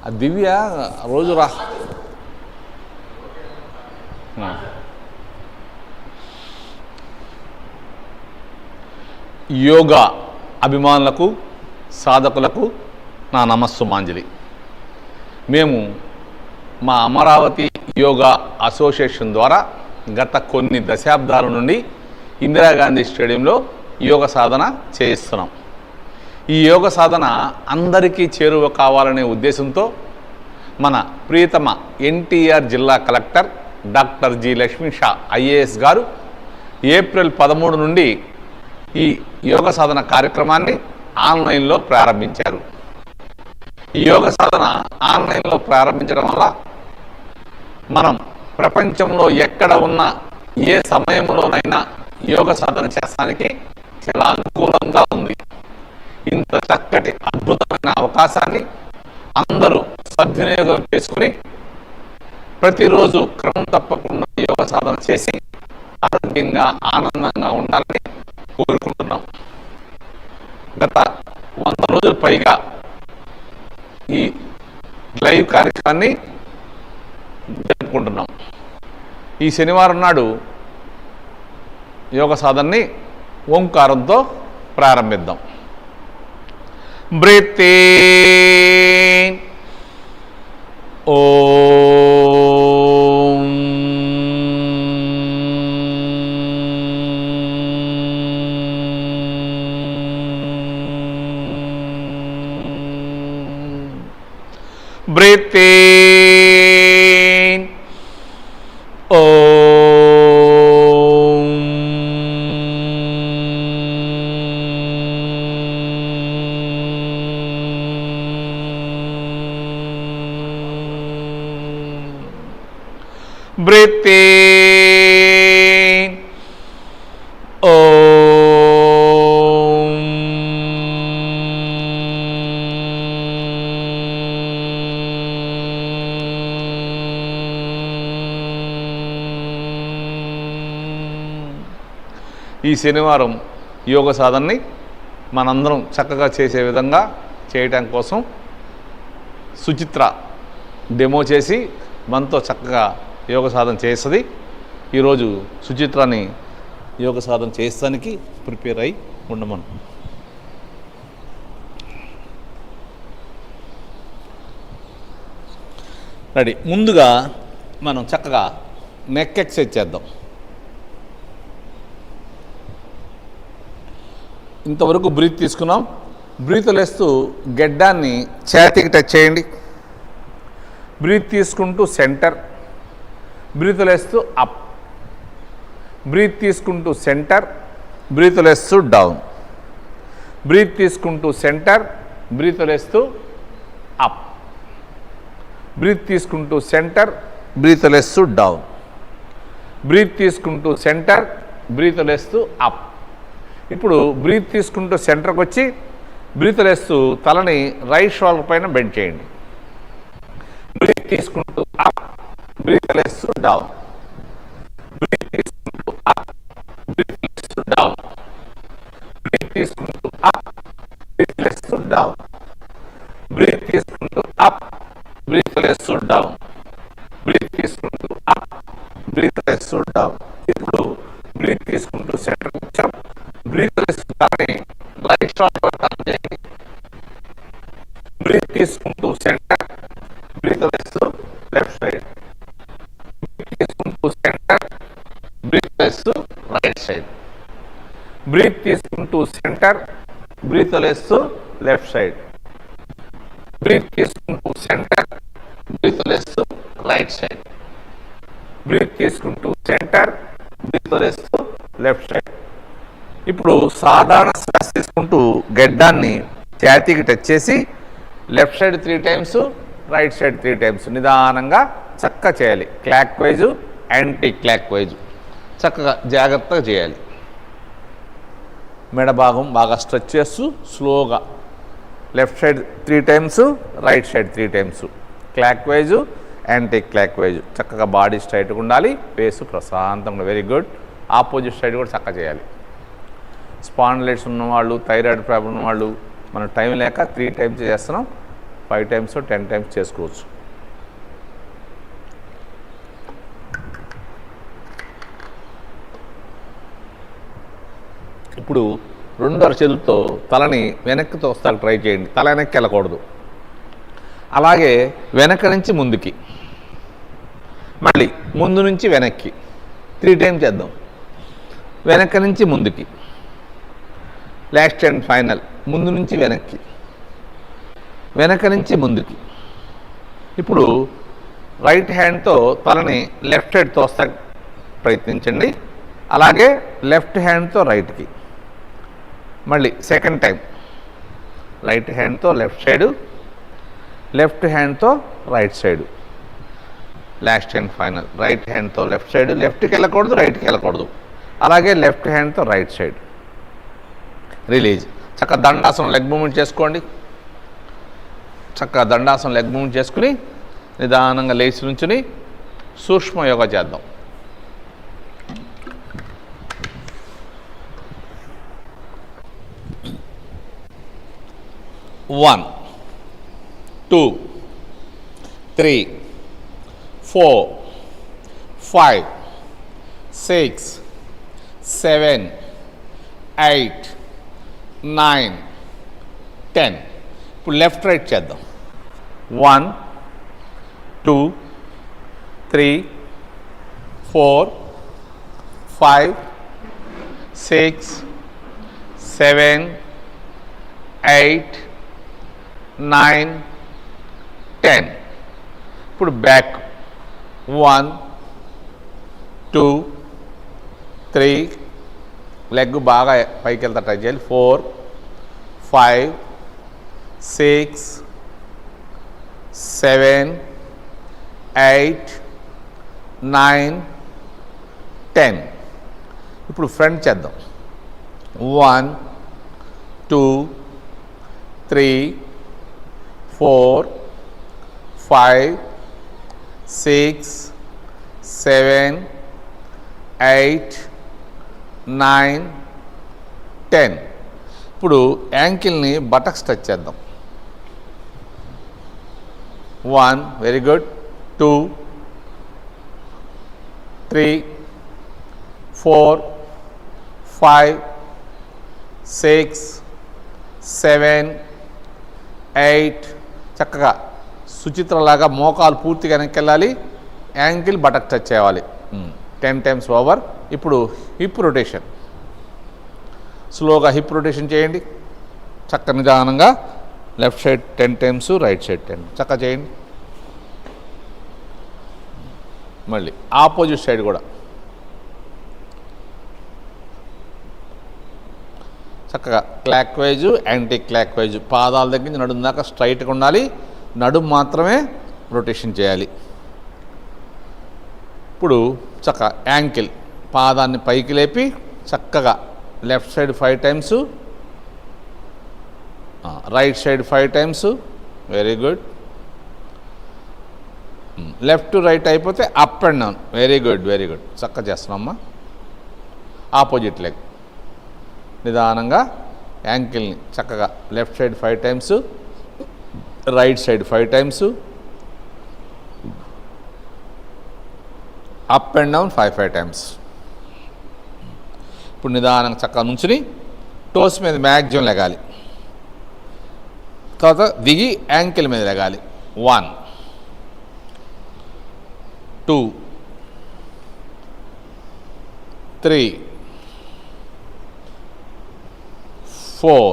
ఆ దివ్య రోజు రా యోగా అభిమానులకు సాధకులకు నా నమస్సుమాంజలి. మేము మా అమరావతి యోగా అసోసియేషన్ ద్వారా గత కొన్ని దశాబ్దాల నుండి ఇందిరాగాంధీ స్టేడియంలో యోగ సాధన చేయిస్తున్నాం. ఈ యోగ సాధన అందరికీ చేరువ కావాలనే ఉద్దేశంతో మన ప్రియతమ ఎన్టీఆర్ జిల్లా collector doctor G Lakshmi Shah IAS గారు ఏప్రిల్ 13 నుండి ఈ యోగ సాధన కార్యక్రమాన్ని ఆన్లైన్లో ప్రారంభించారు. ఈ యోగ సాధన ఆన్లైన్లో ప్రారంభించడం వల్ల మనం ప్రపంచంలో ఎక్కడ ఉన్నా ఏ సమయంలోనైనా యోగ సాధన చేస్తానికి చాలా అనుకూలంగా ఉంది. ఇంత చక్కటి అద్భుతమైన అవకాశాన్ని అందరూ సద్వినియోగం చేసుకుని ప్రతిరోజు క్రమం తప్పకుండా యోగ సాధన చేసి ఆరోగ్యంగా ఆనందంగా ఉండాలని కోరుకుంటున్నాం. గత 100 రోజుల పైగా ఈ లైవ్ కార్యక్రమాన్ని జరుపుకుంటున్నాం. ఈ శనివారం నాడు యోగ సాధనని ఓంకారంతో ప్రారంభిద్దాం. Breathe in Om, breathe in Om, breathe in Om, ఈ శనివారం యోగ సాధనని మనందరం చక్కగా చేసే విధంగా చేయటం కోసం సుచిత్ర డెమో చేసి మనతో చక్కగా యోగ సాధన చేస్తుంది. ఈరోజు సుచిత్రాన్ని యోగ సాధన చేస్తానికి ప్రిపేర్ అయి ఉండమను. రెడీ. ముందుగా మనం చక్కగా నెక్ ఎక్సర్సైజ్ చేద్దాం. ఇంతవరకు బ్రీత్ తీసుకున్నాం. బ్రీత్ లేస్తూ గెడ్డాన్ని ఛాతీకి టచ్ చేయండి. బ్రీత్ తీసుకుంటూ సెంటర్, బ్రీత్ లేస్తూ అప్, బ్రీత్ తీసుకుంటూ సెంటర్, బ్రీత్ లేస్తూ డౌన్, బ్రీత్ తీసుకుంటూ సెంటర్, బ్రీత్ లేస్తూ అప్, బ్రీత్ తీసుకుంటూ సెంటర్, బ్రీత్ లేస్తూ డౌన్, బ్రీత్ తీసుకుంటూ సెంటర్, బ్రీత్ లేస్తూ అప్. ఇప్పుడు బ్రీత్ తీసుకుంటూ సెంటర్కి వచ్చి బ్రీత్ లేస్తూ తలని రైట్ షోల్డర్ పైన బెండ్ చేయండి. బ్రీత్ తీసుకుంటూ అప్, బ్రీత్ లేస్తూ డౌన్, బ్రీత్ తీసుకుంటూ అప్, బ్రీత్ లేస్తూ డౌన్, బ్రీత్ తీసుకుంటూ అప్, బ్రీత్ లేస్తూ డౌన్, బ్రీత్ తీసుకుంటూ అప్, బ్రీత్ లేస్తూ డౌన్, బ్రీత్ తీసుకుంటూ అప్, బ్రీత్ లేస్తూ డౌన్. ఇప్పుడు బ్రీత్ తీసుకుంటూ సెంటర్కి వచ్చాం. బ్రీత్ లేస్తూ కానీ రైట్ షోల్డర్ టర్న్ చేయండి. బ్రీత్ తీసుకుంటూ సెంటర్, బ్రీత్ లేస్తూ లెఫ్ట్ సైడ్, బ్రీత్ తీసుకుంటూ సెంటర్, బ్రీత్ లేస్తూ రైట్ సైడ్, బ్రీత్ తీసుకుంటూ సెంటర్, బ్రీత్ లేస్తూ లెఫ్ట్ సైడ్, బ్రీత్ తీసుకుంటూ సెంటర్, బ్రీత్ లేస్తూ రైట్ సైడ్, బ్రీత్ తీసుకుంటూ సెంటర్, బ్రీత్ లేస్తూ లెఫ్ట్ సైడ్. ఇప్పుడు సాధారణ శ్వాస తీసుకుంటూ గెడ్డాన్ని ఛాతీకి టచ్ చేసి left side 3 times, right side 3 times నిదానంగా చక్కగా చేయాలి. Clock wise, anti clock wise చక్కగా జాగ్రత్తగా చేయాలి. మెడ భాగం బాగా స్ట్రెచ్ చేస్తూ స్లోగా left side 3 times, right side 3 times, clock wise, anti clock wise చక్కగా బాడీ స్ట్రైట్గా ఉండాలి. ఫేస్ ప్రశాంతంగా. Very good. ఆపోజిట్ సైడ్ కూడా చక్కగా చేయాలి. స్పాండిలైటిస్ ఉన్నవాళ్ళు, థైరాయిడ్ ప్రాబ్లం ఉన్నవాళ్ళు మనం టైం లేక 3 టైమ్స్ చేస్తున్నాం. 5 times 10 times చేసుకోవచ్చు. ఇప్పుడు 2 అరచేతులతో తలని వెనక్కి తోస్తాకు ట్రై చేయండి. తల వెనక్కి వెళ్ళకూడదు. అలాగే వెనక నుంచి ముందుకి, మళ్ళీ ముందు నుంచి వెనక్కి 3 times చేద్దాం. వెనక నుంచి ముందుకి, లాస్ట్ అండ్ ఫైనల్. ముందు నుంచి వెనక్కి, వెనక నుంచి ముందుకి. ఇప్పుడు రైట్ హ్యాండ్తో తలని లెఫ్ట్ సైడ్ తోస్తా ప్రయత్నించండి. అలాగే లెఫ్ట్ హ్యాండ్తో రైట్కి. మళ్ళీ సెకండ్ టైం రైట్ హ్యాండ్తో లెఫ్ట్ సైడు, లెఫ్ట్ హ్యాండ్తో right side. Last and final. Right హ్యాండ్తో లెఫ్ట్ సైడ్, లెఫ్ట్కి వెళ్ళకూడదు, రైట్కి వెళ్ళకూడదు. అలాగే లెఫ్ట్ హ్యాండ్తో రైట్ సైడ్. రిలీజ్. చక్కగా దండాసనం లెగ్ మూమెంట్ చేసుకోండి. చక్కగా దండాసనం లెగ్ మూమెంట్ చేసుకుని నిదానంగా లేచి నుంచుని సూక్ష్మ యోగా చేద్దాం. 1 2 3 4 5 6 7 8 9 10. ఇప్పుడు లెఫ్ట్ రైట్ చేద్దాం. 1 2 3 4 5 6 7 8 9 10. ఇప్పుడు బ్యాక్. 1 2 3 లెగ్ బాగా పైకి వెళ్తా ట్రై చేయాలి. 4 5 6 7 8 9 10. ఇప్పుడు ఫ్రంట్ చేద్దాం. 1 2 3 4 5 6 7 8 9 10. ఇప్పుడు యాంకిల్ని బటక్స్ టచ్ చేద్దాం. 1 వెరీ గుడ్. 2 3 4 5 6 7 8. చక్కగా సుచిత్రలాగా మోకాలు పూర్తిగా వెనక్కి వెళ్ళాలి. యాంకిల్ బటక్ టచ్ చేయాలి. 10 times ఓవర్. ఇప్పుడు హిప్ రొటేషన్. స్లోగా హిప్ రొటేషన్ చేయండి. చక్క నిదానంగా left side 10 times, right side 10. చక్కగా చేయండి. మళ్ళీ ఆపోజిట్ సైడ్ కూడా చక్కగా clock wise, anti clock wise. పాదాల దగ్గర నుంచి నడుము దాకా స్ట్రైట్గా ఉండాలి. నడుము మాత్రమే రొటేషన్ చేయాలి. ఇప్పుడు చక్క యాంకిల్ పాదాన్ని పైకి లేపి చక్కగా left side 5 times, right side 5 times. Very good. Left to right అయిపోతే up and down. Very good, very good. చక్కగా చేస్తున్నామ్మా. ఆపోజిట్ లెగ్ నిదానంగా యాంకిల్ని చక్కగా left side 5 times, right side 5 times, up and down 5 times. ఇప్పుడు నిదానంగా చక్కగా నుంచుని టోస్ మీద మ్యాక్సిమం లెగాలి. తర్వాత దిగి యాంకిల్ మీద లెగాలి. 1 2 3 4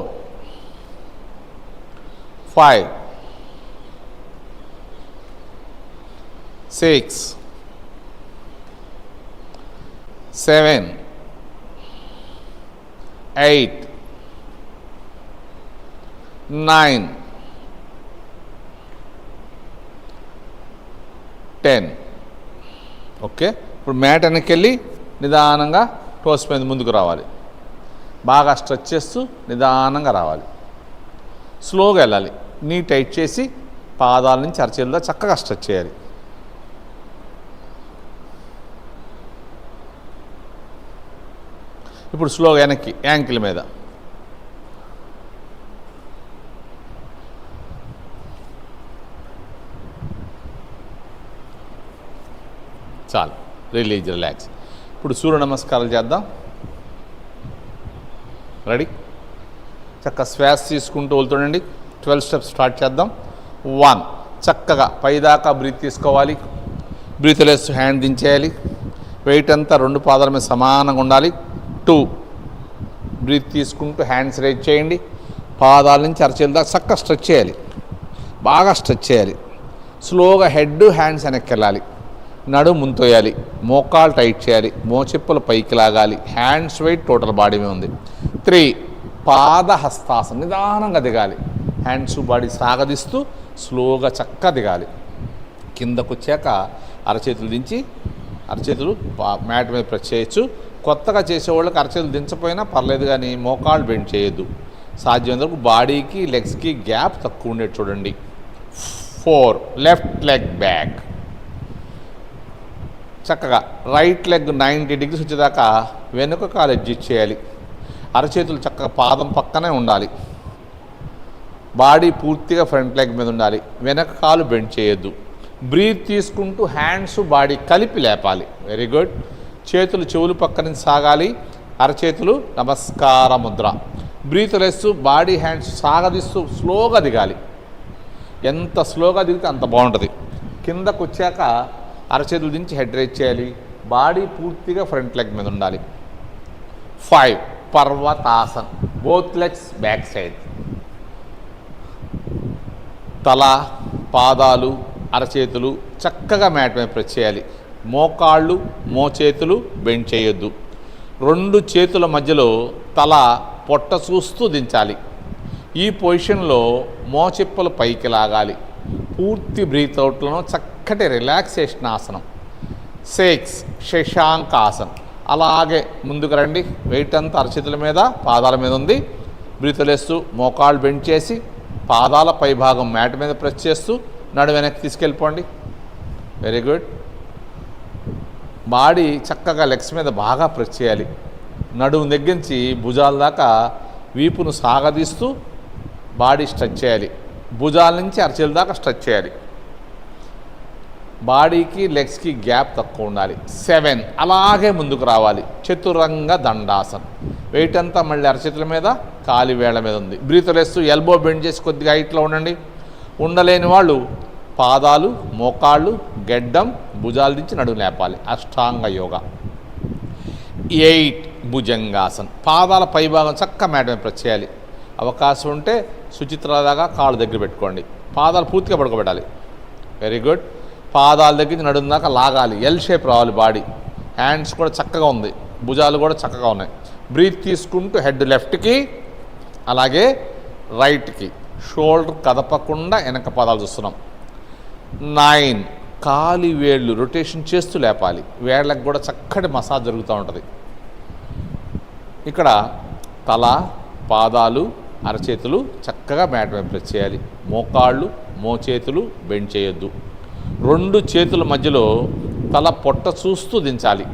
5 6 7 8 9 10. ఓకే. ఇప్పుడు మ్యాట్ వెనక్కి వెళ్ళి నిదానంగా టోస్ మీద ముందుకు రావాలి. బాగా స్ట్రెచ్ చేస్తూ నిదానంగా రావాలి. స్లోగా వెళ్ళాలి. నీ టైట్ చేసి పాదాల నుంచి అరచేతుల్లో చక్కగా స్ట్రెచ్ చేయాలి. ఇప్పుడు స్లోగా వెనక్కి యాంకిల్ మీద చాలు, రిలాక్స్. ఇప్పుడు సూర్య నమస్కారాలు చేద్దాం. రెడీ? చక్కగా శ్వాస తీసుకుంటూ వెళ్తుండండి. 12 స్టెప్స్ స్టార్ట్ చేద్దాం. 1, చక్కగా పైదాకా బ్రీత్ తీసుకోవాలి. బ్రీత్ వదిలేస్తూ హ్యాండ్ దించేయాలి. వెయిట్ అంతా 2 పాదాల మీద సమానంగా ఉండాలి. 2, బ్రీత్ తీసుకుంటూ హ్యాండ్స్ రైజ్ చేయండి. పాదాల నుంచి అరచేతుల దాకా చక్కగా స్ట్రెచ్ చేయాలి, బాగా స్ట్రెచ్ చేయాలి. స్లోగా హెడ్ హ్యాండ్స్ వెనక్కి వెళ్ళాలి. నడుము ముంతోయాలి, మోకాలు టైట్ చేయాలి, మోచెప్పులు పైకి లాగాలి. హ్యాండ్స్ వెయిట్ టోటల్ బాడీ మీద ఉంది. 3, పాద హస్తాసనం, నిదానంగా దిగాలి. హ్యాండ్స్ బాడీ సాగదిస్తూ స్లోగా చక్కగా దిగాలి. కిందకు వచ్చాక అరచేతులు దించి అరచేతులు మ్యాట్ మీద ప్రెస్ చేయొచ్చు. కొత్తగా చేసేవాళ్ళకి అరచేతులు దించపోయినా పర్లేదు, కానీ మోకాళ్ళు బెండ్ చేయొద్దు. సాధ్యమైనంత వరకు బాడీకి లెగ్స్కి గ్యాప్ తక్కువ ఉండేది చూడండి. 4, లెఫ్ట్ లెగ్ బ్యాక్. చక్కగా రైట్ లెగ్ 90 degrees వచ్చేదాకా వెనుక కాలు అడ్జస్ట్ చేయాలి. అరచేతులు చక్కగా పాదం పక్కనే ఉండాలి. బాడీ పూర్తిగా ఫ్రంట్ లెగ్ మీద ఉండాలి. వెనక కాలు బెండ్ చేయొద్దు. బ్రీత్ తీసుకుంటూ హ్యాండ్స్ బాడీ కలిపి లేపాలి. Very good. చేతులు చెవులు పక్క నుంచి సాగాలి. అరచేతులు నమస్కార ముద్ర. బ్రీత్ లేస్తూ బాడీ హ్యాండ్స్ సాగదీస్తూ స్లోగా దిగాలి. ఎంత స్లోగా దిగితే అంత బాగుంటుంది. కిందకు వచ్చాక అరచేతులు దించి హెడ్ రైజ్ చేయాలి. బాడీ పూర్తిగా ఫ్రంట్ లెగ్ మీద ఉండాలి. 5, పర్వతాసన్. Both legs back side. తల, పాదాలు, అరచేతులు చక్కగా మ్యాట్ మీద ప్రెస్ చేయాలి. మోకాళ్ళు, మోచేతులు బెండ్ చేయొద్దు. 2 చేతుల మధ్యలో తల పొట్ట చూస్తూ దించాలి. ఈ పొజిషన్లో మోచెప్పలు పైకి లాగాలి. పూర్తి బ్రీత్ అవుట్లను చక్కటి రిలాక్సేషన్ ఆసనం. 6, శశాంకాసన్. అలాగే ముందుకు రండి. వెయిట్ అంతా అరచేతుల మీద పాదాల మీద ఉంది. బ్రీత్ వదిలేస్తూ మోకాళ్ళు బెండ్ చేసి పాదాల పై భాగం మ్యాట్ మీద ప్రెస్ చేస్తూ నడు వెనక్కి తీసుకెళ్ళిపోండి. Very good. బాడీ చక్కగా లెగ్స్ మీద బాగా ప్రెస్ చేయాలి. నడుము దగ్గర నుంచి భుజాల దాకా వీపును సాగదీస్తూ బాడీ స్ట్రెచ్ చేయాలి. భుజాల నుంచి అరచేతుల దాకా స్ట్రెచ్ చేయాలి. బాడీకి లెగ్స్కి గ్యాప్ తక్కువ ఉండాలి. 7, అలాగే ముందుకు రావాలి. చతురంగ దండాసన్. వెయిట్ అంతా మళ్ళీ అరచేతుల మీద, కాలి వేళ్ల మీద ఉంది. బ్రీత్ వదిలేస్తూ ఎల్బో బెండ్ చేసి కొద్దిగా హైట్లో ఉండండి. ఉండలేని వాళ్ళు పాదాలు, మోకాళ్ళు, గెడ్డం, భుజాలు దించి నడుము లేపాలి. అష్టాంగ యోగా. 8, భుజంగాసన్. పాదాల పైభాగం చక్కగా మ్యాట్ మీద ప్రెస్ చేయాలి. అవకాశం ఉంటే సుచిత్రలాగా కాళ్ళు దగ్గర పెట్టుకోండి. పాదాలు పూర్తిగా పడుకోబెట్టాలి. Very good. పాదాల దగ్గర నడుము దాకా లాగాలి. ఎల్ షేప్ రావాలి బాడీ. హ్యాండ్స్ కూడా చక్కగా ఉంది, భుజాలు కూడా చక్కగా ఉన్నాయి. బ్రీత్ తీసుకుంటూ హెడ్ లెఫ్ట్కి, అలాగే రైట్కి. షోల్డర్ కదపకుండా వెనక పాదాలు చూస్తున్నాం. 9, కాలి వేళ్ళు రొటేషన్ చేస్తూ లేపాలి. వేళ్ళకి కూడా చక్కటి మసాజ్ జరుగుతూ ఉంటుంది. ఇక్కడ తల, పాదాలు, అరచేతులు చక్కగా మ్యాట్ మీద ప్రెస్ చేయాలి. మోకాళ్ళు, మోచేతులు బెండ్ చేయొద్దు. 2 చేతుల మధ్యలో తల పొట్ట చూస్తూ దించాలి.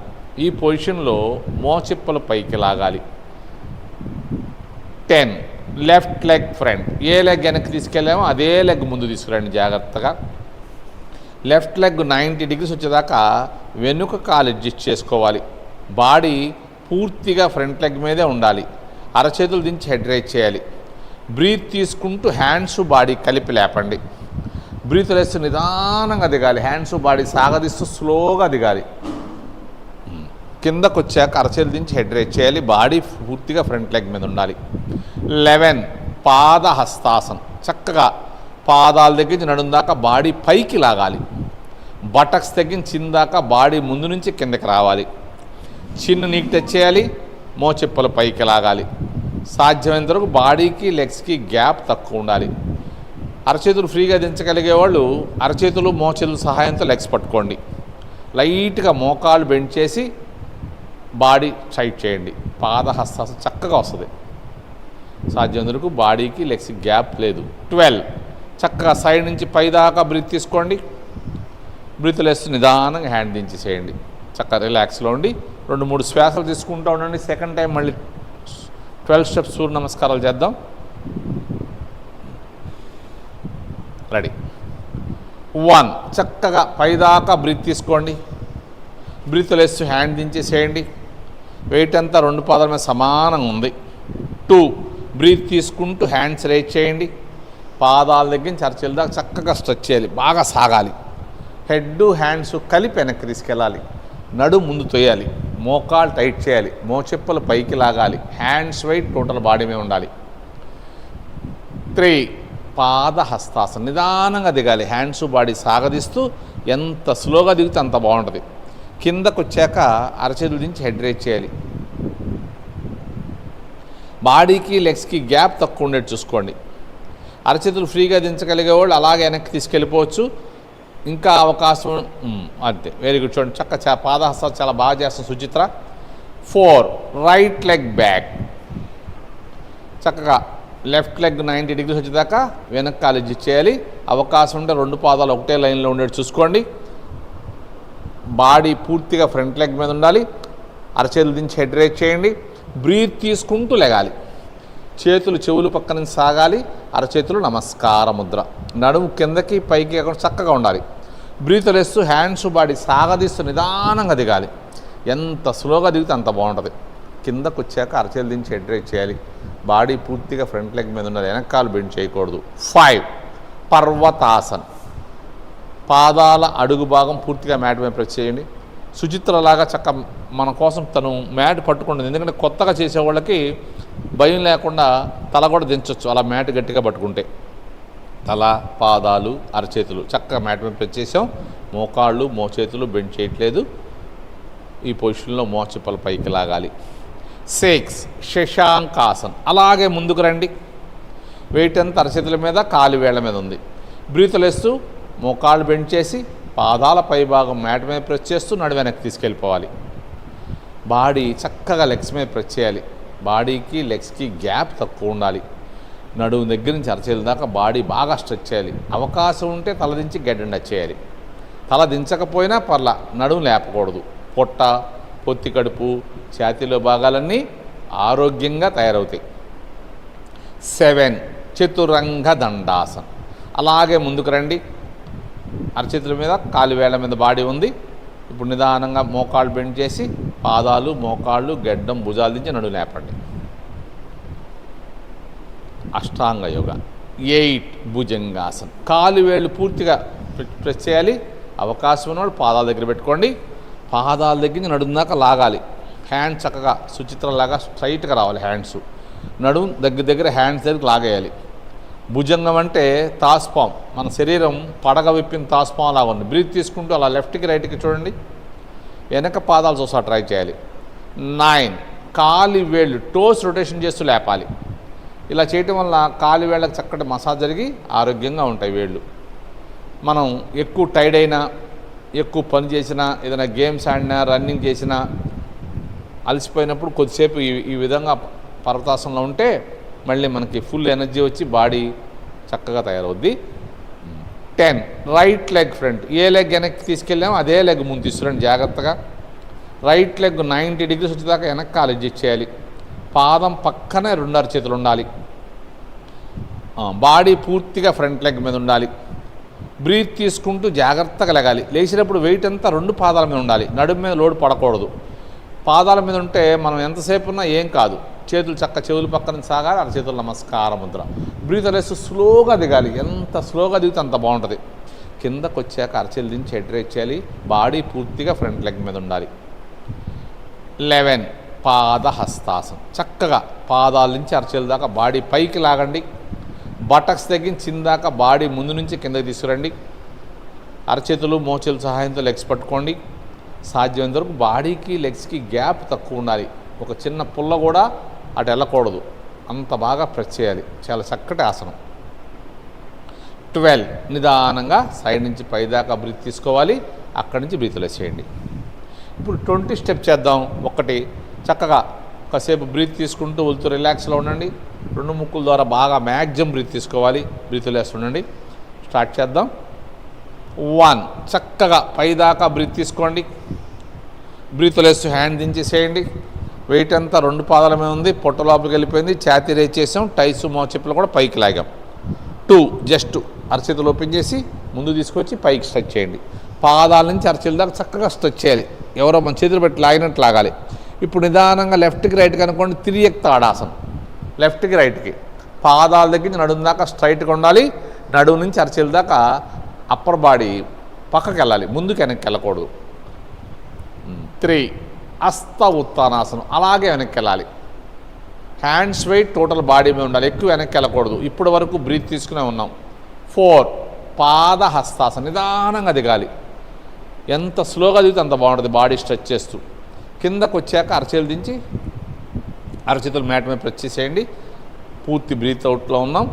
ఈ పొజిషన్లో మోచెప్పలు పైకి లాగాలి. 10, లెఫ్ట్ లెగ్ ఫ్రంట్. ఏ లెగ్ వెనక్కి తీసుకెళ్ళామో అదే లెగ్ ముందు తీసుకురండి జాగ్రత్తగా. లెఫ్ట్ లెగ్ 90 degrees వచ్చేదాకా వెనుక కాలు అడ్జస్ట్ చేసుకోవాలి. బాడీ పూర్తిగా ఫ్రంట్ లెగ్ మీదే ఉండాలి. అరచేతులు దించి హెడ్ రైజ్ చేయాలి. బ్రీత్ తీసుకుంటూ హ్యాండ్స్ బాడీ కలిపి లేపండి. బ్రీత్ వదిలేస్తూ నిదానంగా దిగాలి. హ్యాండ్స్ బాడీ సాగదీస్తూ స్లోగా దిగాలి. కిందకు వచ్చాక అరచేతులు దించి హెడ్ రైజ్ చేయాలి. బాడీ పూర్తిగా ఫ్రంట్ లెగ్ మీద ఉండాలి. 11, పాద హస్తాసనం. చక్కగా పాదాల దగ్గర నుంచి నడుము దాకా బాడీ పైకి లాగాలి. బటక్స్ దగ్గర చిందాకా బాడీ ముందు నుంచి కిందకి రావాలి. చిన్ను నీకు తెచ్చేయాలి. మోచెప్పలు పైకి లాగాలి. సాధ్యమైనంత వరకు బాడీకి లెగ్స్కి గ్యాప్ తక్కువ ఉండాలి. అరచేతులు ఫ్రీగా దించగలిగే వాళ్ళు అరచేతులు, మోచేతుల సహాయంతో లెగ్స్ పట్టుకోండి. లైట్గా మోకాలు బెండ్ చేసి బాడీ టైట్ చేయండి. పాదహస్తాసనం చక్కగా వస్తుంది. సాధ్యమైనంత వరకు బాడీకి లెగ్స్కి గ్యాప్ లేదు. 12, చక్కగా సైడ్ నుంచి పైదాకా బ్రీత్ తీసుకోండి. బ్రీత్ లేస్తూ నిదానంగా హ్యాండ్ దించేసేయండి. చక్కగా రిలాక్స్లో ఉండి 2-3 శ్వాసలు తీసుకుంటూ ఉండండి. సెకండ్ టైం మళ్ళీ 12 స్టెప్స్ సూర్య నమస్కారాలు చేద్దాం. రెడీ. 1, చక్కగా పైదాకా బ్రీత్ తీసుకోండి. బ్రీత్ వదిలేస్తూ హ్యాండ్ దించేసేయండి. వెయిట్ అంతా 2 పాదాల మీద సమానంగా ఉంది. 2 బ్రీత్ తీసుకుంటూ హ్యాండ్స్ రైజ్ చేయండి. పాదాల దగ్గర నుంచి అరచేతుల దాకా చక్కగా స్ట్రెచ్ చేయాలి, బాగా సాగాలి. హెడ్ హ్యాండ్స్ కలిపి వెనక్కి తీసుకెళ్ళాలి. నడుము ముందు తొయ్యాలి, మోకాలు టైట్ చేయాలి, మోచెప్పలు పైకి లాగాలి. హ్యాండ్స్ వెయిట్ టోటల్ బాడీ మీద ఉండాలి. 3 పాద హస్తాసనం, నిదానంగా దిగాలి. హ్యాండ్స్ బాడీ సాగదీస్తూ ఎంత స్లోగా దిగితే అంత బాగుంటుంది. కిందకు వచ్చాక అరచేతుల నుంచి హెడ్ రేజ్ చేయాలి. బాడీకి లెగ్స్కి గ్యాప్ తక్కువ ఉండేది చూసుకోండి. అరచేతులు ఫ్రీగా దించగలిగే వాళ్ళు అలాగే వెనక్కి తీసుకెళ్ళిపోవచ్చు. ఇంకా అవకాశం అంతే. Very good. చూడండి చక్క పాదహస్తాలు చాలా బాగా చేస్తాం సుచిత్ర. 4 రైట్ లెగ్ బ్యాక్, చక్కగా లెఫ్ట్ లెగ్ 90 డిగ్రీస్ వచ్చేదాకా వెనక్కి కాలేజీ చేయాలి. అవకాశం ఉంటే 2 పాదాలు ఒకటే లైన్లో ఉండేది చూసుకోండి. బాడీ పూర్తిగా ఫ్రంట్ లెగ్ మీద ఉండాలి. అరచేతులు దించి హెడ్ రేజ్ చేయండి. బ్రీత్ తీసుకుంటూ లెగాలి. చేతులు చెవులు పక్క నుంచి సాగాలి. అరచేతులు నమస్కార ముద్ర. నడుము కిందకి పైకి కాకుండా చక్కగా ఉండాలి. బ్రీత్ వదిలేస్తూ హ్యాండ్స్ బాడీ సాగదీస్తూ నిదానంగా దిగాలి. ఎంత స్లోగా దిగితే అంత బాగుంటుంది. కిందకు వచ్చాక అరచేతులు దించి హెడ్ రేజ్ చేయాలి. బాడీ పూర్తిగా ఫ్రంట్ లెగ్ మీద ఉండాలి, వెనకాలు బెండ్ చేయకూడదు. 5 పర్వతాసన్, పాదాల అడుగు భాగం పూర్తిగా మ్యాట్ మీద ప్రెస్ చేయండి. సుచిత్రలాగా చక్క మన కోసం తను మ్యాట్ పట్టుకుంటుంది. ఎందుకంటే కొత్తగా చేసే వాళ్ళకి భయం లేకుండా తల కూడా దించవచ్చు అలా మ్యాట్ గట్టిగా పట్టుకుంటే. తల, పాదాలు, అరచేతులు చక్కగా మ్యాట్ మీద ప్రెస్ చేసాం. మోకాళ్ళు మోచేతులు బెండ్ చేయట్లేదు. ఈ పొజిషన్లో మోచెప్పలు పైకి లాగాలి. 6 శశాంకాసన్, అలాగే ముందుకు రండి. వెయిట్ అంతా అరచేతుల మీద, కాలు వేళ్ల మీద ఉంది. బ్రీత్ వదిలేస్తూ మోకాళ్ళు బెండ్ చేసి పాదాల పై భాగం మ్యాట్ మీద ప్రెస్ చేస్తూ నడు వెనక్కి తీసుకెళ్ళిపోవాలి. బాడీ చక్కగా లెగ్స్ మీద ప్రెస్ చేయాలి. బాడీకి లెగ్స్కి గ్యాప్ తక్కువ ఉండాలి. నడుము దగ్గర నుంచి అరచేతుల దాకా బాడీ బాగా స్ట్రెచ్ చేయాలి. అవకాశం ఉంటే తల దించి గడ్డం టచ్ చేయాలి. తల దించకపోయినా పర్లా, నడుము లేపకూడదు. పొట్ట, పొత్తి కడుపు, ఛాతీలో భాగాలన్నీ ఆరోగ్యంగా తయారవుతాయి. 7 చతురంగ దండాసన్, అలాగే ముందుకు రండి. అరచేతుల మీద, కాలు వేళ్ల మీద బాడీ ఉంది. ఇప్పుడు నిదానంగా మోకాళ్ళు బెండ్ చేసి పాదాలు, మోకాళ్ళు, గెడ్డం, భుజాలు దించి నడుము లేపండి. అష్టాంగ యోగ. 8 భుజంగాసన్, కాలు వేళ్ళు పూర్తిగా ప్రెస్ చేయాలి. అవకాశం ఉన్నవాళ్ళు పాదాల దగ్గర పెట్టుకోండి. పాదాల దగ్గర నడుము దాకా లాగాలి. హ్యాండ్స్ చక్కగా సుచిత్రలాగా స్ట్రైట్గా రావాలి. హ్యాండ్స్ నడుము దగ్గర హ్యాండ్స్ దగ్గర లాగేయాలి. భుజంగం అంటే తాస్పాం, మన శరీరం పడగ విప్పిన తాస్పాం లాగా ఉంది. బ్రీత్ తీసుకుంటూ అలా లెఫ్ట్కి రైట్కి చూడండి. వెనక పాదాలు చూసా ట్రై చేయాలి. 9 కాలి వేళ్ళు టోస్ రొటేషన్ చేస్తూ లేపాలి. ఇలా చేయటం వల్ల కాలి వేళ్ళకి చక్కటి మసాజ్ జరిగి ఆరోగ్యంగా ఉంటాయి వేళ్ళు. మనం ఎక్కువ టైర్డ్ అయినా, ఎక్కువ పని చేసినా, ఏదైనా గేమ్స్ ఆడినా, రన్నింగ్ చేసినా అలసిపోయినప్పుడు కొద్దిసేపు ఈ విధంగా పర్వతాసనంలో ఉంటే మళ్ళీ మనకి ఫుల్ ఎనర్జీ వచ్చి బాడీ చక్కగా తయారవుద్ది. 10 రైట్ లెగ్ ఫ్రంట్, ఏ లెగ్ వెనక్కి తీసుకెళ్ళామో అదే లెగ్ ముందు తీసుకురండి జాగ్రత్తగా. రైట్ లెగ్ 90 డిగ్రీస్ వచ్చేదాకా వెనక్కి కాలు అడ్జస్ట్ చేయాలి. పాదం పక్కనే 2 అరచేతులు ఉండాలి. బాడీ పూర్తిగా ఫ్రంట్ లెగ్ మీద ఉండాలి. బ్రీత్ తీసుకుంటూ జాగ్రత్తగా లెగాలి. లేచినప్పుడు వెయిట్ అంతా 2 పాదాల మీద ఉండాలి. నడుము మీద లోడ్ పడకూడదు. పాదాల మీద ఉంటే మనం ఎంతసేపు ఉన్నా ఏం కాదు. చేతులు చక్క చెవులు పక్కన సాగాలి. అరచేతులు నమస్కార ముద్ర. బ్రీత్ వదిలేస్తూ స్లోగా దిగాలి. ఎంత స్లోగా దిగితే అంత బాగుంటుంది. కిందకు వచ్చాక అరచేతులు దించి హెడ్ రేజ్ చేయాలి. బాడీ పూర్తిగా ఫ్రంట్ లెగ్ మీద ఉండాలి. 11 పాద హస్తాసనం, చక్కగా పాదాల నుంచి అరచేతుల దాకా బాడీ పైకి లాగండి. బటక్స్ దగ్గర చిందాక బాడీ ముందు నుంచి కిందకి తీసుకురండి. అరచేతులు మోచేతుల సహాయంతో లెగ్స్ పట్టుకోండి. సాధ్యమైనంత వరకు బాడీకి లెగ్స్కి గ్యాప్ తక్కువ ఉండాలి. ఒక చిన్న పుల్ల కూడా అటు వెళ్ళకూడదు. అంత బాగా ప్రెస్ చేయాలి. చాలా చక్కటి ఆసనం. 12 నిదానంగా సైడ్ నుంచి పైదాకా బ్రీత్ తీసుకోవాలి. అక్కడి నుంచి బ్రీత్ వదిలేసేయండి. ఇప్పుడు 20 స్టెప్ చేద్దాం. 1 చక్కగా కాసేపు బ్రీత్ తీసుకుంటూ వెళ్తూ రిలాక్స్లో ఉండండి. 2 ముక్కుల ద్వారా బాగా మ్యాక్సిమం బ్రీత్ తీసుకోవాలి. బ్రీత్ వదిలేస్తుండండి. స్టార్ట్ చేద్దాం. 1 చక్కగా పైదాకా బ్రీత్ తీసుకోండి. బ్రీత్ వదిలేస్తూ హ్యాండ్ దించేసేయండి. వెయిట్ అంతా 2 పాదాల మీద ఉంది. పొట్ట లోపలికి వెళ్ళిపోయింది. ఛాతీ రేజ్ చేసాం. టైస్ మోచెప్పులు కూడా పైకి లాగాం. 2 జస్ట్ అరచేతులు ఓపెన్ చేసి ముందు తీసుకొచ్చి పైకి స్ట్రెచ్ చేయండి. పాదాల నుంచి అరచేతుల దాకా చక్కగా స్ట్రెచ్ చేయాలి. ఎవరో మన చేతులు పెట్టి లాగినట్టు లాగాలి. ఇప్పుడు నిదానంగా లెఫ్ట్కి రైట్కి అనుకోండి, తిరియక్ తాడాసనం. లెఫ్ట్కి రైట్కి పాదాల దగ్గర నడుము దాకా స్ట్రైట్గా ఉండాలి. నడుము నుంచి అరచేల దాకా అప్పర్ బాడీ పక్కకి వెళ్ళాలి, ముందుకు వెనక్కి వెళ్ళకూడదు. 3 హస్త ఉత్తానాసనం, అలాగే వెనక్కి వెళ్ళాలి. హ్యాండ్స్ వెయిట్ టోటల్ బాడీ మీద ఉండాలి, ఎక్కువ వెనక్కి వెళ్ళకూడదు. ఇప్పటి వరకు బ్రీత్ తీసుకునే ఉన్నాం. 4 పాద హస్తాసనం, నిదానంగా దిగాలి. ఎంత స్లోగా దిగితే అంత బాగుంటుంది, బాడీ స్ట్రెచ్ చేస్తూ. కిందకు వచ్చాక అరచేలు దించి అరచేతులు మ్యాట్ మీద ప్రెస్ చేసేయండి. పూర్తి బ్రీత్ అవుట్లో ఉన్నాం.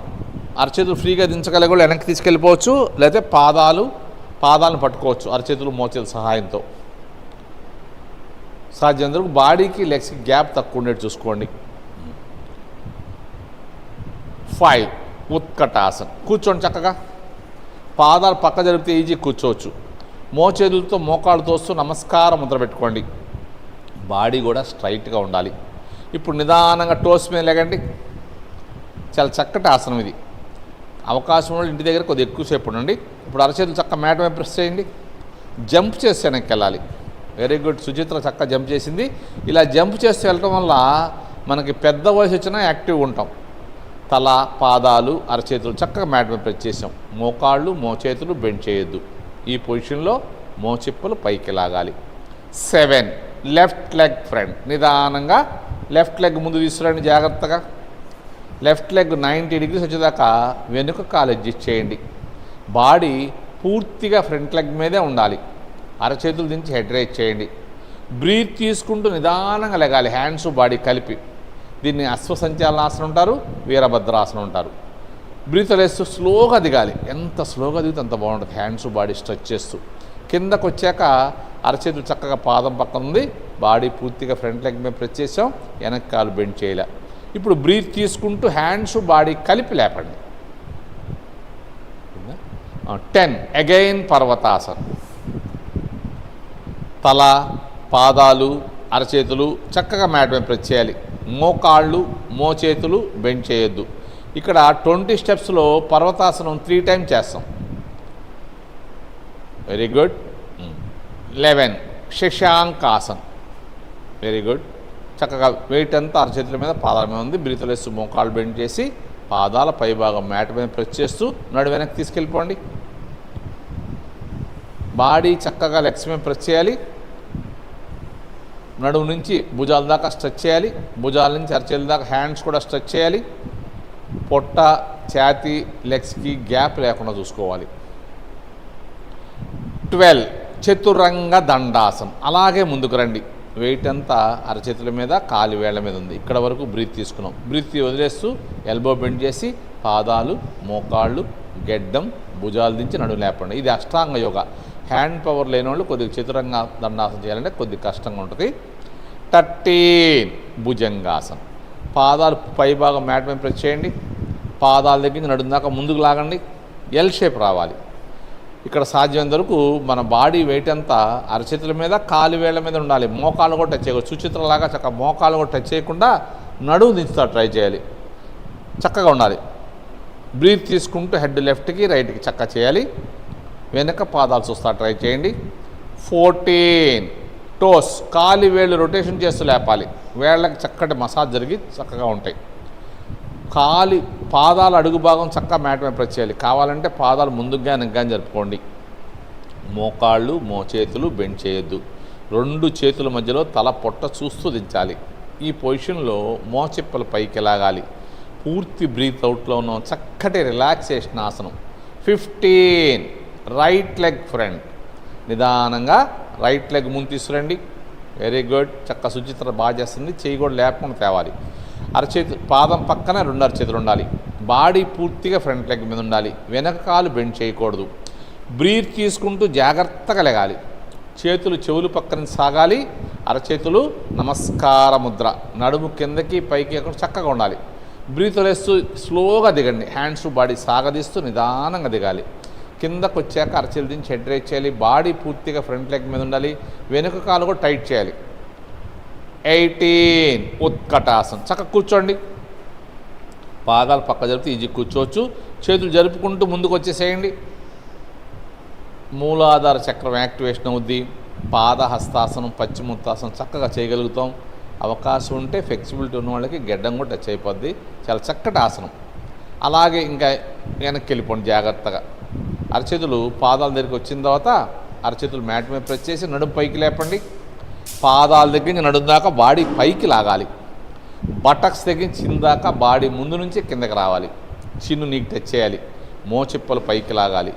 అరచేతులు ఫ్రీగా దించగలిగే కూడా వెనక్కి తీసుకెళ్ళిపోవచ్చు, లేకపోతే పాదాలను పట్టుకోవచ్చు అరచేతులు మోచేతుల సహాయంతో. సాధ్యంతరకు బాడీకి లెగ్స్కి గ్యాప్ తక్కువ ఉండేది చూసుకోండి. 5 ఉత్కటాసనం, కూర్చోండి చక్కగా. పాదాలు పక్క జరిపితే ఈజీ కూర్చోవచ్చు. మోచేతులతో మోకాళ్ళు తోస్తూ నమస్కారం ముద్ర పెట్టుకోండి. బాడీ కూడా స్ట్రైట్గా ఉండాలి. ఇప్పుడు నిదానంగా టోస్ మీద లేకండి. చాలా చక్కటి ఆసనం ఇది. అవకాశం ఉన్న ఇంటి దగ్గర కొద్దిగా ఎక్కువసేపు ఉండండి. ఇప్పుడు అరచేతులు చక్క మ్యాట్ మీద ప్రెస్ చేయండి. జంప్ చేసి వెనక్కి వెళ్ళాలి. Very good. సుచిత్ర చక్క జంప్ చేసింది. ఇలా జంప్ చేసి వెళ్ళటం వల్ల మనకి పెద్ద వయసు వచ్చినా యాక్టివ్గా ఉంటాం. తల, పాదాలు, అరచేతులు చక్కగా మ్యాట్ మీద ప్రెస్ చేసాం. మోకాళ్ళు మోచేతులు బెండ్ చేయొద్దు. ఈ పొజిషన్లో మోచిప్పలు పైకి లాగాలి. 7 లెఫ్ట్ లెగ్ ఫ్రంట్, నిదానంగా లెఫ్ట్ లెగ్ ముందు తీసుకురండి జాగ్రత్తగా. లెఫ్ట్ లెగ్ 90 డిగ్రీస్ వచ్చేదాకా వెనుక కాలు అడ్జస్ట్ చేయండి. బాడీ పూర్తిగా ఫ్రంట్ లెగ్ మీదే ఉండాలి. అరచేతులు దించి హెడ్ రైజ్ చేయండి. బ్రీత్ తీసుకుంటూ నిదానంగా లెగాలి, హ్యాండ్స్ బాడీ కలిపి. దీన్ని అశ్వసంచాలనాసనం అంటారు, వీరభద్రాసనం అంటారు. బ్రీత్ వేస్తూ స్లోగా దిగాలి. ఎంత స్లోగా దిగితే అంత బాగుంటుంది, హ్యాండ్స్ బాడీ స్ట్రెచ్ చేస్తూ. కిందకు వచ్చాక అరచేతులు చక్కగా పాదం పక్కన ఉంది, బాడీ పూర్తిగా ఫ్రంట్ లెగ్ మీద ప్రెస్ చేసాం, వెనక్కి కాలు బెండ్ చేయలే. ఇప్పుడు బ్రీత్ తీసుకుంటూ హ్యాండ్స్ బాడీ కలిపి లేపండి. 10 అగైన్ పర్వతాసనం. తల, పాదాలు, అరచేతులు చక్కగా మ్యాట్ మీద ప్రెస్ చేయాలి. మోకాళ్ళు మోచేతులు బెండ్ చేయొద్దు. ఇక్కడ 20 స్టెప్స్లో పర్వతాసనం 3 టైమ్స్ చేస్తాం. Very good. 11 శశాంకాసనం. Very good. చక్కగా వెయిట్ అంతా అరచేతుల మీద పాదాల మీద ఉంది. బ్రీతులు వేస్తూ మోకాళ్ళు బెండ్ చేసి పాదాల పైభాగం మ్యాట్ మీద ప్రెస్ చేస్తూ నడు వెనక్కి తీసుకెళ్ళిపోండి. బాడీ చక్కగా లెగ్స్ మీద ప్రెస్ చేయాలి. నడుము నుంచి భుజాల దాకా స్ట్రెచ్ చేయాలి. భుజాల నుంచి అరచేతుల దాకా హ్యాండ్స్ కూడా స్ట్రెచ్ చేయాలి. పొట్ట, ఛాతీ, లెగ్స్కి గ్యాప్ లేకుండా చూసుకోవాలి. 12 చతురంగ దండాసనం. అలాగే ముందుకు రండి. వెయిట్ అంతా అరచేతుల మీద, కాలి వేళ్ల మీద ఉంది. ఇక్కడ వరకు బ్రీత్ తీసుకున్నాం. బ్రీత్ వదిలేస్తూ ఎల్బో బెండ్ చేసి పాదాలు, మోకాళ్ళు, గెడ్డం, భుజాలు దించి నడుము లేపండి. ఇది అష్టాంగ యోగా. హ్యాండ్ పవర్ లేని వాళ్ళు కొద్దిగా చతురంగ దండాసనం చేయాలంటే కొద్దిగా కష్టంగా ఉంటుంది. 13 భుజంగాసనం. పాదాలు పైభాగం మ్యాట్ మీద ప్రెస్ చేయండి. పాదాల దగ్గర నడుము దాకా ముందుకు లాగండి. ఎల్ షేప్ రావాలి. ఇక్కడ సాధ్యమైనంత వరకు మన బాడీ వెయిట్ అంతా అరచేతుల మీద, కాలి వేళ్ల మీద ఉండాలి. మోకాలు కూడా టచ్ చేయకూడదు. సుచిత్రలాగా చక్కగా మోకాలు కూడా టచ్ చేయకుండా నడుము దించుతా ట్రై చేయాలి. చక్కగా ఉండాలి. బ్రీత్ తీసుకుంటూ హెడ్ లెఫ్ట్కి రైట్కి చక్కగా చేయాలి. వెనక పాదాలు చూస్తా ట్రై చేయండి. 14 టోస్, కాలి వేళ్ళు రొటేషన్ చేస్తూ లేపాలి. వేళ్ళకి చక్కటి మసాజ్ జరిగి చక్కగా ఉంటాయి. పాదాల అడుగు భాగం చక్కగా మ్యాట్ మీద ప్రెస్ చేయాలి. కావాలంటే పాదాలు ముందుగా వెనక్గా జరుపుకోండి. మోకాళ్ళు మోచేతులు బెండ్ చేయొద్దు. 2 చేతుల మధ్యలో తల పొట్ట చూస్తూ దించాలి. ఈ పొజిషన్లో మోచెప్పలు పైకి లాగాలి. పూర్తి బ్రీత్ అవుట్లో ఉన్న చక్కటి రిలాక్సేషన్ ఆసనం. 15 రైట్ లెగ్ ఫ్రంట్. నిదానంగా రైట్ లెగ్ ముందు తీసుకురండి. Very good. చక్క సుచిత్ర బాగా చేస్తుంది. చేయి కూడా లేకుండా తేవాలి. అరచేతు పాదం పక్కన 2 అరచేతులు ఉండాలి. బాడీ పూర్తిగా ఫ్రంట్ లెగ్ మీద ఉండాలి. వెనక కాలు బెండ్ చేయకూడదు. బ్రీత్ తీసుకుంటూ జాగ్రత్తగా లెగాలి. చేతులు చెవులు పక్కన సాగాలి. అరచేతులు నమస్కార ముద్ర. నడుము కిందకి పైకి చక్కగా ఉండాలి. బ్రీత్ వేస్తూ స్లోగా దిగండి. హ్యాండ్స్ బాడీ సాగదీస్తూ నిదానంగా దిగాలి. కిందకు వచ్చాక అరచేతులు దించి హెడ్ రైజ్ చేయాలి. బాడీ పూర్తిగా ఫ్రంట్ లెగ్ మీద ఉండాలి. వెనుక కాలు కూడా టైట్ చేయాలి. 18 ఉత్కటాసనం. చక్కగా కూర్చోండి. పాదాలు పక్క జరిపితే ఈజీ కూర్చోవచ్చు. చేతులు జరుపుకుంటూ ముందుకు వచ్చేసేయండి. మూలాధార చక్రం యాక్టివేషన్ అవుద్ది. పాద హస్తాసనం, పశ్చిమోత్తాసనం చక్కగా చేయగలుగుతాం. అవకాశం ఉంటే ఫ్లెక్సిబిలిటీ ఉన్న వాళ్ళకి గెడ్డం కూడా టచ్ అయిపోద్ది. చాలా చక్కటి ఆసనం. అలాగే ఇంకా వెనక్కి వెళ్ళిపోండి జాగ్రత్తగా. అరచేతులు పాదాల దగ్గరికి వచ్చిన తర్వాత అరచేతులు మ్యాట్ మీద ప్రెస్ చేసి నడుము పైకి లేపండి. పాదాల దగ్గర నుంచి నడుము దాకా బాడీ పైకి లాగాలి. బటక్స్ దగ్గర చిన్న దాకా బాడీ ముందు నుంచి కిందకి రావాలి. చిన్ను నీకు టచ్ చేయాలి. మోచిప్పలు పైకి లాగాలి.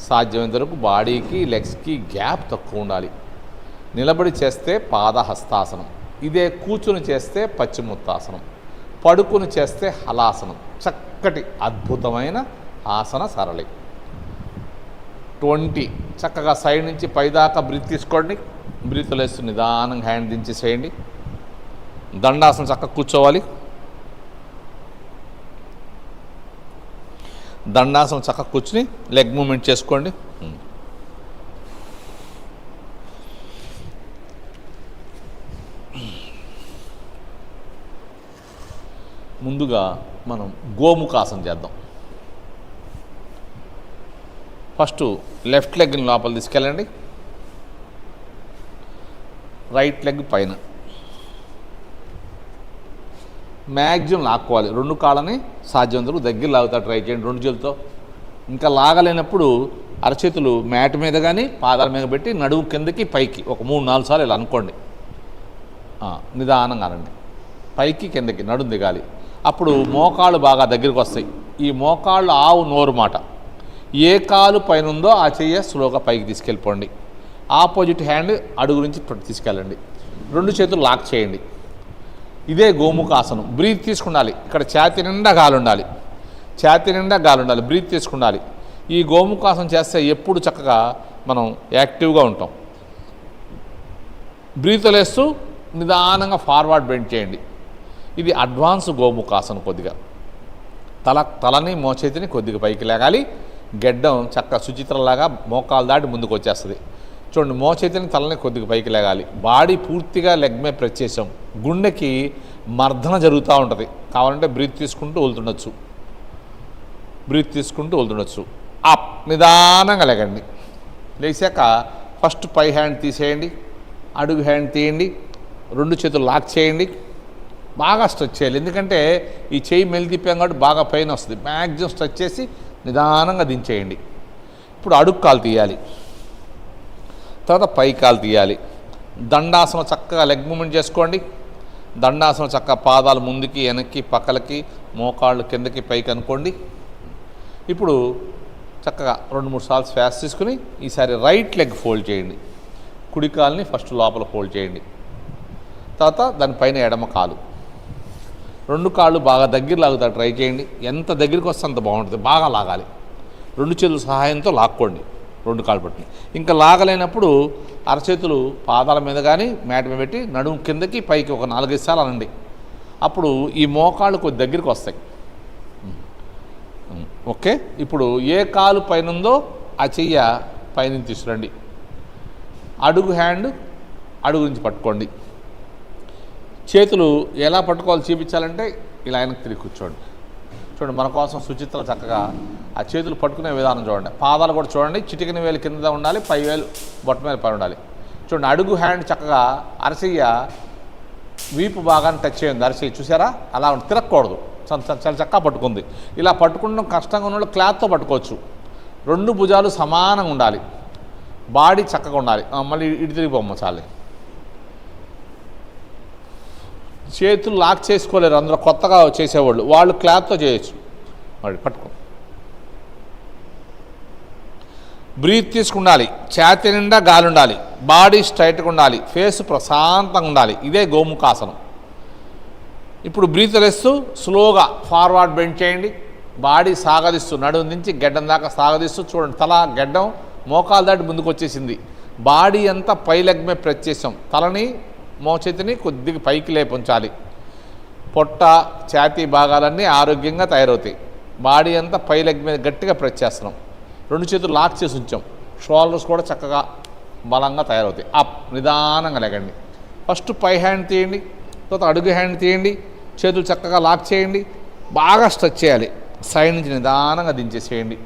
సాధ్యమైనంత వరకు బాడీకి లెగ్స్కి గ్యాప్ తక్కువ ఉండాలి. నిలబడి చేస్తే పాదహస్తాసనం, ఇదే కూర్చుని చేస్తే పశ్చిమోత్తాసనం, పడుకుని చేస్తే హలాసనం. చక్కటి అద్భుతమైన ఆసన సరళి. 20 చక్కగా సైడ్ నుంచి పైదాకా బ్రీత్ తీసుకోండి. బ్రీత్ లేస్తూ నిదానంగా హ్యాండ్ దించేసేయండి. దండాసనం చక్కగా కూర్చోవాలి. దండాసనం చక్కగా కూర్చుని లెగ్ మూమెంట్ చేసుకోండి. ముందుగా మనం గోముఖాసనం చేద్దాం. ఫస్ట్ లెఫ్ట్ లెగ్ని లోపల తీసుకెళ్ళండి. రైట్ లెగ్ పైన మ్యాక్సిమం లాక్కోవాలి. 2 కాళ్ళని సాధ్యమంతకు దగ్గర లాగుతా ట్రై చేయండి 2 చేతులతో. ఇంకా లాగలేనప్పుడు అరచేతులు మ్యాట్ మీద కానీ పాదాల మీద పెట్టి నడుము కిందకి పైకి ఒక 3-4 సార్లు ఇలా అనుకోండి. నిదానంగా అనండి. పైకి కిందకి నడుము దిగాలి. అప్పుడు మోకాళ్ళు బాగా దగ్గరికి వస్తాయి. ఈ మోకాళ్ళు ఆవు నోరు మాట. ఏ కాలు పైన ఉందో ఆ చెయ్యి స్లోగా పైకి తీసుకెళ్ళిపోండి. ఆపోజిట్ హ్యాండ్ అడుగు నుంచి తీసుకెళ్ళండి. 2 చేతులు లాక్ చేయండి. ఇదే గోముఖాసనం. బ్రీత్ తీసుకుండాలి. ఇక్కడ ఛాతీ నిండా గాలి ఉండాలి. ఛాతీ నిండా గాలి ఉండాలి. బ్రీత్ తీసుకుండాలి. ఈ గోముఖాసనం చేస్తే ఎప్పుడు చక్కగా మనం యాక్టివ్గా ఉంటాం. బ్రీత్ లేస్తూ నిదానంగా ఫార్వర్డ్ బెండ్ చేయండి. ఇది అడ్వాన్స్ గోముఖాసనం. కొద్దిగా తలని మోచేతిని కొద్దిగా పైకి లేగాలి. గెడ్డం చక్క సుచిత్రలాగా మోకాలు దాటి ముందుకు వచ్చేస్తుంది. చూడండి, మోచేతిని తలని కొద్దిగా పైకి లేగాలి. బాడీ పూర్తిగా లెగ్ మీద ప్రెస్ చేసాం. గుండెకి మర్దన జరుగుతూ ఉంటుంది. కావాలంటే బ్రీత్ తీసుకుంటూ వదులుతుండొచ్చు. బ్రీత్ తీసుకుంటూ వదులుతుండొచ్చు. అప్ నిదానంగా లేగండి. లేచాక ఫస్ట్ పై హ్యాండ్ తీసేయండి. అడుగు హ్యాండ్ తీయండి. 2 చేతులు లాక్ చేయండి. బాగా స్ట్రెచ్ చేయాలి. ఎందుకంటే ఈ చెయ్యి మెల్లి తిప్పాం కాబట్టి బాగా పెయిన్ వస్తుంది. మ్యాక్సిమం స్ట్రెచ్ చేసి నిదానంగా దించేయండి. ఇప్పుడు అడుగు కాలు తీయాలి. తర్వాత పై కాలు తీయాలి. దండాసనం చక్కగా లెగ్ మూమెంట్ చేసుకోండి. దండాసనం చక్కగా పాదాలు ముందుకి వెనక్కి పక్కలకి మోకాళ్ళు కిందకి పైకి అనుకోండి. ఇప్పుడు చక్కగా 2-3 సార్లు శ్వాస తీసుకుని ఈసారి రైట్ లెగ్ ఫోల్డ్ చేయండి. కుడి కాలుని ఫస్ట్ లోపల ఫోల్డ్ చేయండి. తర్వాత దానిపైన ఎడమ కాలు. 2 కాళ్ళు బాగా దగ్గర లాగుతా ట్రై చేయండి. ఎంత దగ్గరికి వస్తే అంత బాగుంటుంది. బాగా లాగాలి. 2 చేతుల సహాయంతో లాక్కోండి 2 కాళ్ళు పట్టి. ఇంకా లాగలేనప్పుడు అరచేతులు పాదాల మీద కానీ మ్యాట్ మీద పెట్టి నడుము కిందకి పైకి ఒక 4-5 సార్లు అనండి. అప్పుడు ఈ మోకాళ్ళు కొద్ది దగ్గరికి వస్తాయి. ఓకే. ఇప్పుడు ఏ కాలు పైన ఉందో ఆ చెయ్య పైన తీసుకురండి. అడుగు హ్యాండ్ అడుగు నుంచి పట్టుకోండి. చేతులు ఎలా పట్టుకోవాలి చూపించాలంటే ఇలా వెనక్కి తిరిగి కూర్చోండి. చూడండి, మన కోసం సుచిత్ర చక్కగా ఆ చేతులు పట్టుకునే విధానం చూడండి. పాదాలు కూడా చూడండి. చిటికిన వేలు కింద ఉండాలి, పై వేలు బొట్ట మీద పై ఉండాలి. చూడండి, అడుగు హ్యాండ్ చక్కగా అరసయ్య వీపు భాగాన్ని టచ్ చేయండి. అరసయ్య చూసారా, అలా తిరగకూడదు. చాలా చక్కగా పట్టుకుంది. ఇలా పట్టుకుంటాం కష్టంగా ఉన్న వాళ్ళు క్లాత్తో పట్టుకోవచ్చు. 2 భుజాలు సమానంగా ఉండాలి. బాడీ చక్కగా ఉండాలి. మళ్ళీ ఇటు తిరిగిపోమ్మ చాలే. చేతులు లాక్ చేసుకోలేరు అందులో కొత్తగా చేసేవాళ్ళు, వాళ్ళు క్లాత్తో చేయొచ్చు. మరి పట్టుకో. బ్రీత్ తీసుకుండాలి. ఛాతీ నిండా గాలి ఉండాలి. బాడీ స్ట్రైట్గా ఉండాలి. ఫేస్ ప్రశాంతంగా ఉండాలి. ఇదే గోముఖాసనం. ఇప్పుడు బ్రీత్ లేస్తూ స్లోగా ఫార్వర్డ్ బెండ్ చేయండి. బాడీ సాగదిస్తూ నడుము నుంచి గెడ్డం దాకా సాగదిస్తూ చూడండి. తల గెడ్డం మోకాలు దాటి ముందుకు వచ్చేసింది. బాడీ అంతా పై లెగ్ మీద ప్రెస్ చేసాం. తలని మోచేతిని కొద్దిగా పైకి లేపుంచాలి. పొట్ట ఛాతీ భాగాలన్నీ ఆరోగ్యంగా తయారవుతాయి. బాడీ అంతా పై లెగ్ మీద గట్టిగా ప్రెస్ చేస్తున్నాం. 2 చేతులు లాక్ చేసి ఉంచాం. షోల్డర్స్ కూడా చక్కగా బలంగా తయారవుతాయి. అప్ నిదానంగా లేగండి. ఫస్ట్ పై హ్యాండ్ తీయండి. తర్వాత అడుగు హ్యాండ్ తీయండి. చేతులు చక్కగా లాక్ చేయండి. బాగా స్ట్రెచ్ చేయాలి. సైడ్ నుంచి నిదానంగా దించేసేయండి.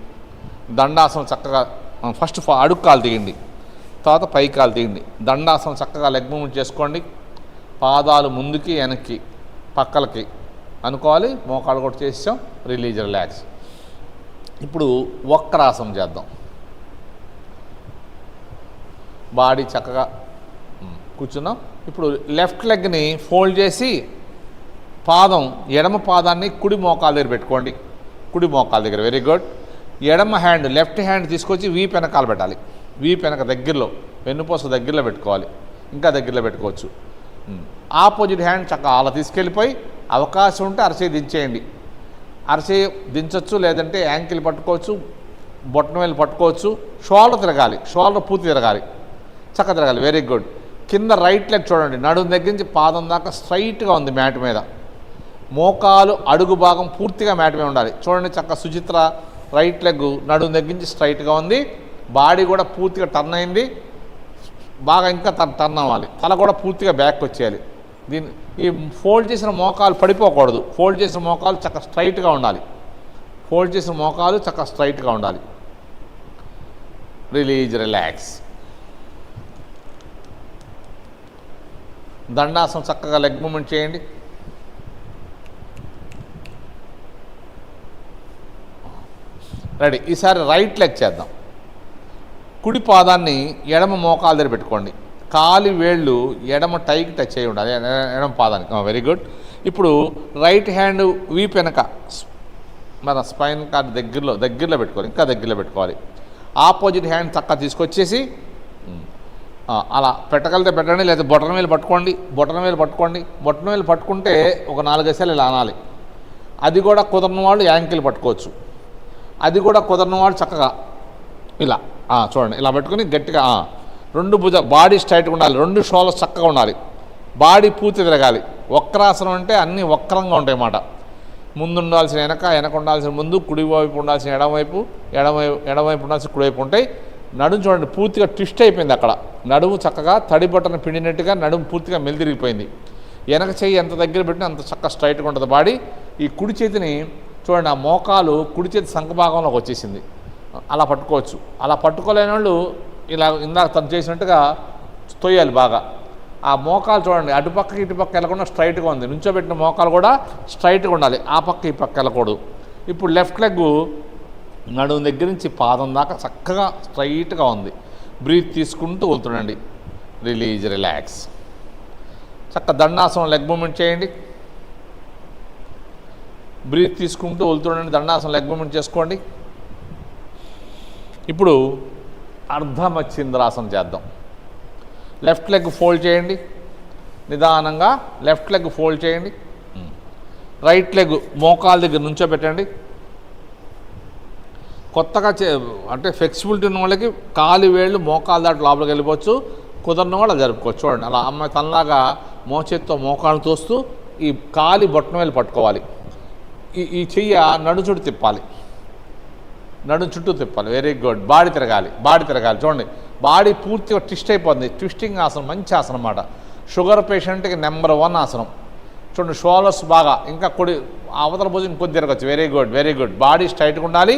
దండాసనం చక్కగా ఫస్ట్ అడుగు కాలు తీయండి. తర్వాత పైకాలు తీయండి. దండాసనం చక్కగా లెగ్ మూవ్మెంట్ చేసుకోండి. పాదాలు ముందుకి వెనక్కి పక్కలకి అనుకోవాలి. మోకాలు కూడా చేసాం. Release, relax. ఇప్పుడు వక్రాసనం చేద్దాం. బాడీ చక్కగా కూర్చున్నాం. ఇప్పుడు లెఫ్ట్ లెగ్ని ఫోల్డ్ చేసి పాదం ఎడమ పాదాన్ని కుడి మోకాల దగ్గర పెట్టుకోండి. కుడి మోకాల దగ్గర, వెరీ గుడ్. ఎడమ హ్యాండ్ లెఫ్ట్ హ్యాండ్ తీసుకొచ్చి వీపు వెనకాల పెట్టాలి. వీపు వెనక దగ్గరలో, వెన్నుపూస దగ్గరలో పెట్టుకోవాలి. ఇంకా దగ్గరలో పెట్టుకోవచ్చు. ఆపోజిట్ హ్యాండ్ చక్కగా అలా తీసుకెళ్ళిపోయి అవకాశం ఉంటే అరచేయి దించేయండి. అరచేయి దించవచ్చు, లేదంటే యాంకిల్ పట్టుకోవచ్చు, బొట్టనవేలు పట్టుకోవచ్చు. షోల్డర్ తిరగాలి, షోల్డర్ పూర్తి తిరగాలి, చక్కగా తిరగాలి. Very good. కింద రైట్ లెగ్ చూడండి, నడుము దగ్గర నుంచి పాదం దాకా స్ట్రైట్గా ఉంది మ్యాట్ మీద. మోకాలు అడుగు భాగం పూర్తిగా మ్యాట్ మీద ఉండాలి. చూడండి చక్కగా సుచిత్ర రైట్ లెగ్ నడుము దగ్గర నుంచి స్ట్రైట్గా ఉంది. బాడీ కూడా పూర్తిగా టర్న్ అయింది. బాగా ఇంకా టర్న్ అవ్వాలి. తల కూడా పూర్తిగా బ్యాక్ వచ్చేయాలి. దీన్ని ఈ ఫోల్డ్ చేసిన మోకాలు పడిపోకూడదు. ఫోల్డ్ చేసిన మోకాలు చక్కగా స్ట్రైట్గా ఉండాలి. ఫోల్డ్ చేసిన మోకాలు చక్కగా స్ట్రైట్గా ఉండాలి. Release, relax. దండాసనం చక్కగా లెగ్ మూమెంట్ చేయండి. రెడీ. ఈసారి రైట్ లెగ్ చేద్దాం. కుడి పాదాన్ని ఎడమ మోకాల దగ్గర పెట్టుకోండి. కాలి వేళ్ళు ఎడమ టైకి టచ్ అయ్యి ఉండాలి, ఎడమ పాదానికి. Very good. ఇప్పుడు రైట్ హ్యాండ్ వీపు వెనక మన స్పైన్ కార్డ్ దగ్గరలో పెట్టుకోవాలి. ఇంకా దగ్గరలో పెట్టుకోవాలి. ఆపోజిట్ హ్యాండ్ చక్కగా తీసుకొచ్చేసి అలా పెట్టగలితే పెట్టండి, లేదా బొటన వేలు పట్టుకోండి. బొటన వేలు పట్టుకుంటే ఒక 4 ఎసలు ఇలా అనాలి. అది కూడా కుదరని వాళ్ళు యాంకిల్ పట్టుకోవచ్చు. అది కూడా కుదరని వాళ్ళు చక్కగా ఇలా చూడండి, ఇలా పెట్టుకుని గట్టిగా 2 భుజ బాడీ స్ట్రైట్గా ఉండాలి. 2 షోల్డర్స్ చక్కగా ఉండాలి. బాడీ పూర్తి తిరగాలి. వక్రాసనం అంటే అన్నీ వక్రంగా ఉంటాయి అన్నమాట. ముందు ఉండాల్సిన వెనక ఉండాల్సిన ముందు, కుడివైపు ఉండాల్సిన ఎడమవైపు ఉండాల్సిన కుడివైపు ఉంటాయి. నడుము చూడండి పూర్తిగా ట్విస్ట్ అయిపోయింది. అక్కడ నడుము చక్కగా తడి బట్టను పిండినట్టుగా నడుము పూర్తిగా మెలితిరిగిపోయింది. వెనక చెయ్యి ఎంత దగ్గర పెట్టినా అంత చక్కగా స్ట్రైట్గా ఉంటుంది బాడీ. ఈ కుడి చేతిని చూడండి, ఆ మోకాలు కుడి చేతి సంఖభాగంలోకి వచ్చేసింది. అలా పట్టుకోవచ్చు. అలా పట్టుకోలేని వాళ్ళు ఇలా ఇందాక తను చేసినట్టుగా తొయ్యాలి బాగా. ఆ మోకాలు చూడండి అటుపక్కకి ఇటుపక్క వెళ్ళకుండా స్ట్రైట్గా ఉంది. నుంచోబెట్టిన మోకాలు కూడా స్ట్రైట్గా ఉండాలి, ఆ పక్క ఈ పక్క వెళ్ళకూడదు. ఇప్పుడు లెఫ్ట్ లెగ్ నడుము దగ్గర నుంచి పాదం దాకా చక్కగా స్ట్రైట్గా ఉంది. బ్రీత్ తీసుకుంటూ వదులుతుండండి. Release, relax. చక్కగా దండాసనం లెగ్ మూమెంట్ చేయండి. బ్రీత్ తీసుకుంటూ వదులుతుండండి. దండాసనం లెగ్ మూమెంట్ చేసుకోండి. ఇప్పుడు అర్ధమచ్చింద్రాసనం చేద్దాం. లెఫ్ట్ లెగ్ ఫోల్డ్ చేయండి. నిదానంగా లెఫ్ట్ లెగ్ ఫోల్డ్ చేయండి. రైట్ లెగ్ మోకాల దగ్గర నుంచోబెట్టండి. కొత్తగా అంటే ఫ్లెక్సిబిలిటీ ఉన్న వాళ్ళకి కాలి వేళ్ళు మోకాలు దాటి లోపలికి వెళ్ళిపోవచ్చు. కుదరని వాళ్ళు జరుపుకోవచ్చు. చూడండి అలా అమ్మాయి తనలాగా మోచేత్తో మోకాలు తోస్తూ ఈ కాలి బొట్టన వేలు పట్టుకోవాలి. ఈ చెయ్య నడు చుట్టూ తిప్పాలి. Very good. బాడీ తిరగాలి. చూడండి బాడీ పూర్తిగా ట్విస్ట్ అయిపోతుంది. ట్విస్టింగ్ ఆసనం మంచి ఆసనం అన్నమాట. షుగర్ పేషెంట్కి నెంబర్ 1 ఆసనం. చూడండి షోల్డర్స్ బాగా ఇంకా కుడి అవతల భుజం కొద్ది తిరగచ్చు. Very good. బాడీ స్ట్రైట్గా ఉండాలి.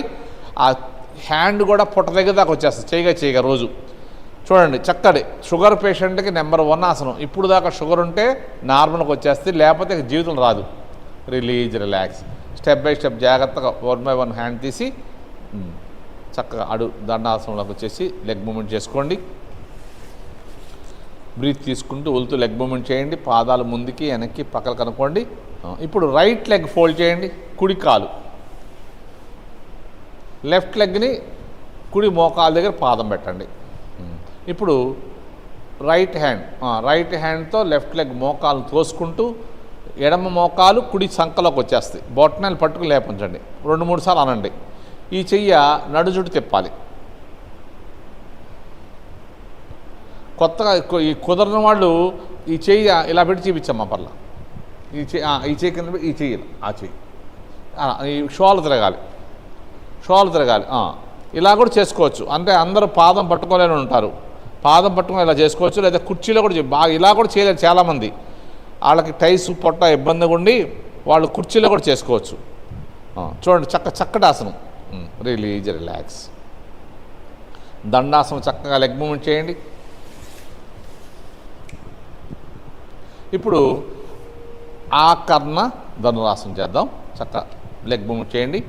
ఆ హ్యాండ్ కూడా పుట్ట దగ్గర దాకా వచ్చేస్తుంది చేయగా రోజు. చూడండి చక్కటి షుగర్ పేషెంట్కి నెంబర్ 1 ఆసనం. ఇప్పుడు దాకా షుగర్ ఉంటే నార్మల్గా వచ్చేస్తుంది, లేకపోతే జీవితం రాదు. Release, relax. Step by step జాగ్రత్తగా 1 by 1 హ్యాండ్ తీసి చక్కగా దండాసనంలోకి వచ్చేసి లెగ్ మూమెంట్ చేసుకోండి. బ్రీత్ తీసుకుంటూ వదులుతూ లెగ్ మూమెంట్ చేయండి. పాదాలు ముందుకి వెనక్కి పక్కకు కనుక్కోండి. ఇప్పుడు రైట్ లెగ్ ఫోల్డ్ చేయండి. కుడి కాలు లెఫ్ట్ లెగ్ని కుడి మోకాల దగ్గర పాదం పెట్టండి. ఇప్పుడు రైట్ హ్యాండ్తో లెఫ్ట్ లెగ్ మోకాలు తోసుకుంటూ ఎడమ మోకాలు కుడి సంకలోకి వచ్చేస్తాయి. బొట్టనలు పట్టుకుని లేపించండి. 2-3 సార్లు అనండి. ఈ చెయ్య నడు చుట్టూ తిప్పాలి. కొత్తగా ఈ కుదరని వాళ్ళు ఈ చెయ్యి ఇలా పెట్టి చూపించమ్మా పర్లా. ఈ చెయ్యి కింద ఈ చెయ్యి ఈ షోల్డర్ తిరగాలి. ఇలా కూడా చేసుకోవచ్చు. అంటే అందరూ పాదం పట్టుకోలేని ఉంటారు. పాదం పట్టుకొని ఇలా చేసుకోవచ్చు. లేదా కుర్చీలో కూడా బాగా ఇలా కూడా చేయలేరు చాలామంది. వాళ్ళకి టైస్ పొట్ట ఇబ్బందిగా ఉండి వాళ్ళు కుర్చీలో కూడా చేసుకోవచ్చు. చూడండి చక్కటి ఆసనం. Release, relax. దండాసనం చక్కగా లెగ్ మూమెంట్ చేయండి. ఇప్పుడు ఆకర్ణ ధనురాసనం చేద్దాం. చక్కగా లెగ్ మూవ్ చేయండి.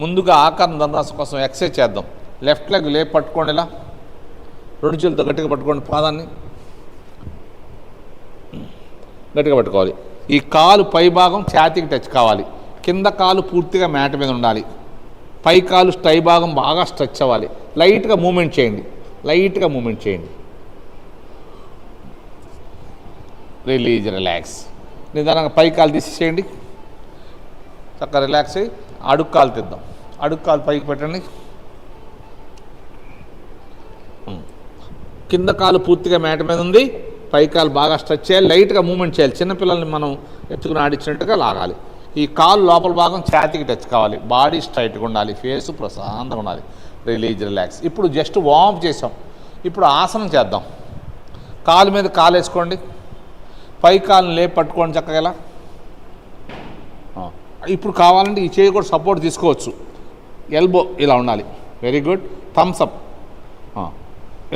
ముందుగా ఆకర్ణ ధనురాసనం కోసం ఎక్సర్సైజ్ చేద్దాం. లెఫ్ట్ లెగ్ లేపు పట్టుకోండి, ఇలా 2 చేతులతో గట్టిగా పట్టుకోండి, పాదాన్ని గట్టిగా పట్టుకోవాలి. ఈ కాలు పై భాగం ఛాతీకి టచ్ కావాలి. కింద కాలు పూర్తిగా మ్యాట్ మీద ఉండాలి. పై కాలు స్టై భాగం బాగా స్ట్రెచ్ అవ్వాలి. లైట్గా మూమెంట్ చేయండి, లైట్గా మూమెంట్ చేయండి. Release, relax. నిదానంగా పై కాలు తీసేయండి. చక్కగా రిలాక్స్ అయ్యి అడుగు కాలు తీద్దాం. అడుగు కాలు పైకి పెట్టండి. కింద కాలు పూర్తిగా మ్యాట్ మీద ఉంది. పై కాలు బాగా స్ట్రెచ్ చేయాలి. లైట్గా మూమెంట్ చేయాలి. చిన్నపిల్లల్ని మనం ఎత్తుకుని ఆడించినట్టుగా లాగాలి. ఈ కాలు లోపల భాగం ఛాతీకి టచ్ కావాలి. బాడీ స్ట్రైట్గా ఉండాలి. ఫేస్ ప్రశాంతంగా ఉండాలి. Release, relax. ఇప్పుడు జస్ట్ వార్మ్ చేసాం. ఇప్పుడు ఆసనం చేద్దాం. కాలు మీద కాలు వేసుకోండి. పై కాలుని లేపి పట్టుకోండి చక్కగా ఇలా. ఇప్పుడు కావాలంటే ఈ చేయి కూడా సపోర్ట్ తీసుకోవచ్చు. ఎల్బో ఇలా ఉండాలి. Very good. థమ్స్ అప్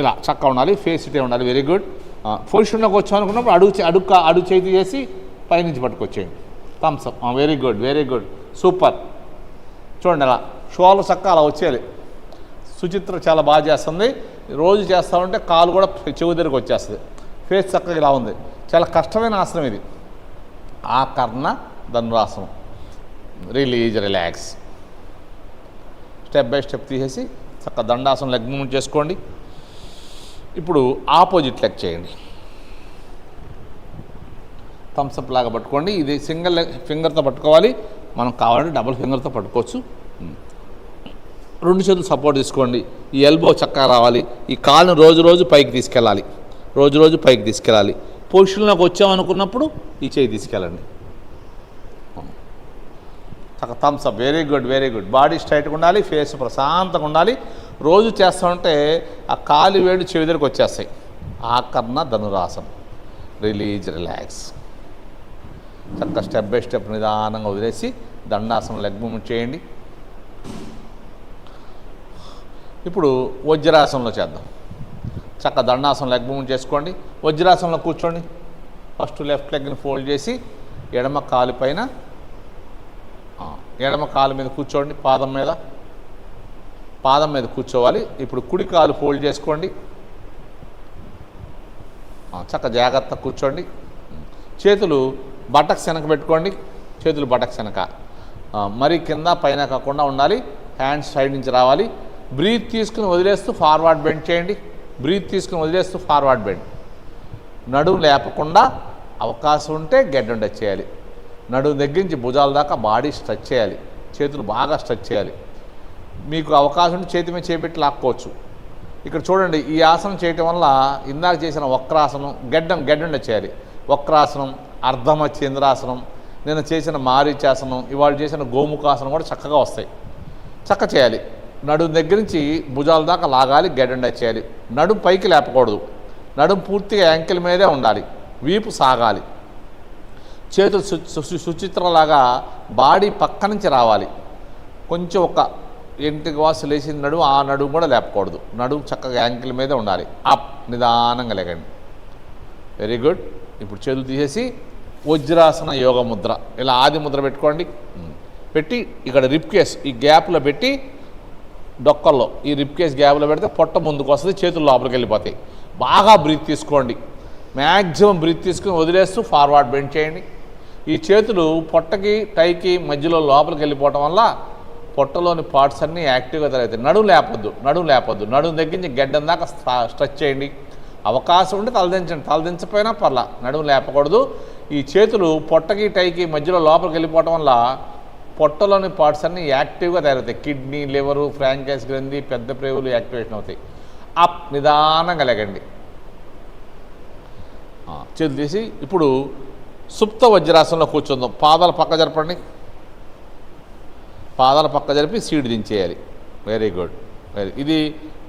ఇలా చక్కగా ఉండాలి. ఫేస్ ఇటే ఉండాలి. Very good. పొజిషన్లోకి వచ్చాం అనుకున్నప్పుడు అడుగు చేతి చేసి పైనుంచి పట్టుకొచ్చేయండి. Thumbs up. Very good, very good, super. చూడండి అలా షోల్డర్ చక్కగా అలా వచ్చేయాలి. సుచిత్ర చాలా బాగా చేస్తుంది. రోజు చేస్తూ ఉంటే కాలు కూడా చెవు దగ్గరికి వచ్చేస్తుంది. ఫేస్ చక్కగా ఇలా ఉంది. చాలా కష్టమైన ఆసనం ఇది, ఆకర్ణ ధనురాసనం. Release, relax. Step by step తీసేసి చక్కగా దండాసనం లెగ్ మూవ్మెంట్ చేసుకోండి. ఇప్పుడు ఆపోజిట్ లెగ్ చేయండి. థమ్స్అప్ లాగా పట్టుకోండి. ఇది సింగిల్ ఫింగర్తో పట్టుకోవాలి. మనం కావాలంటే డబుల్ ఫింగర్తో పట్టుకోవచ్చు. 2 చేతులు సపోర్ట్ తీసుకోండి. ఈ ఎల్బో చక్కగా రావాలి. ఈ కాలును రోజు పైకి తీసుకెళ్ళాలి. రోజు పైకి తీసుకెళ్ళాలి. పొజిషన్లోకి వచ్చామనుకున్నప్పుడు ఈ చేయి తీసుకెళ్ళండి. చక్కగా Thums Up. Very good, very good. Body స్ట్రైట్గా ఉండాలి. ఫేస్ ప్రశాంతంగా ఉండాలి. రోజు చేస్తూ ఉంటే ఆ కాలు వేడి చెవి దగ్గరికి వచ్చేస్తాయి. ఆకర్ణ ధనురాసనం. Release, relax. చక్కగా స్టెప్ బై స్టెప్ నిదానంగా వదిలేసి దండాసనం లెగ్ మూవ్మెంట్ చేయండి. ఇప్పుడు వజ్రాసనంలో చేద్దాం. చక్కగా దండాసనం లెగ్ మూవ్మెంట్ చేసుకోండి. వజ్రాసనంలో కూర్చోండి. ఫస్ట్ లెఫ్ట్ లెగ్ని ఫోల్డ్ చేసి ఎడమ కాలు పైన, ఎడమ కాలు మీద కూర్చోండి. పాదం మీద కూర్చోవాలి. ఇప్పుడు కుడి కాలు ఫోల్డ్ చేసుకోండి. చక్కగా జాగ్రత్తగా కూర్చోండి. చేతులు బటక్స్ వెనక పెట్టుకోండి. చేతులు బటక్స్ వెనక, మరి కింద పైన కాకుండా ఉండాలి. హ్యాండ్స్ సైడ్ నుంచి రావాలి. బ్రీత్ తీసుకుని వదిలేస్తూ ఫార్వర్డ్ బెండ్ చేయండి. బ్రీత్ తీసుకుని వదిలేస్తూ ఫార్వర్డ్ బెండ్. నడుము లేపకుండా అవకాశం ఉంటే గెడ్డం టచ్ చేయాలి. నడుము దగ్గర నుంచి భుజాల దాకా బాడీ స్ట్రెచ్ చేయాలి. చేతులు బాగా స్ట్రెచ్ చేయాలి. మీకు అవకాశం ఉంటే చేతి మీద చేపెట్టి లాక్కోవచ్చు. ఇక్కడ చూడండి, ఈ ఆసనం చేయటం వల్ల ఇందాక చేసిన వక్రాసనం గెడ్డం టచ్ చేయాలి. వక్రాసనం, అర్ధమచ్చేంద్రాసనం, నేను చేసిన మారీచాసనం, ఇవాళ చేసిన గోముఖాసనం కూడా చక్కగా వస్తాయి. చక్క చేయాలి. నడుము దగ్గర నుంచి భుజాల దాకా లాగాలి. గెడ్డం టచ్ చేయాలి. నడుము పైకి లేపకూడదు. నడుము పూర్తిగా యాంకిల్ మీదే ఉండాలి. వీపు సాగాలి. చేతులు సుచిత్రలాగా బాడీ పక్క నుంచి రావాలి. కొంచెం ఒక ఎంటికి వాసు లేచిన నడుము, ఆ నడుము కూడా లేపకూడదు. నడుము చక్కగా యాంకిల్ మీదే ఉండాలి. అప్, నిదానంగా లేకండి. Very good. ఇప్పుడు చేతులు తీసేసి వజ్రాసన యోగ ముద్ర, ఇలా ఆది ముద్ర పెట్టుకోండి. పెట్టి ఇక్కడ రిప్ కేస్ ఈ గ్యాప్లో పెట్టి, డొక్కల్లో ఈ రిప్ కేస్ గ్యాప్లో పెడితే పొట్ట ముందుకు వస్తుంది. చేతులు లోపలికి వెళ్ళిపోతాయి. బాగా బ్రీత్ తీసుకోండి. మ్యాక్సిమం బ్రీత్ తీసుకుని వదిలేస్తూ ఫార్వర్డ్ బెండ్ చేయండి. ఈ చేతులు పొట్టకి టైకి మధ్యలో లోపలికి వెళ్ళిపోవటం వల్ల పొట్టలోని పార్ట్స్ అన్నీ యాక్టివ్గా తయారవుతాయి. నడుము లేపొద్దు. నడుము దగ్గర నుంచి గెడ్డం దాకా స్ట్రెచ్ చేయండి. అవకాశం ఉంటే తలదించండి. తలదించపోయినా పర్లా, నడుము లేపకూడదు. ఈ చేతులు పొట్టకి టైకి మధ్యలో లోపలికి వెళ్ళిపోవటం వల్ల పొట్టలోని పార్ట్స్ అన్నీ యాక్టివ్గా తయారవుతాయి. కిడ్నీ, లివరు, ఫ్రాంకైస్ గ్రంథి, పెద్ద ప్రేవులు యాక్టివేషన్ అవుతాయి. అప్, నిదానంగా లేకండి. చేతులు తీసి ఇప్పుడు సుప్త వజ్రాసనంలో కూర్చుందాం. పాదాల పక్క జరపండి. పాదాల పక్క జరిపి సీడ్ దించేయాలి. Very good. ఇది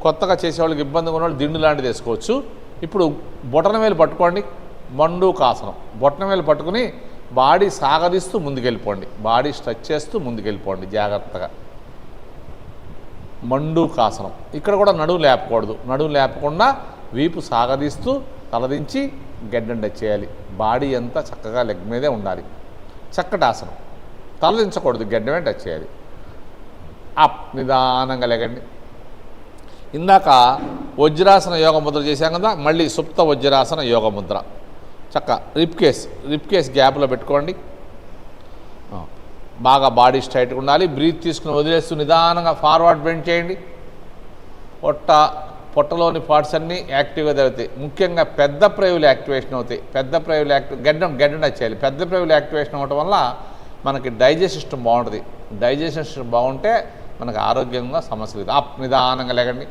కొత్తగా చేసేవాళ్ళకి ఇబ్బందిగా ఉన్నవాళ్ళు దిండు లాంటిది వేసుకోవచ్చు. ఇప్పుడు బొటన వేలు పట్టుకోండి. మండూకాసనం. బొటన వేలు పట్టుకుని బాడీ సాగదీస్తూ ముందుకెళ్ళిపోండి. బాడీ స్ట్రెచ్ చేస్తూ ముందుకెళ్ళిపోండి జాగ్రత్తగా. మండూకాసనం. ఇక్కడ కూడా నడుము లేపకూడదు. నడుము లేపకుండా వీపు సాగదీస్తూ తలదించి గెడ్డం టచ్ చేయాలి. బాడీ అంతా చక్కగా లెగ్ మీదే ఉండాలి. చక్కటి ఆసనం. తలదించకూడదు, గడ్డమే టచ్ చేయాలి. అప్, నిదానంగా లెగండి. ఇందాక వజ్రాసన యోగ ముద్ర చేశాం కదా, మళ్ళీ సుప్త వజ్రాసన యోగ ముద్ర. చక్క రిప్ కేస్ గ్యాప్లో పెట్టుకోండి. బాగా బాడీ స్ట్రైట్గా ఉండాలి. బ్రీత్ తీసుకుని వదిలేస్తూ నిదానంగా ఫార్వర్డ్ బెండ్ చేయండి. పొట్టలోని పార్ట్స్ అన్నీ యాక్టివ్గా జరుగుతాయి. ముఖ్యంగా పెద్ద ప్రేవులు యాక్టివేషన్ అవుతాయి. పెద్ద ప్రేవులు గడ్డం వచ్చేయాలి. పెద్ద ప్రేవులు యాక్టివేషన్ అవ్వడం వల్ల మనకి డైజెస్ట్ సిస్టమ్ బాగుంటుంది. డైజెషన్ సిస్టమ్ బాగుంటే మనకు ఆరోగ్యంగా సమస్యలు. అప్, నిదానంగా లేకండి.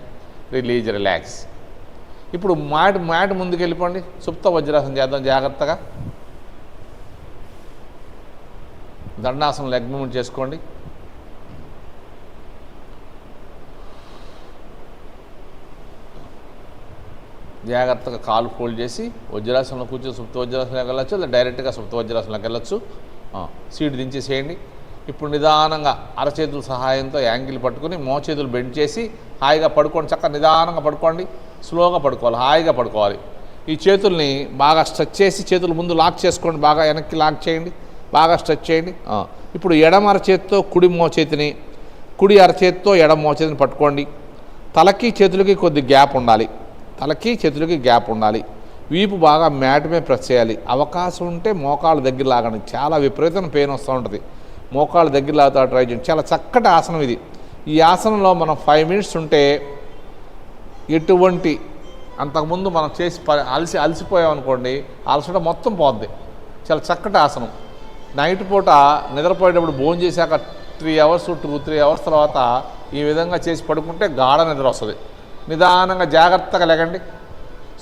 రిలాక్స్. ఇప్పుడు మ్యాట్ ముందుకు వెళ్ళిపోండి. సుప్త వజ్రాసనం చేద్దాం జాగ్రత్తగా. దండాసనం లెగ్ మూవ్మెంట్ చేసుకోండి. జాగ్రత్తగా కాలు ఫోల్డ్ చేసి వజ్రాసనంలో కూర్చొని సుప్త వజ్రాసనంలోకి వెళ్ళచ్చు, లేదా డైరెక్ట్గా సుప్త వజ్రాసనంలోకి వెళ్ళచ్చు. సీటు దించేసేయండి. ఇప్పుడు నిదానంగా అరచేతుల సహాయంతో యాంగిల్ పట్టుకుని మోచేతులు బెండ్ చేసి హాయిగా పడుకోండి. చక్కగా నిదానంగా పడుకోండి. స్లోగా పడుకోవాలి, హాయిగా పడుకోవాలి. ఈ చేతుల్ని బాగా స్ట్రెచ్ చేసి చేతులు ముందు లాక్ చేసుకోండి. బాగా వెనక్కి లాక్ చేయండి, బాగా స్ట్రెచ్ చేయండి. ఇప్పుడు ఎడమ అరచేతితో కుడి మోచేతిని, కుడి అరచేతితో ఎడమ మోచేతిని పట్టుకోండి. తలకి చేతులకి కొద్ది గ్యాప్ ఉండాలి. తలకి చేతులకి గ్యాప్ ఉండాలి. వీపు బాగా మ్యాట్ మీద ప్రెస్ చేయాలి. అవకాశం ఉంటే మోకాళ్ళ దగ్గర లాగండి. చాలా విపరీతమైన పెయిన్ వస్తూ ఉంటుంది. మోకాళ్ళ దగ్గర లాగుతా ట్రై చేయండి. చాలా చక్కటి ఆసనం ఇది. ఈ ఆసనంలో మనం 5 మినిట్స్ ఉంటే ఎటువంటి అంతకుముందు మనం చేసి అలసిపోయామనుకోండి, అలసట మొత్తం పోద్ది. చాలా చక్కటి ఆసనం. నైట్ పూట నిద్రపోయేటప్పుడు భోజనం చేశాక 3 అవర్స్ 2-3 అవర్స్ తర్వాత ఈ విధంగా చేసి పడుకుంటే గాఢ నిద్ర వస్తుంది. నిదానంగా జాగ్రత్తగా లేకండి.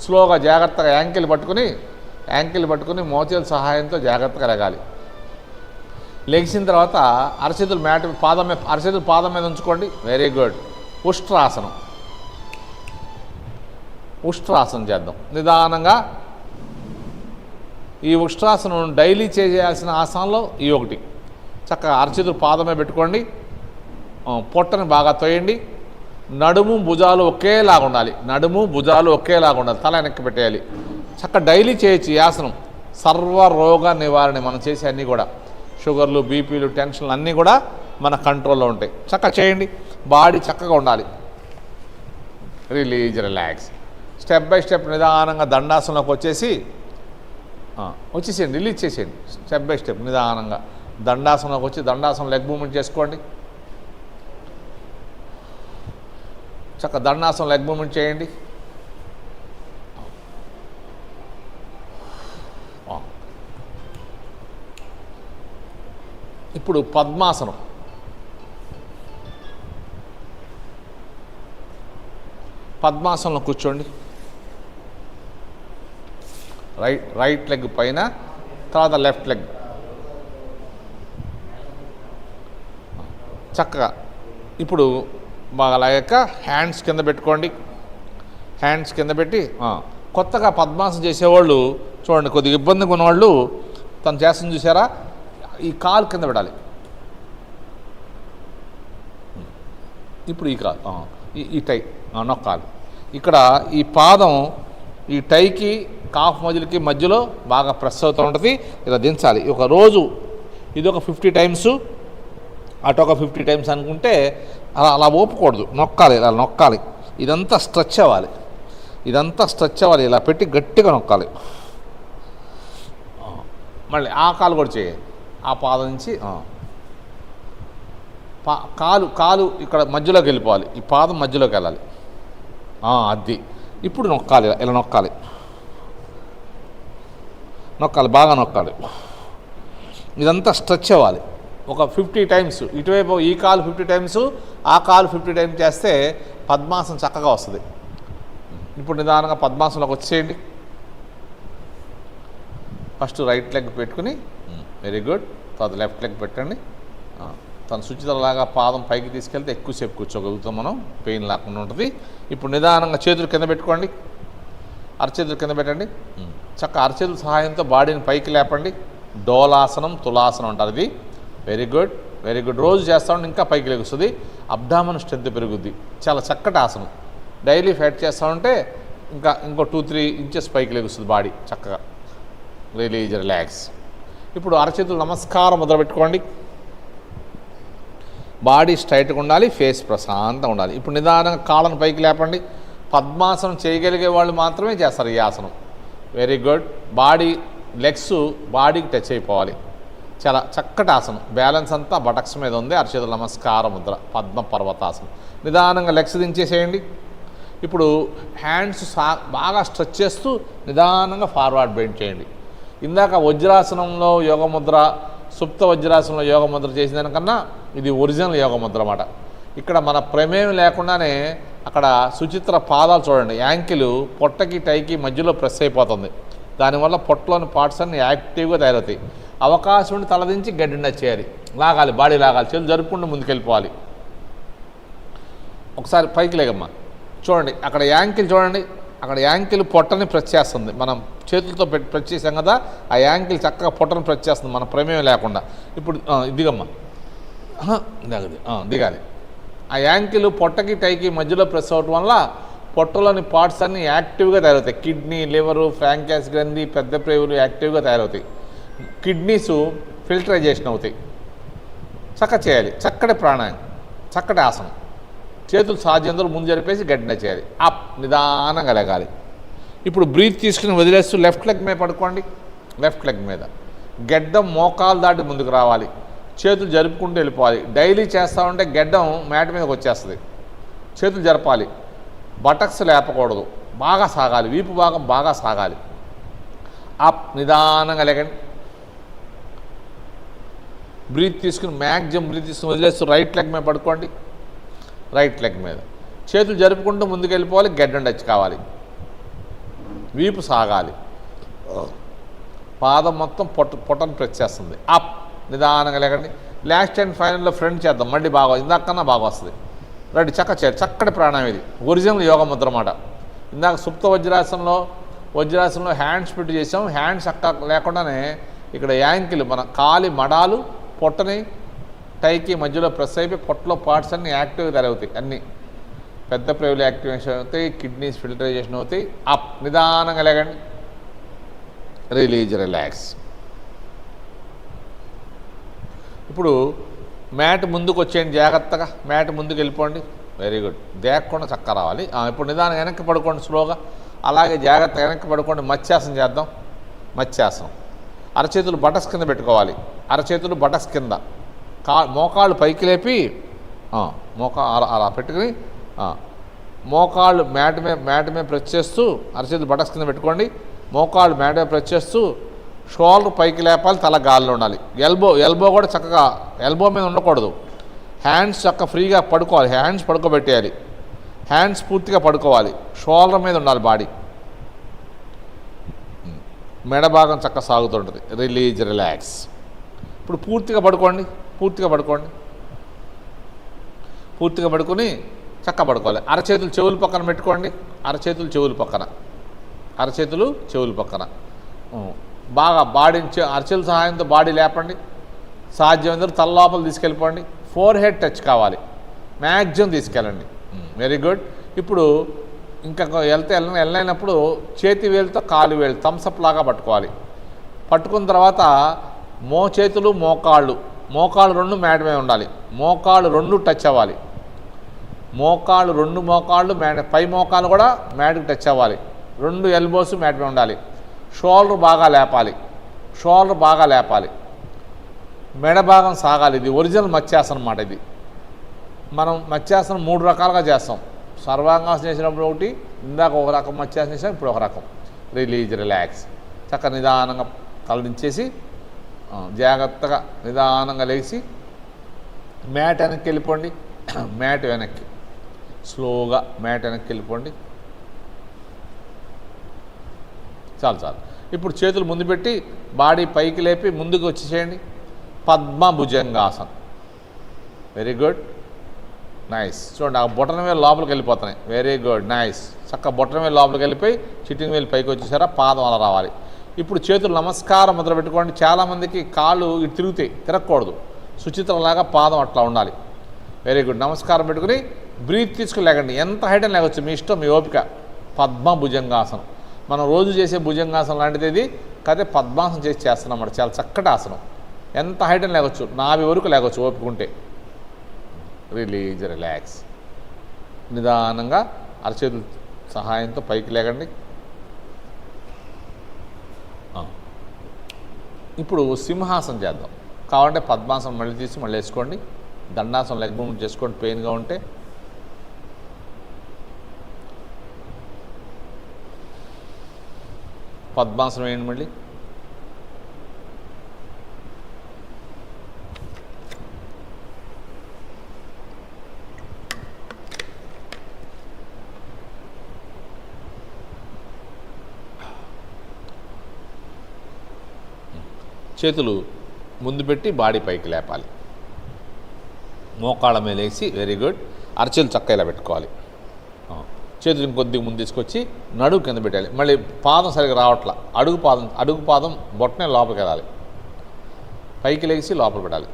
స్లోగా జాగ్రత్తగా యాంకిల్ పట్టుకుని మోచేతుల సహాయంతో జాగ్రత్తగా లెగాలి. లెగిసిన తర్వాత అరచేతులు అరచేతులు పాదం మీద ఉంచుకోండి. Very good. ఉష్ట్రాసనం చేద్దాం నిదానంగా. ఈ ఉష్ట్రాసనం డైలీ చేయాల్సిన ఆసనంలో ఈ ఒకటి. చక్కగా అరచేతులు పాదమే పెట్టుకోండి. పొట్టని బాగా తోయండి. నడుము భుజాలు ఒకేలాగా ఉండాలి. తల వెనక్కి పెట్టేయాలి. చక్కగా డైలీ చేయొచ్చు ఈ ఆసనం. సర్వరోగ నివారణ మనం చేసే అన్నీ కూడా, షుగర్లు, బీపీలు, టెన్షన్లు అన్నీ కూడా మన కంట్రోల్లో ఉంటాయి. చక్కగా చేయండి. బాడీ చక్కగా ఉండాలి. రిలాక్స్. స్టెప్ బై స్టెప్ నిదానంగా దండాసనంలోకి వచ్చేసేయండి. రిలీజ్ చేసేయండి. స్టెప్ బై స్టెప్ నిదానంగా దండాసనంలోకి వచ్చి దండాసనం లెగ్ మూవ్మెంట్ చేసుకోండి. చక్కగా దండాసనం లెగ్ మూవ్మెంట్ చేయండి. ఇప్పుడు పద్మాసనం. పద్మాసనంలో కూర్చోండి. రైట్ లెగ్ పైన, తర్వాత లెఫ్ట్ లెగ్. చక్కగా ఇప్పుడు బాగా లాగాక హ్యాండ్స్ కింద పెట్టుకోండి. హ్యాండ్స్ కింద పెట్టి కొత్తగా పద్మాసనం చేసేవాళ్ళు చూడండి, కొద్దిగా ఇబ్బందిగా ఉన్నవాళ్ళు తను చేస్తుంది చూసారా, ఈ కాలు కింద పెట్టాలి. ఇప్పుడు ఈ కాలు ఈ టై నొక్కాలి. ఇక్కడ ఈ పాదం ఈ టైకి కాఫ్ మజిల్కి మధ్యలో బాగా ప్రెస్ అవుతూ ఉంటుంది. ఇలా దించాలి. ఒక రోజు ఇదొక 50 టైమ్స్, అటొక 50 టైమ్స్ అనుకుంటే అలా ఓపకూడదు. నొక్కాలి, ఇలా నొక్కాలి. ఇదంతా స్ట్రెచ్ అవ్వాలి. ఇలా పెట్టి గట్టిగా నొక్కాలి. మళ్ళీ ఆ కాలు కూడా చేయాలి. ఆ పాదం నుంచి కాలు ఇక్కడ మధ్యలోకి వెళ్ళిపోవాలి. ఈ పాదం మధ్యలోకి వెళ్ళాలి. అది ఇప్పుడు నొక్కాలి. ఇలా నొక్కాలి, బాగా నొక్కాలి. ఇదంతా స్ట్రెచ్ అవ్వాలి. ఒక 50 టైమ్స్. ఇటువైపు ఈ కాలు 50 టైమ్స్, ఆ కాలు 50 టైమ్స్ చేస్తే పద్మాసనం చక్కగా వస్తుంది. ఇప్పుడు నిదానంగా పద్మాసనంలోకి వచ్చేయండి. ఫస్ట్ రైట్ లెగ్ పెట్టుకుని, వెరీ గుడ్. తర్వాత లెఫ్ట్ లెగ్ పెట్టండి. తన శుచితలాగా పాదం పైకి తీసుకెళ్తే ఎక్కువసేపు కూర్చోగలుగుతాం మనం, పెయిన్ లేకుండా ఉంటుంది. ఇప్పుడు నిదానంగా చేతులు కింద పెట్టుకోండి. అరచేతులు కింద పెట్టండి. చక్కగా అరచేతుల సహాయంతో బాడీని పైకి లేపండి. డోలాసనం, తులాసనం అంటారు ఇది. Very good. రోజు చేస్తూ ఉంటే ఇంకా పైకి లెగుస్తుంది. అబ్డామన్ స్ట్రెంత్ పెరుగుద్ది. చాలా చక్కటి ఆసనం. డైలీ ఫైట్ చేస్తూ ఉంటే ఇంకో 2-3 ఇంచెస్ పైకి లెగుస్తుంది బాడీ చక్కగా. Release, relax. ఇప్పుడు అరచేతులు నమస్కారం ముద్ర పెట్టుకోండి. బాడీ స్ట్రైట్గా ఉండాలి, ఫేస్ ప్రశాంతంగా ఉండాలి. ఇప్పుడు నిదానంగా కాళ్ళను పైకి లేపండి. పద్మాసనం చేయగలిగే వాళ్ళు మాత్రమే చేస్తారు ఈ ఆసనం. Very good. బాడీ లెగ్స్ బాడీకి టచ్ అయిపోవాలి. చాలా చక్కటి ఆసనం. బ్యాలెన్స్ అంతా బటక్స్ మీద ఉంది. అరచేతుల నమస్కార ముద్ర, పద్మ పర్వతాసనం. నిదానంగా లెగ్స్ దించేసేయండి. ఇప్పుడు హ్యాండ్స్ బాగా స్ట్రెచ్ చేస్తూ నిదానంగా ఫార్వర్డ్ బెండ్ చేయండి. ఇందాక వజ్రాసనంలో యోగముద్ర, సుప్త వజ్రాసనంలో యోగముద్ర చేసిన దానికన్నా ఇది ఒరిజినల్ యోగముద్ర అన్నమాట. ఇక్కడ మన ప్రమేయం లేకుండానే అక్కడ సుచిత్ర పాదాలు చూడండి, యాంకిల్ పొట్టకి టైకి మధ్యలో ప్రెస్ అయిపోతుంది. దానివల్ల పొట్టలోని పార్ట్స్ అన్ని యాక్టివ్గా తయారవుతాయి. అవకాశం ఉండి తలదించి గడ్డి చేయాలి, లాగాలి, బాడీ లాగాలి, చేతులు జరుపుకుంటూ ముందుకెళ్ళిపోవాలి. ఒకసారి పైకి లేగమ్మా. చూడండి అక్కడ యాంకిల్ చూడండి, అక్కడ యాంకిల్ పొట్టని ప్రెస్ చేస్తుంది. మనం చేతులతో ప్రెస్ చేసాం కదా, ఆ యాంకిల్ చక్కగా పొట్టని ప్రెస్ చేస్తుంది మన ప్రమేయం లేకుండా. ఇప్పుడు దిగమ్మా, దిగాలి. ఆ యాంకిల్ పొట్టకి టైకి మధ్యలో ప్రెస్ అవ్వటం వల్ల పొట్టలోని పార్ట్స్ అన్నీ యాక్టివ్గా తయారవుతాయి. కిడ్నీ, లివరు, ఫ్రాంకాస్ గ్రంథి, పెద్ద ప్రేవులు యాక్టివ్గా తయారవుతాయి. కిడ్నీస్ ఫిల్టరైజేషన్ అవుతాయి. చేయాలి చక్కటి ప్రాణాయామం, చక్కటి ఆసనం. చేతులు సాధ్యంతో ముందు జరిపేసి గడ్డిన చేయాలి. అప్, నిదానంగా లేగాలి. ఇప్పుడు బ్రీత్ తీసుకుని వదిలేస్తూ లెఫ్ట్ లెగ్ మీద పడుకోండి. లెఫ్ట్ లెగ్ మీద గెడ్డం మోకాలు దాటి ముందుకు రావాలి. చేతులు జరుపుకుంటూ వెళ్ళిపోవాలి. డైలీ చేస్తూ ఉంటే గెడ్డం మ్యాట్ మీదకి వచ్చేస్తుంది. చేతులు జరపాలి, బటక్స్ లేపకూడదు, బాగా సాగాలి, వీపు భాగం బాగా సాగాలి. అప్, నిదానంగా లేకండి. బ్రీత్ తీసుకుని మ్యాక్సిమం బ్రీత్ తీసుకుని వదిలేస్తూ రైట్ లెగ్ మీద పడుకోండి. రైట్ లెగ్ మీద చేతులు జరుపుకుంటూ ముందుకు వెళ్ళిపోవాలి. గెడ్డం టచ్ కావాలి, వీపు సాగాలి, పాదం మొత్తం పొట్టను ప్రెస్ చేస్తుంది. అప్, నిదానంగా లేకండి. లాస్ట్ అండ్ ఫైనల్లో ఫ్రంట్ చేద్దాం. మళ్ళీ బాగా ఇందాకన్నా బాగా వస్తుంది. రెడీ, చక్కటి ప్రాణాయం. ఇది ఒరిజినల్ యోగ ముద్ర అన్నమాట. ఇందాక సుప్త వజ్రాసనంలో హ్యాండ్స్ పెట్టి చేసాం. హ్యాండ్స్ అక్క లేకుండానే ఇక్కడ యాంకిల్ మన కాలి మడాలు పొట్టని టైకి మధ్యలో ప్రెస్ అయిపోయి పొట్టలో పార్ట్స్ అన్నీ యాక్టివ్గా తయారవుతాయి. అన్నీ పెద్ద ప్రేవులు యాక్టివేషన్ అవుతాయి, కిడ్నీస్ ఫిల్టరైజేషన్ అవుతాయి. అప్, నిదానంగా లేకండి. Release, relax. ఇప్పుడు మ్యాట్ ముందుకు వచ్చేయండి. జాగ్రత్తగా మ్యాట్ ముందుకు వెళ్ళిపోండి. Very good. దేకకుండా చక్కగా రావాలి. ఇప్పుడు నిదానం వెనక్కి పడుకోండి స్లోగా. అలాగే జాగ్రత్తగా వెనక్కి పడుకోండి. మత్స్యాసనం చేద్దాం. మత్స్యాసనం. అరచేతులు బటక్స్ కింద పెట్టుకోవాలి. అరచేతులు బటక్స్ కింద, మోకాళ్ళు పైకి లేపి అలా పెట్టుకుని మోకాళ్ళు మ్యాట్ మీద ప్రెస్ చేస్తూ అరచేతులు బటక్స్ కింద పెట్టుకోండి. మోకాళ్ళు మ్యాట్ మీద ప్రెస్ చేస్తూ షోల్డర్ పైకి లేపాలి, తల గాల్లో ఉండాలి. ఎల్బో కూడా చక్కగా ఎల్బో మీద ఉండకూడదు. హ్యాండ్స్ చక్కగా ఫ్రీగా పడుకోవాలి. హ్యాండ్స్ పడుకోబెట్టేయాలి. హ్యాండ్స్ పూర్తిగా పడుకోవాలి. షోల్డర్ మీద ఉండాలి బాడీ. మెడ భాగం చక్కగా సాగుతుంటుంది. Release, relax. ఇప్పుడు పూర్తిగా పడుకోండి. పూర్తిగా పడుకొని చక్కగా పడుకోవాలి. అరచేతులు చెవుల పక్కన పెట్టుకోండి. అరచేతులు చెవుల పక్కన బాగా బాడీని అరచేతుల సహాయంతో బాడీ లేపండి. సాధ్యమైనంత తల లోపల తీసుకెళ్ళిపోండి. ఫోర్ హెడ్ టచ్ కావాలి, మ్యాక్సిమం తీసుకెళ్ళండి. Very good. ఇప్పుడు ఇంకా వెళ్ళినప్పుడు చేతి వేలుతో కాలు వేలు థమ్సప్ లాగా పట్టుకోవాలి. పట్టుకున్న తర్వాత చేతులు మోకాళ్ళు రెండు మ్యాట్ మీద ఉండాలి. మోకాళ్ళు రెండు టచ్ అవ్వాలి. మోకాళ్ళు మ్యాట్, పై మోకాలు కూడా మ్యాట్కి టచ్ అవ్వాలి. రెండు ఎల్బోస్ మ్యాట్ మీద ఉండాలి. షోల్డర్ బాగా లేపాలి. మెడ భాగం సాగాలి. ఇది ఒరిజినల్ మత్స్యాసనం అన్నమాట. ఇది మనం మత్స్యాసనం 3 రకాలుగా చేస్తాం. సర్వాంగాసనం చేసినప్పుడు ఒకటి, ఇందాక ఒక రకం మత్స్యాసనం చేసాం, ఇప్పుడు ఒక రకం. Release, relax. చక్కగా నిదానంగా తలదించేసి జాగ్రత్తగా నిదానంగా లేచి మ్యాట్ వెనక్కి వెళ్ళిపోండి. మ్యాట్ వెనక్కి స్లోగా మ్యాట్ వెనక్కి వెళ్ళిపోండి. చాలు. ఇప్పుడు చేతులు ముందు పెట్టి బాడీ పైకి లేపి ముందుకు వచ్చేసేయండి. Padma bhujangasana. Very good, nice. చూడండి ఆ బొటన వేలు లోపలికి వెళ్ళిపోతున్నాయి. Very good, nice. చక్కగా బొటన వేలు లోపలికి వెళ్ళిపోయి చిట్టిన వేలు పైకి వచ్చేసారా, పాదం అలా రావాలి. ఇప్పుడు చేతులు నమస్కారం ముద్ర పెట్టుకోండి. చాలామందికి కాళ్ళు ఇటు తిరగకూడదు. సుచిత్రలాగా పాదం అట్లా ఉండాలి. Very good. నమస్కారం పెట్టుకుని బ్రీత్ తీసుకుని లేకండి. ఎంత హైట్ అని లేవచ్చు, మీ ఇష్టం, మీ ఓపిక. పద్మ భుజంగాసనం. మనం రోజు చేసే భుజంగాసనం లాంటిది ఇది, కాదే పద్మాసనం చేసి చేస్తున్నాం అన్నమాట. చాలా చక్కటి ఆసనం, ఎంత హైట్ అని లేవచ్చు, 40 వరకు లేవచ్చు ఓపుకుంటే. Release, relax. నిదానంగా అరచేతుల సహాయంతో పైకి లేకండి. ఇప్పుడు సింహాసనం చేద్దాం. కావాలంటే పద్మాసనం మళ్ళీ తీసి మళ్ళీ వేసుకోండి. దండాసనం లెగ్ మూవ్మెంట్ చేసుకోండి పెయిన్గా ఉంటే. పద్మాసనం వేయండి మళ్ళీ. చేతులు ముందు పెట్టి బాడీ పైకి లేపాలి. మోకాళ్ళ మీద వేసి, వెరీ గుడ్. అరచేతులు చక్క ఇలా పెట్టుకోవాలి. చేతులు ఇంకొద్దిగా ముందు తీసుకొచ్చి నడుము కింద పెట్టాలి. మళ్ళీ పాదం సరిగ్గా రావట్లా, అడుగు పాదం బొట్టనే లోపలికి వెళ్ళాలి. పైకి లేచి లోపల పెట్టాలి.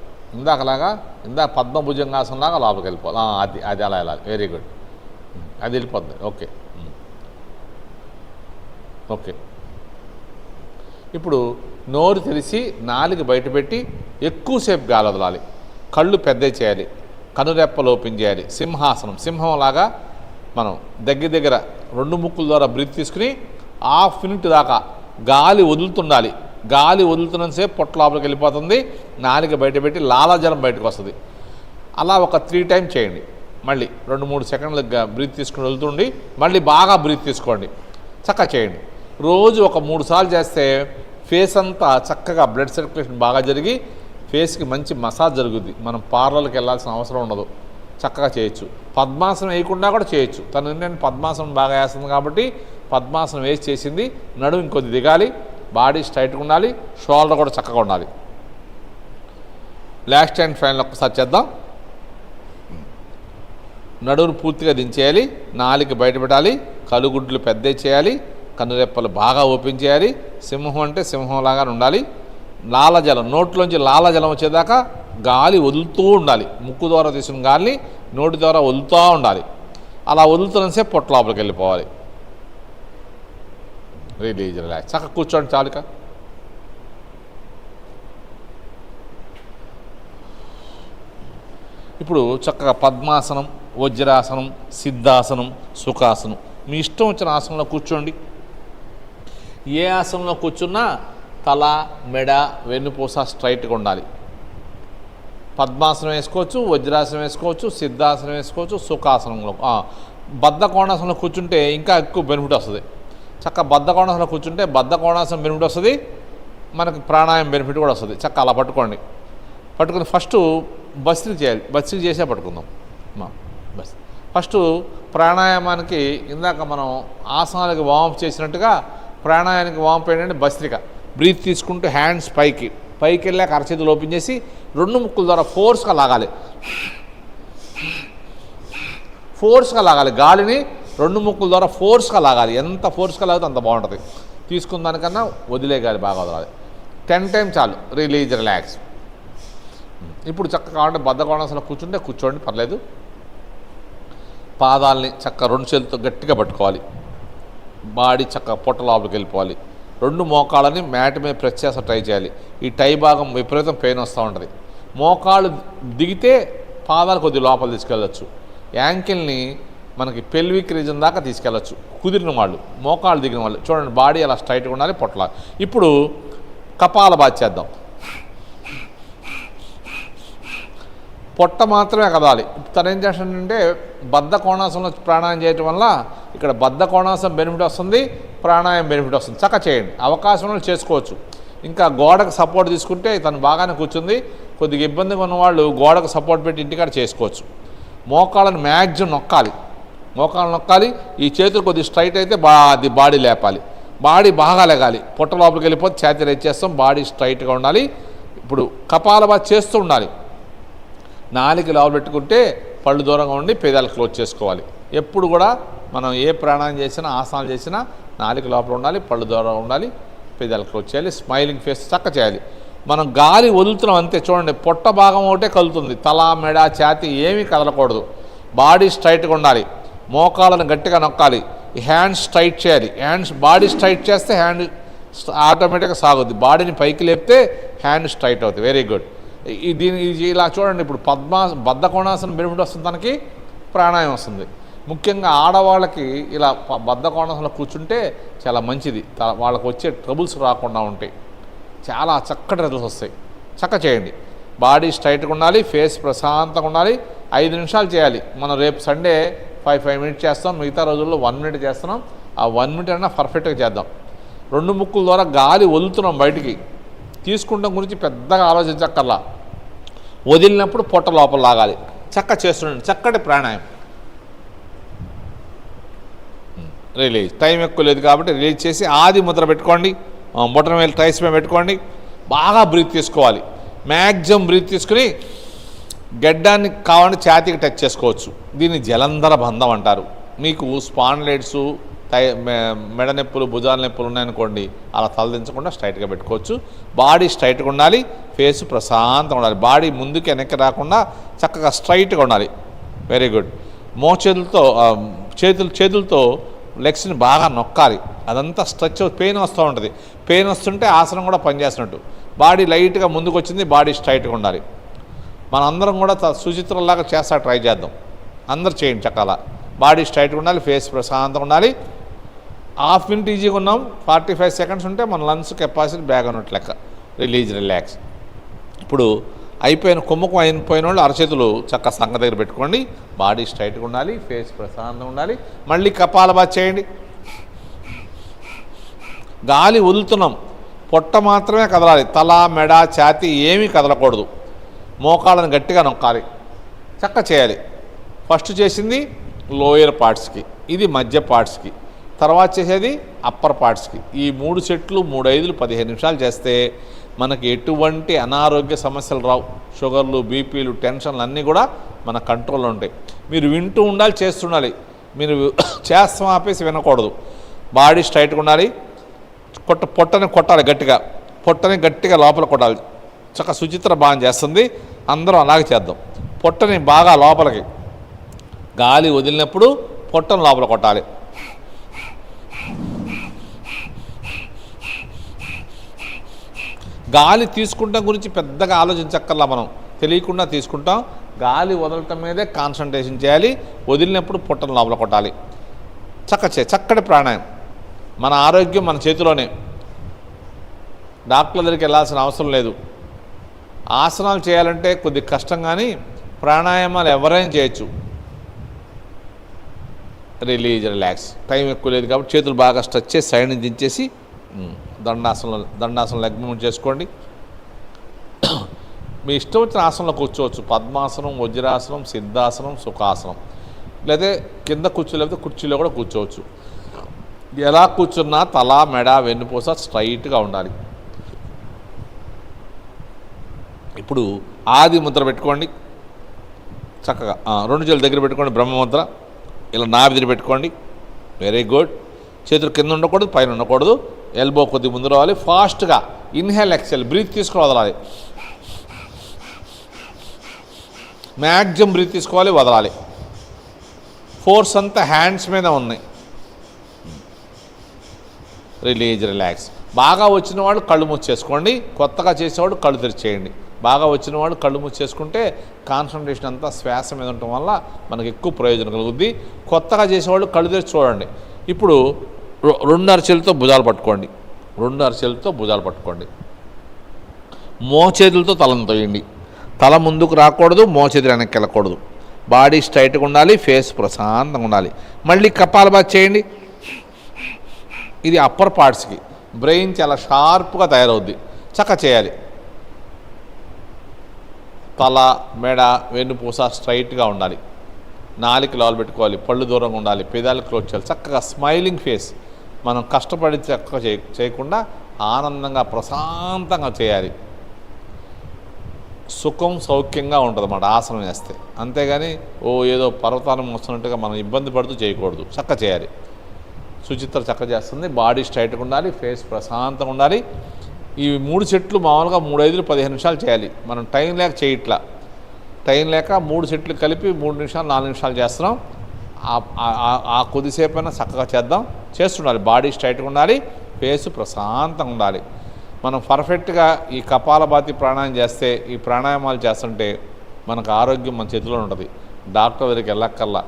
ఇందాక పద్మభుజంగాసంలాగా లోపలికి వెళ్ళిపోవాలి. అది అలా వెళ్ళాలి. Very good. అది వెళ్ళిపోద్ది. Okay okay. ఇప్పుడు నోరు తెరిచి నాలుగు బయటపెట్టి ఎక్కువసేపు గాలి వదలాలి. కళ్ళు పెద్దవి చేయాలి, కనురెప్పలు ఓపెన్ చేయాలి. సింహాసనం, సింహంలాగా మనం దగ్గర 2 ముక్కుల ద్వారా బ్రీత్ తీసుకుని 1/2 మినిట్ దాకా గాలి వదులుతుండాలి. గాలి వదులుతున్నంతసేపు పొట్ట లోపలికి వెళ్ళిపోతుంది, నాలుగు బయటపెట్టి లాలాజలం బయటకు వస్తుంది. అలా ఒక 3 టైమ్స్ చేయండి. మళ్ళీ 2-3 సెకండ్లు బ్రీత్ తీసుకుని వెళ్తుండి మళ్ళీ బాగా బ్రీత్ తీసుకోండి. చక్కగా చేయండి. రోజు ఒక 3 సార్లు చేస్తే ఫేస్ అంతా చక్కగా బ్లడ్ సర్క్యులేషన్ బాగా జరిగి ఫేస్కి మంచి మసాజ్ జరుగుద్ది. మనం పార్లర్కి వెళ్ళాల్సిన అవసరం ఉండదు, చక్కగా చేయొచ్చు. పద్మాసనం వేయకుండా కూడా చేయొచ్చు. తను నేను పద్మాసనం బాగా వేస్తుంది కాబట్టి పద్మాసనం వేసి చేసింది. నడుము ఇంకొద్ది దిగాలి, బాడీ స్ట్రైట్గా ఉండాలి, షోల్డర్ కూడా చక్కగా ఉండాలి. లాస్ట్ హ్యాండ్ ఫ్యాన్లో ఒక్కసారి చేద్దాం. నడువును పూర్తిగా దించేయాలి, నాలుక బయట పెట్టాలి, కలుగుడ్లు పెద్దవి చేయాలి, కనురెప్పలు బాగా ఓపెన్ చేయాలి. సింహం అంటే సింహంలాగా ఉండాలి. లాలజలం, నోట్లోంచి లాలజలం వచ్చేదాకా గాలి వదులుతూ ఉండాలి. ముక్కు ద్వారా తీసిన గాలిని నోటి ద్వారా వదులుతూ ఉండాలి. అలా వదులుతున్నంతసేపు పొట్ట లోపలికి వెళ్ళిపోవాలి. Release, relax. చక్కగా కూర్చోండి చాలుక. ఇప్పుడు చక్కగా పద్మాసనం, వజ్రాసనం, సిద్ధాసనం, సుఖాసనం, మీ ఇష్టం వచ్చిన ఆసనంలో కూర్చోండి. ఏ ఆసనంలో కూర్చున్నా తల, మెడ, వెన్నుపూస స్ట్రైట్గా ఉండాలి. పద్మాసనం వేసుకోవచ్చు, వజ్రాసనం వేసుకోవచ్చు, సిద్ధాసనం వేసుకోవచ్చు, సుఖాసనంలో. బద్ధ కోణాసనంలో కూర్చుంటే ఇంకా ఎక్కువ బెనిఫిట్ వస్తుంది. చక్క బద్ధ కోణాసనంలో కూర్చుంటే బద్ధ కోణాసనం బెనిఫిట్ వస్తుంది, మనకు ప్రాణాయామం బెనిఫిట్ కూడా వస్తుంది. చక్క అలా పట్టుకోండి. పట్టుకుని ఫస్ట్ బస్త్రీ చేయాలి. బస్త్రీ చేసే పట్టుకుందాం. బస్ ఫస్ట్ ప్రాణాయామానికి ఇందాక మనం ఆసనాలకి వామప్ చేసినట్టుగా ప్రాణాయామానికి వామప్ ఏంటంటే భస్త్రిక. బ్రీత్ తీసుకుంటూ హ్యాండ్స్ పైకి వెళ్ళాక అరచేతులు ఓపెన్ చేసి 2 ముక్కుల ద్వారా ఫోర్స్గా లాగాలి. ఫోర్స్గా లాగాలి గాలిని 2 ముక్కుల ద్వారా ఫోర్స్గా లాగాలి. ఎంత ఫోర్స్గా లాగితే అంత బాగుంటుంది. తీసుకున్న దానికన్నా వదిలే గాలి బాగా వదలాలి. 10 టైమ్స్ చాలు. Release, relax. ఇప్పుడు చక్కగా కావాలంటే బద్ధ కోణాసనంలో కూర్చోండి, పర్లేదు. పాదాలని చక్క 2 చేతులతో గట్టిగా పట్టుకోవాలి. బాడీ చక్క పొట్ట లోపలికి వెళ్ళిపోవాలి. 2 మోకాళ్ళని మ్యాట్ మీద ప్రెస్ చేస్తా ట్రై చేయాలి. ఈ టై భాగం విపరీతం పెయిన్ వస్తూ ఉంటుంది. మోకాళ్ళు దిగితే పాదాలు కొద్దిగా లోపల తీసుకెళ్ళచ్చు. యాంకిల్ని మనకి పెల్విక్ రీజన్ దాకా తీసుకెళ్ళచ్చు. కుదిరిన వాళ్ళు, మోకాళ్ళు దిగిన వాళ్ళు చూడండి, బాడీ అలా స్ట్రైట్గా ఉండాలి, పొట్టలా. ఇప్పుడు కపాలభాతి చేద్దాం. పొట్ట మాత్రమే కదాలి. తను ఏం చేస్తాడంటే బద్ధ కోణాసనంలో ప్రాణాయామం చేయటం వల్ల ఇక్కడ బద్ధ కోణాసనం బెనిఫిట్ వస్తుంది, ప్రాణాయామం బెనిఫిట్ వస్తుంది. చక్కగా చేయండి. అవకాశంలో చేసుకోవచ్చు. ఇంకా గోడకు సపోర్ట్ తీసుకుంటే తను బాగానే కూర్చుంది. కొద్దిగా ఇబ్బందిగా ఉన్నవాళ్ళు గోడకు సపోర్ట్ పెట్టి ఇంటికాడ చేసుకోవచ్చు. మోకాళ్ళని మ్యాక్సిమం నొక్కాలి. మోకాళ్ళు నొక్కాలి. ఈ చేతులు కొద్దిగా స్ట్రైట్ అయితే అది బాడీ లేపాలి. బాడీ బాగా లేగాలి. పొట్ట లోపలికి వెళ్ళిపోతే ఛాతీ రేట్ చేస్తాం. బాడీ స్ట్రైట్గా ఉండాలి. ఇప్పుడు కపాలభాతి చేస్తూ ఉండాలి. నాలుక లోపల పెట్టుకుంటే పళ్ళు దూరంగా ఉండి పేదాలు క్లోజ్ చేసుకోవాలి. ఎప్పుడు కూడా మనం ఏ ప్రాణాయామం చేసినా ఆసనాలు చేసినా నాలుక లోపల ఉండాలి, పళ్ళు దూరంగా ఉండాలి, పేదాలు క్లోజ్ చేయాలి. స్మైలింగ్ ఫేస్ చక్క చేయాలి. మనం గాలి వదులుతున్నాం అంతే. చూడండి, పొట్ట భాగం ఒకటే కదులుతుంది, తల, మెడ, ఛాతీ ఏమీ కదలకూడదు. బాడీ స్ట్రైట్గా ఉండాలి. మోకాళ్ళను గట్టిగా నొక్కాలి. ఈ హ్యాండ్స్ టైట్ చేయాలి. బాడీ స్ట్రైట్ చేస్తే హ్యాండ్ ఆటోమేటిక్గా సాగుద్ది. బాడీని పైకి లేపితే హ్యాండ్ స్ట్రైట్ అవుతుంది. Very good. ఇలా చూడండి. ఇప్పుడు బద్ధ కోణాసనం బెనిఫిట్ వస్తుంది, తనకి ప్రాణాయామం వస్తుంది. ముఖ్యంగా ఆడవాళ్ళకి ఇలా బద్ధ కోణాసనంలో కూర్చుంటే చాలా మంచిది. వాళ్ళకు వచ్చే ట్రబుల్స్ రాకుండా ఉంటాయి. చాలా చక్కటి రిజల్ట్స్ వస్తాయి. చేయండి. బాడీ స్ట్రైట్గా ఉండాలి, ఫేస్ ప్రశాంతంగా ఉండాలి. 5 నిమిషాలు చేయాలి. మనం రేపు సండే 5 మినిట్స్ చేస్తాం, మిగతా రోజుల్లో 1 మినిట్ చేస్తున్నాం. ఆ 1 మినిట్ అయినా పర్ఫెక్ట్గా చేద్దాం. 2 ముక్కుల ద్వారా గాలి వదులుతున్నాం బయటికి. తీసుకుంటాం గురించి పెద్దగా ఆలోచించక్కర్లా. వదిలినప్పుడు పొట్ట లోపల లాగాలి. చేస్తుండండి. చక్కటి ప్రాణాయామం. రిలీజ్. టైం ఎక్కువ లేదు కాబట్టి రిలీజ్ చేసి ఆది ముద్ర పెట్టుకోండి. బొటన వేలు ట్రైస్ మీద పెట్టుకోండి. బాగా బ్రీత్ తీసుకోవాలి. మ్యాక్సిమం బ్రీత్ తీసుకుని గడ్డాన్ని కావాలంటే ఛాతీకి టచ్ చేసుకోవచ్చు. దీన్ని జలంధర బంధం అంటారు. మీకు స్పాండ్లైట్స్, మెడ నొప్పులు, భుజాల నొప్పులు ఉన్నాయనుకోండి, అలా తలదించకుండా స్ట్రైట్గా పెట్టుకోవచ్చు. బాడీ స్ట్రైట్గా ఉండాలి, ఫేస్ ప్రశాంతంగా ఉండాలి. బాడీ ముందుకి వెనక్కి రాకుండా చక్కగా స్ట్రైట్గా ఉండాలి. Very good. చేతులతో లెగ్స్ని బాగా నొక్కాలి. అదంతా స్ట్రెచ్, పెయిన్ వస్తూ ఉంటుంది. పెయిన్ వస్తుంటే ఆసనం కూడా పనిచేస్తున్నట్టు. బాడీ లైట్గా ముందుకు వచ్చింది, బాడీ స్ట్రైట్గా ఉండాలి. మనందరం కూడా సుచిత్రలాగా ట్రై చేద్దాం. అందరు చేయండి చక్కగా. బాడీ స్ట్రైట్గా ఉండాలి, ఫేస్ ప్రశాంతంగా ఉండాలి. 1/2 మినిట్ ఈజీగా ఉన్నాం. 45 సెకండ్స్ ఉంటే మన లంగ్స్ కెపాసిటీ బ్యాగ్ అన్నట్టు లెక్క. రిలాక్స్. ఇప్పుడు కుమ్మకం అయిపోయిన వాళ్ళు అరచేతులు చక్క సంగ దగ్గర పెట్టుకోండి. బాడీ స్ట్రైట్గా ఉండాలి, ఫేస్ ప్రశాంతంగా ఉండాలి. మళ్ళీ కపాలభాతి చేయండి. గాలి వదులుతున్నాం, పొట్ట మాత్రమే కదలాలి. తల, మెడ, ఛాతీ ఏమీ కదలకూడదు. మోకాళ్ళని గట్టిగా నొక్కాలి. చేయాలి. ఫస్ట్ చేసింది లోయర్ పార్ట్స్కి, ఇది మధ్య పార్ట్స్కి, తర్వాత చేసేది అప్పర్ పార్ట్స్కి. ఈ 3 సెట్లు 3 5లు 15 నిమిషాలు చేస్తే మనకి ఎటువంటి అనారోగ్య సమస్యలు రావు. షుగర్లు, బీపీలు, టెన్షన్లు అన్నీ కూడా మన కంట్రోల్లో ఉంటాయి. మీరు వింటూ ఉండాలి, చేస్తుండాలి. మీరు చేస్తాం ఆపేసి వినకూడదు. బాడీ స్ట్రైట్గా ఉండాలి. పొట్టని కొట్టాలి గట్టిగా. పొట్టని గట్టిగా లోపల కొట్టాలి. సుచిత్ర బాగా చేస్తుంది. అందరం అలాగే చేద్దాం. పొట్టని బాగా లోపలికి, గాలి వదిలినప్పుడు పొట్టను లోపల కొట్టాలి. గాలి తీసుకుంటాం గురించి పెద్దగా ఆలోచించక్కర్లా. మనం తెలియకుండా తీసుకుంటాం. గాలి వదలటం మీదే కాన్సన్ట్రేషన్ చేయాలి. వదిలినప్పుడు పొట్టను లోపల కొట్టాలి. చక్కటి ప్రాణాయామం. మన ఆరోగ్యం మన చేతిలోనే. డాక్టర్ల దగ్గరికి వెళ్ళాల్సిన అవసరం లేదు. ఆసనాలు చేయాలంటే కొద్ది కష్టం, కానీ ప్రాణాయామాలు ఎవరైనా చేయొచ్చు. రిలాక్స్. టైం ఎక్కువ లేదు కాబట్టి చేతులు బాగా స్ట్రెచ్ చేసి సైడ్ని దించేసి దండాసనం లెగ్ మూవ్ చేసుకోండి. మీ ఇష్టం వచ్చిన ఆసనంలో కూర్చోవచ్చు. పద్మాసనం, వజ్రాసనం, సిద్ధాసనం, సుఖాసనం, లేదా కింద లేకపోతే కుర్చీలో కూడా కూర్చోవచ్చు. ఎలా కూర్చున్నా తల, మెడ, వెన్నుపూస స్ట్రైట్గా ఉండాలి. ఇప్పుడు ఆది ముద్ర పెట్టుకోండి. చక్కగా 2 చేతులు దగ్గర పెట్టుకోండి. బ్రహ్మముద్ర. ఇలా నాభి దగ్గర పెట్టుకోండి. Very good. చేతులు కింద ఉండకూడదు, పైన ఉండకూడదు. ఎల్బో కొద్ది ముందు రావాలి. ఫాస్ట్గా ఇన్హేల్, ఎక్సెల్. బ్రీత్ తీసుకుని వదలాలి. మ్యాక్సిమం బ్రీత్ తీసుకోవాలి, వదలాలి. ఫోర్స్ అంతా హ్యాండ్స్ మీద ఉన్నాయి. రిలాక్స్. బాగా వచ్చిన వాళ్ళు కళ్ళు మూసేసుకోండి. కొత్తగా చేసేవాడు కళ్ళు తెరిచేయండి. బాగా వచ్చిన వాళ్ళు కళ్ళు మూసేసుకుంటే కాన్సన్ట్రేషన్ అంతా శ్వాస మీద ఉండటం వల్ల మనకు ఎక్కువ ప్రయోజనం కలుగుద్ది. కొత్తగా చేసేవాళ్ళు కళ్ళు తెరిచి చూడండి. ఇప్పుడు 2 అరచేతులతో భుజాలు పట్టుకోండి. 2 అరచేతులతో భుజాలు పట్టుకోండి. మోచేతులతో తలను తోయండి. తల ముందుకు రాకూడదు, మోచేతులు వెనక్కి వెళ్ళకూడదు. బాడీ స్ట్రైట్గా ఉండాలి, ఫేస్ ప్రశాంతంగా ఉండాలి. మళ్ళీ కపాలభాతి చేయండి. ఇది అప్పర్ పార్ట్స్కి. బ్రెయిన్ చాలా షార్ప్గా తయారవుద్ది. చేయాలి. తల, మెడ, వెన్నుపూస స్ట్రైట్గా ఉండాలి. నాలుక లోపల పెట్టుకోవాలి. పళ్ళు దూరంగా ఉండాలి. పెదాలు క్లోజ్ చేయాలి. చక్కగా స్మైలింగ్ ఫేస్. మనం కష్టపడి చక్కగా చేయకుండా ఆనందంగా ప్రశాంతంగా చేయాలి. సుఖం, సౌఖ్యంగా ఉంటుంది అన్నమాట ఆసనం వేస్తే. అంతేగాని ఏదో పర్వతాన్ని మోస్తున్నట్టుగా మనం ఇబ్బంది పడుతూ చేయకూడదు. చేయాలి. సుచిత్ర చేస్తుంది. బాడీ స్ట్రైట్గా ఉండాలి, ఫేస్ ప్రశాంతంగా ఉండాలి. ఈ 3 సెట్లు మామూలుగా 3 5లు 15 నిమిషాలు చేయాలి. మనం టైం లేక చేయట్లా. టైం లేక 3 సెట్లు కలిపి 3 నిమిషాలు 4 నిమిషాలు చేస్తున్నాం. ఆ కొద్దిసేపైనా చక్కగా చేద్దాం, చేస్తుండాలి. బాడీ స్ట్రైట్గా ఉండాలి, ఫేస్ ప్రశాంతంగా ఉండాలి. మనం పర్ఫెక్ట్గా ఈ కపాలభాతి ప్రాణాయామం చేస్తే, ఈ ప్రాణాయామాలు చేస్తుంటే మనకు ఆరోగ్యం మన చేతిలో ఉంటుంది. డాక్టర్ దగ్గరికి వెళ్ళక్కల్లా,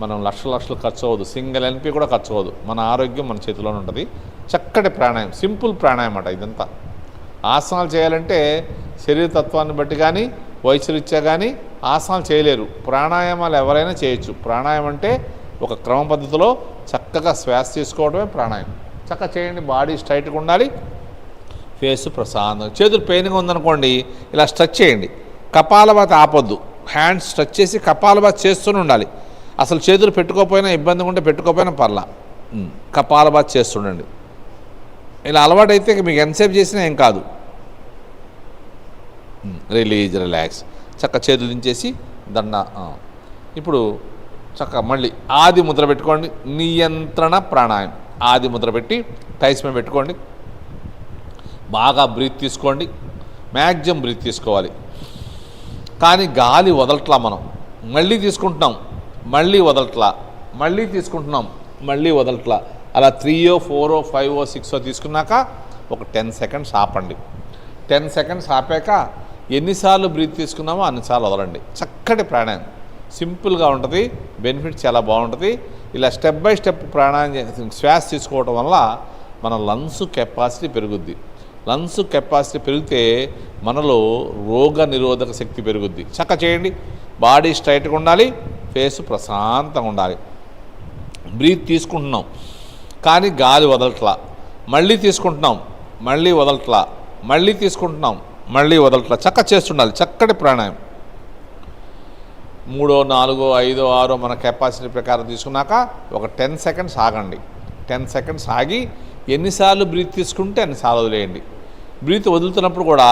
మనం లక్షలు ఖర్చు అవ్వదు, సింగిల్ ఎన్పి కూడా ఖర్చు అవ్వదు. మన ఆరోగ్యం మన చేతిలోనే ఉంటుంది. చక్కటి ప్రాణాయామం, సింపుల్ ప్రాణాయామం అట ఇదంతా. ఆసనాలు చేయాలంటే శరీరతత్వాన్ని బట్టి కానీ వయసురీత్యా కానీ ఆసనాలు చేయలేరు. ప్రాణాయామాలు ఎవరైనా చేయొచ్చు. ప్రాణాయామం అంటే ఒక క్రమ పద్ధతిలో చక్కగా శ్వాస తీసుకోవడమే ప్రాణాయామం. చక్కగా చేయండి. బాడీ స్ట్రైట్గా ఉండాలి, ఫేస్ ప్రశాంతంగా. చేతులు పెయిన్గా ఉందనుకోండి, ఇలా స్ట్రెచ్ చేయండి. కపాలభాతి ఆపొద్దు, హ్యాండ్స్ స్ట్రెచ్ చేసి కపాలభాతి చేస్తూనే ఉండాలి. అసలు చేతులు పెట్టుకోకపోయినా ఇబ్బందిగా ఉంటే పెట్టుకోకపోయినా పర్లా, కపాలభాతి చేస్తుండండి. ఇలా అలవాటైతే మీకు ఎంతసేపు చేసినా ఏం కాదు. రిలాక్స్. చక్క చేతులు దించేసి దండ. ఇప్పుడు చక్క మళ్ళీ ఆది ముద్ర పెట్టుకోండి. నియంత్రణ ప్రాణాయామం. ఆది ముద్ర పెట్టి టైస్ మీద పెట్టుకోండి. బాగా బ్రీత్ తీసుకోండి, మ్యాక్సిమం బ్రీత్ తీసుకోవాలి. కానీ గాలి వదలట్లా. మనం మళ్ళీ తీసుకుంటున్నాం, మళ్ళీ వదలట్లా, మళ్ళీ తీసుకుంటున్నాం, మళ్ళీ వదలట్లా. అలా 3, 4, 5, 6 తీసుకున్నాక ఒక 10 సెకండ్స్ ఆపండి. 10 సెకండ్స్ ఆపాక ఎన్నిసార్లు బ్రీత్ తీసుకున్నామో అన్నిసార్లు వదలండి. చక్కటి ప్రాణాయామం, సింపుల్గా ఉంటుంది, బెనిఫిట్ చాలా బాగుంటుంది. ఇలా స్టెప్ బై స్టెప్ ప్రాణాయామం శ్వాస తీసుకోవడం వల్ల మన లంగ్స్ కెపాసిటీ పెరుగుద్ది. లంగ్స్ కెపాసిటీ పెరిగితే మనలో రోగ నిరోధక శక్తి పెరుగుద్ది. చక్క చేయండి. బాడీ స్ట్రైట్గా ఉండాలి, ఫేస్ ప్రశాంతంగా ఉండాలి. బ్రీత్ తీసుకుంటున్నాం కానీ గాలి వదలట్లా, మళ్ళీ తీసుకుంటున్నాం, మళ్ళీ వదలట్లా, మళ్ళీ తీసుకుంటున్నాం, మళ్ళీ వదలట్లా. చక్క చేస్తుండాలి. చక్కటి ప్రాణాయామం. 3, 4, 5, 6 మన కెపాసిటీ ప్రకారం తీసుకున్నాక ఒక 10 సెకండ్స్ ఆగండి. 10 సెకండ్స్ ఆగి ఎన్నిసార్లు బ్రీత్ తీసుకుంటే అన్నిసార్లు వదిలేయండి. బ్రీత్ వదులుతున్నప్పుడు కూడా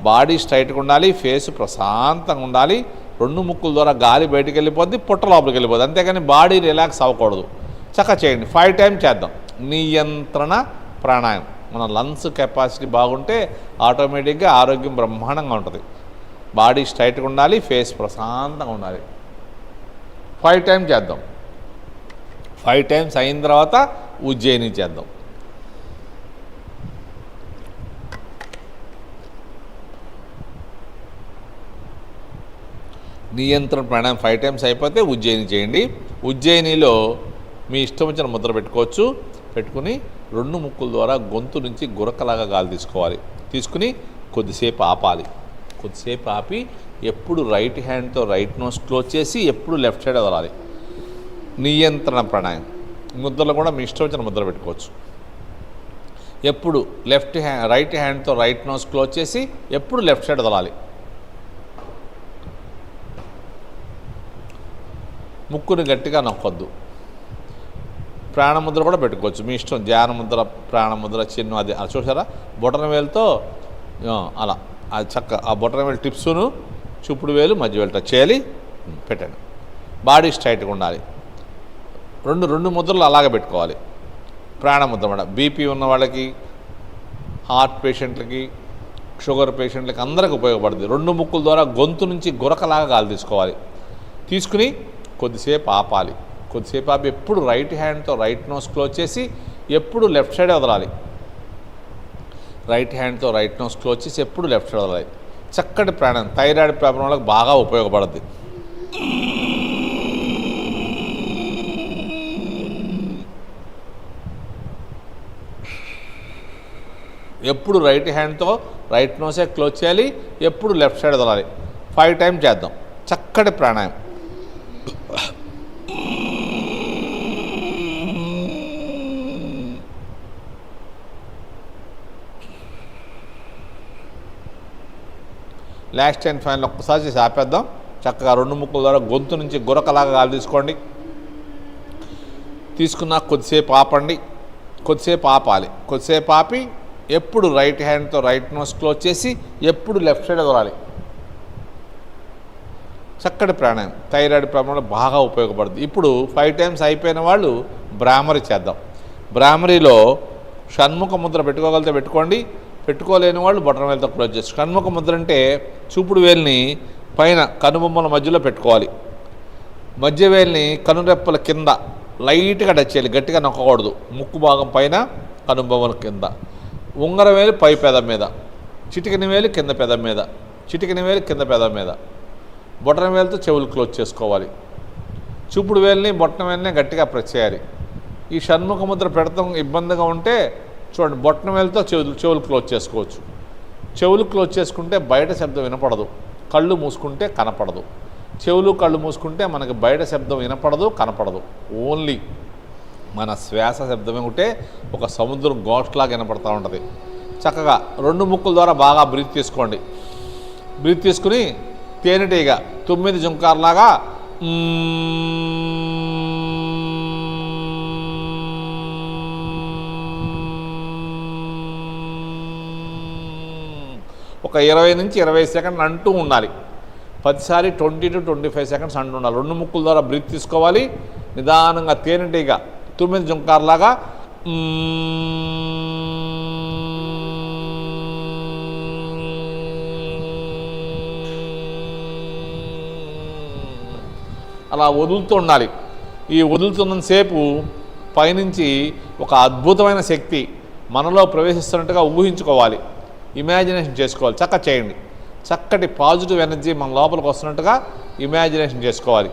బాడీ స్ట్రైట్గా ఉండాలి, ఫేస్ ప్రశాంతంగా ఉండాలి. 2 ముక్కుల ద్వారా గాలి బయటికి వెళ్ళిపోద్ది, పొట్ట లోపలికి వెళ్ళిపోద్ది. అంతేగాని బాడీ రిలాక్స్ అవ్వకూడదు. చక్క చేయండి. 5 టైమ్స్ చేద్దాం. నియంత్రణ ప్రాణాయామం. మన లంగ్స్ కెపాసిటీ బాగుంటే ఆటోమేటిక్గా ఆరోగ్యం బ్రహ్మాండంగా ఉంటుంది. బాడీ స్ట్రైట్గా ఉండాలి, ఫేస్ ప్రశాంతంగా ఉండాలి. 5 టైమ్స్ చేద్దాం. 5 టైమ్స్ అయిన తర్వాత ఉజ్జయిని చేద్దాం. నియంత్రణ ప్రాణాయామం 5 టైమ్స్ అయిపోతే ఉజ్జయిని చేయండి. ఉజ్జయినిలో మీ ఇష్టం వచ్చిన ముద్ర పెట్టుకోవచ్చు. పెట్టుకుని 2 ముక్కుల ద్వారా గొంతు నుంచి గురకలాగా గాలి తీసుకోవాలి. తీసుకుని కొద్దిసేపు ఆపాలి. కొద్దిసేపు ఆపి ఎప్పుడు రైట్ హ్యాండ్తో రైట్ నోస్ క్లోజ్ చేసి ఎప్పుడు లెఫ్ట్ సైడ్ వదలాలి. నియంత్రణ ప్రాణాయామం. ముద్రలో కూడా మీ ఇష్టం వచ్చిన ముద్ర పెట్టుకోవచ్చు. ఎప్పుడు రైట్ హ్యాండ్తో రైట్ నోస్ క్లోజ్ చేసి ఎప్పుడు లెఫ్ట్ సైడ్ వదలాలి. ముక్కుని గట్టిగా నొక్కొద్దు. ప్రాణముద్ర కూడా పెట్టుకోవచ్చు మీ ఇష్టం. ధ్యానముద్ర, ప్రాణముద్ర, చిన్ను, అది చూసారా బొటన వేలుతో అలా అది చక్క ఆ బొటన వేలు టిప్స్ను చూపుడు వేలు మధ్య వేలు టచ్ చేయాలి. పెట్టండి. బాడీ స్ట్రైట్గా ఉండాలి. రెండు ముద్రలు అలాగే పెట్టుకోవాలి. ప్రాణముద్ర కూడా బీపీ ఉన్న వాళ్ళకి, హార్ట్ పేషెంట్లకి, షుగర్ పేషెంట్లకి అందరికి ఉపయోగపడుతుంది. 2 ముక్కుల ద్వారా గొంతు నుంచి గురకలాగా గాలి తీసుకోవాలి. తీసుకుని కొద్దిసేపు ఆపాలి. కొద్దిసేపు ఆపి ఎప్పుడు రైట్ హ్యాండ్తో రైట్ నోస్ క్లోజ్ చేసి ఎప్పుడు లెఫ్ట్ సైడ్ వదలాలి. రైట్ హ్యాండ్తో రైట్ నోస్ క్లోజ్ చేసి ఎప్పుడు లెఫ్ట్ సైడ్ వదలాలి. చక్కటి ప్రాణాయామం థైరాయిడ్ ప్రాబ్లం వాళ్ళకి బాగా ఉపయోగపడుద్ది. ఎప్పుడు రైట్ హ్యాండ్తో రైట్ నోసే క్లోజ్ చేయాలి, ఎప్పుడు లెఫ్ట్ సైడ్ వదలాలి. 5 టైమ్స్ చేద్దాం. చక్కటి ప్రాణాయామం. లాస్ట్ అండ్ ఫైనల్ ఒక్కసారి చేసి ఆపేద్దాం. చక్కగా 2 ముక్కుల ద్వారా గొంతు నుంచి గురకలాగా గాలి తీసుకోండి. తీసుకున్నా కొద్దిసేపు ఆపండి. కొద్దిసేపు ఆపాలి. కొద్దిసేపు ఆపి ఎప్పుడు రైట్ హ్యాండ్తో రైట్ నోస్ క్లోజ్ చేసి ఎప్పుడు లెఫ్ట్ సైడ్ వదలాలి. చక్కటి ప్రాణాయామం థైరాయిడ్ ప్రాబ్లంలో బాగా ఉపయోగపడుతుంది. ఇప్పుడు 5 టైమ్స్ అయిపోయిన వాళ్ళు బ్రాహ్మరి చేద్దాం. బ్రాహ్మరిలో షణ్ముఖ ముద్ర పెట్టుకోగలిగితే పెట్టుకోండి. పెట్టుకోలేని వాళ్ళు బొటన వేలుతో క్లోజ్ చేస్తారు. షణ్ముఖ ముద్ర అంటే చూపుడు వేలుని పైన కనుబొమ్మల మధ్యలో పెట్టుకోవాలి. మధ్యవేలిని కనురెప్పల కింద లైట్గా టచ్ చేయాలి, గట్టిగా నొక్కకూడదు. ముక్కు భాగం పైన, కనుబొమ్మల కింద. ఉంగరం వేలు పై పెదం మీద, చిటికిన వేలు కింద పెదం మీద, చిటికిన వేలు కింద పెదం మీద. బొటన వేలుతో చెవులు క్లోజ్ చేసుకోవాలి. చూపుడు వేలుని బొటన వేలుని గట్టిగా ప్రెస్ చేయాలి. ఈ షణ్ముఖ ముద్ర పెడతాం ఇబ్బందిగా ఉంటే చూడండి, బొటన వేలుతో చెవులు క్లోజ్ చేసుకోవచ్చు. చెవులు క్లోజ్ చేసుకుంటే బయట శబ్దం వినపడదు, కళ్ళు మూసుకుంటే కనపడదు. చెవులు కళ్ళు మూసుకుంటే మనకి బయట శబ్దం వినపడదు, కనపడదు. ఓన్లీ మన శ్వాస శబ్దమే ఉంటే ఒక సముద్రం గోష్లాగా వినపడుతూ ఉంటుంది. చక్కగా 2 ముక్కుల ద్వారా బాగా బ్రీత్ తీసుకోండి. బ్రీత్ తీసుకుని తేనెటీగ 9 జుంకార్లాగా ఒక 20 నుంచి 25 సెకండ్లు అంటూ ఉండాలి. 10 సారి 20 to 25 సెకండ్స్ అంటూ ఉండాలి. 2 ముక్కుల ద్వారా బ్రీత్ తీసుకోవాలి. నిదానంగా తేనెటీగ 9 జుంకార్లాగా అలా వదులుతూ ఉండాలి. ఈ వదులుతున్నంతసేపు పైనుంచి ఒక అద్భుతమైన శక్తి మనలో ప్రవేశిస్తున్నట్టుగా ఊహించుకోవాలి, ఇమాజినేషన్ చేసుకోవాలి. చక్కగా చేయండి. చక్కటి పాజిటివ్ ఎనర్జీ మన లోపలికి వస్తున్నట్టుగా ఇమాజినేషన్ చేసుకోవాలి.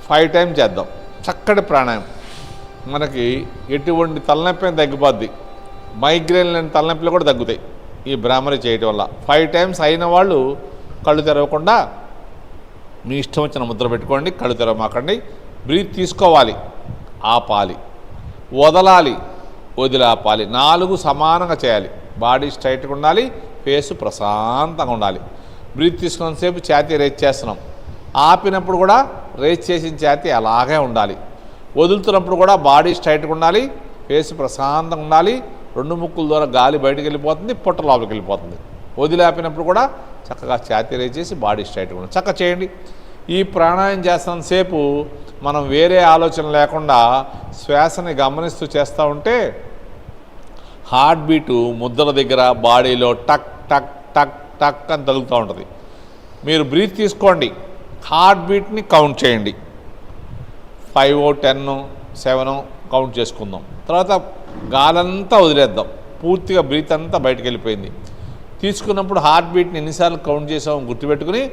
5 టైమ్స్ చేద్దాం. చక్కటి ప్రాణాయామం. మనకి ఎటువంటి తలనొప్పి తగ్గిపోద్ది, మైగ్రేన్ లేని తలనొప్పులు కూడా తగ్గుతాయి ఈ భ్రామరి చేయటం వల్ల. 5 టైమ్స్ అయిన వాళ్ళు కళ్ళు తెరవకుండా మీ ఇష్టం వచ్చిన ముద్ర పెట్టుకోండి, కళ్ళు తెరవమాకండి. బ్రీత్ తీసుకోవాలి, ఆపాలి, వదలాలి, వదిలాపాలి. 4 సమానంగా చేయాలి. బాడీ స్ట్రైట్గా ఉండాలి, ఫేసు ప్రశాంతంగా ఉండాలి. బ్రీత్ తీసుకున్నంతసేపు ఛాతీ రేజ్ చేస్తున్నాం. ఆపినప్పుడు కూడా రేజ్ చేసిన ఛాతీ అలాగే ఉండాలి. వదులుతున్నప్పుడు కూడా బాడీ స్ట్రైట్గా ఉండాలి, ఫేసు ప్రశాంతంగా ఉండాలి. 2 ముక్కుల ద్వారా గాలి బయటకు వెళ్ళిపోతుంది, పొట్ట లోపలికి వెళ్ళిపోతుంది. వదిలాపినప్పుడు కూడా చక్కగా ఛాతీ రేజ్ చేసి బాడీ స్ట్రైట్గా ఉండాలి. చక్కగా చేయండి. ఈ ప్రాణాయామం చేస్తున్నంతసేపు మనం వేరే ఆలోచన లేకుండా శ్వాసని గమనిస్తూ చేస్తూ ఉంటే హార్ట్ బీటు ముద్ర దగ్గర బాడీలో టక్ టక్ టక్ టక్ అని తగులుతూ ఉంటుంది. మీరు బ్రీత్ తీసుకోండి, హార్ట్ బీట్ని కౌంట్ చేయండి. 5, 10, 7 కౌంట్ చేసుకుందాం. తర్వాత గాలంతా వదిలేద్దాం. పూర్తిగా బ్రీత్ అంతా బయటకు వెళ్ళిపోయింది. తీసుకున్నప్పుడు హార్ట్ బీట్ని ఎన్నిసార్లు కౌంట్ చేసామో గుర్తుపెట్టుకుని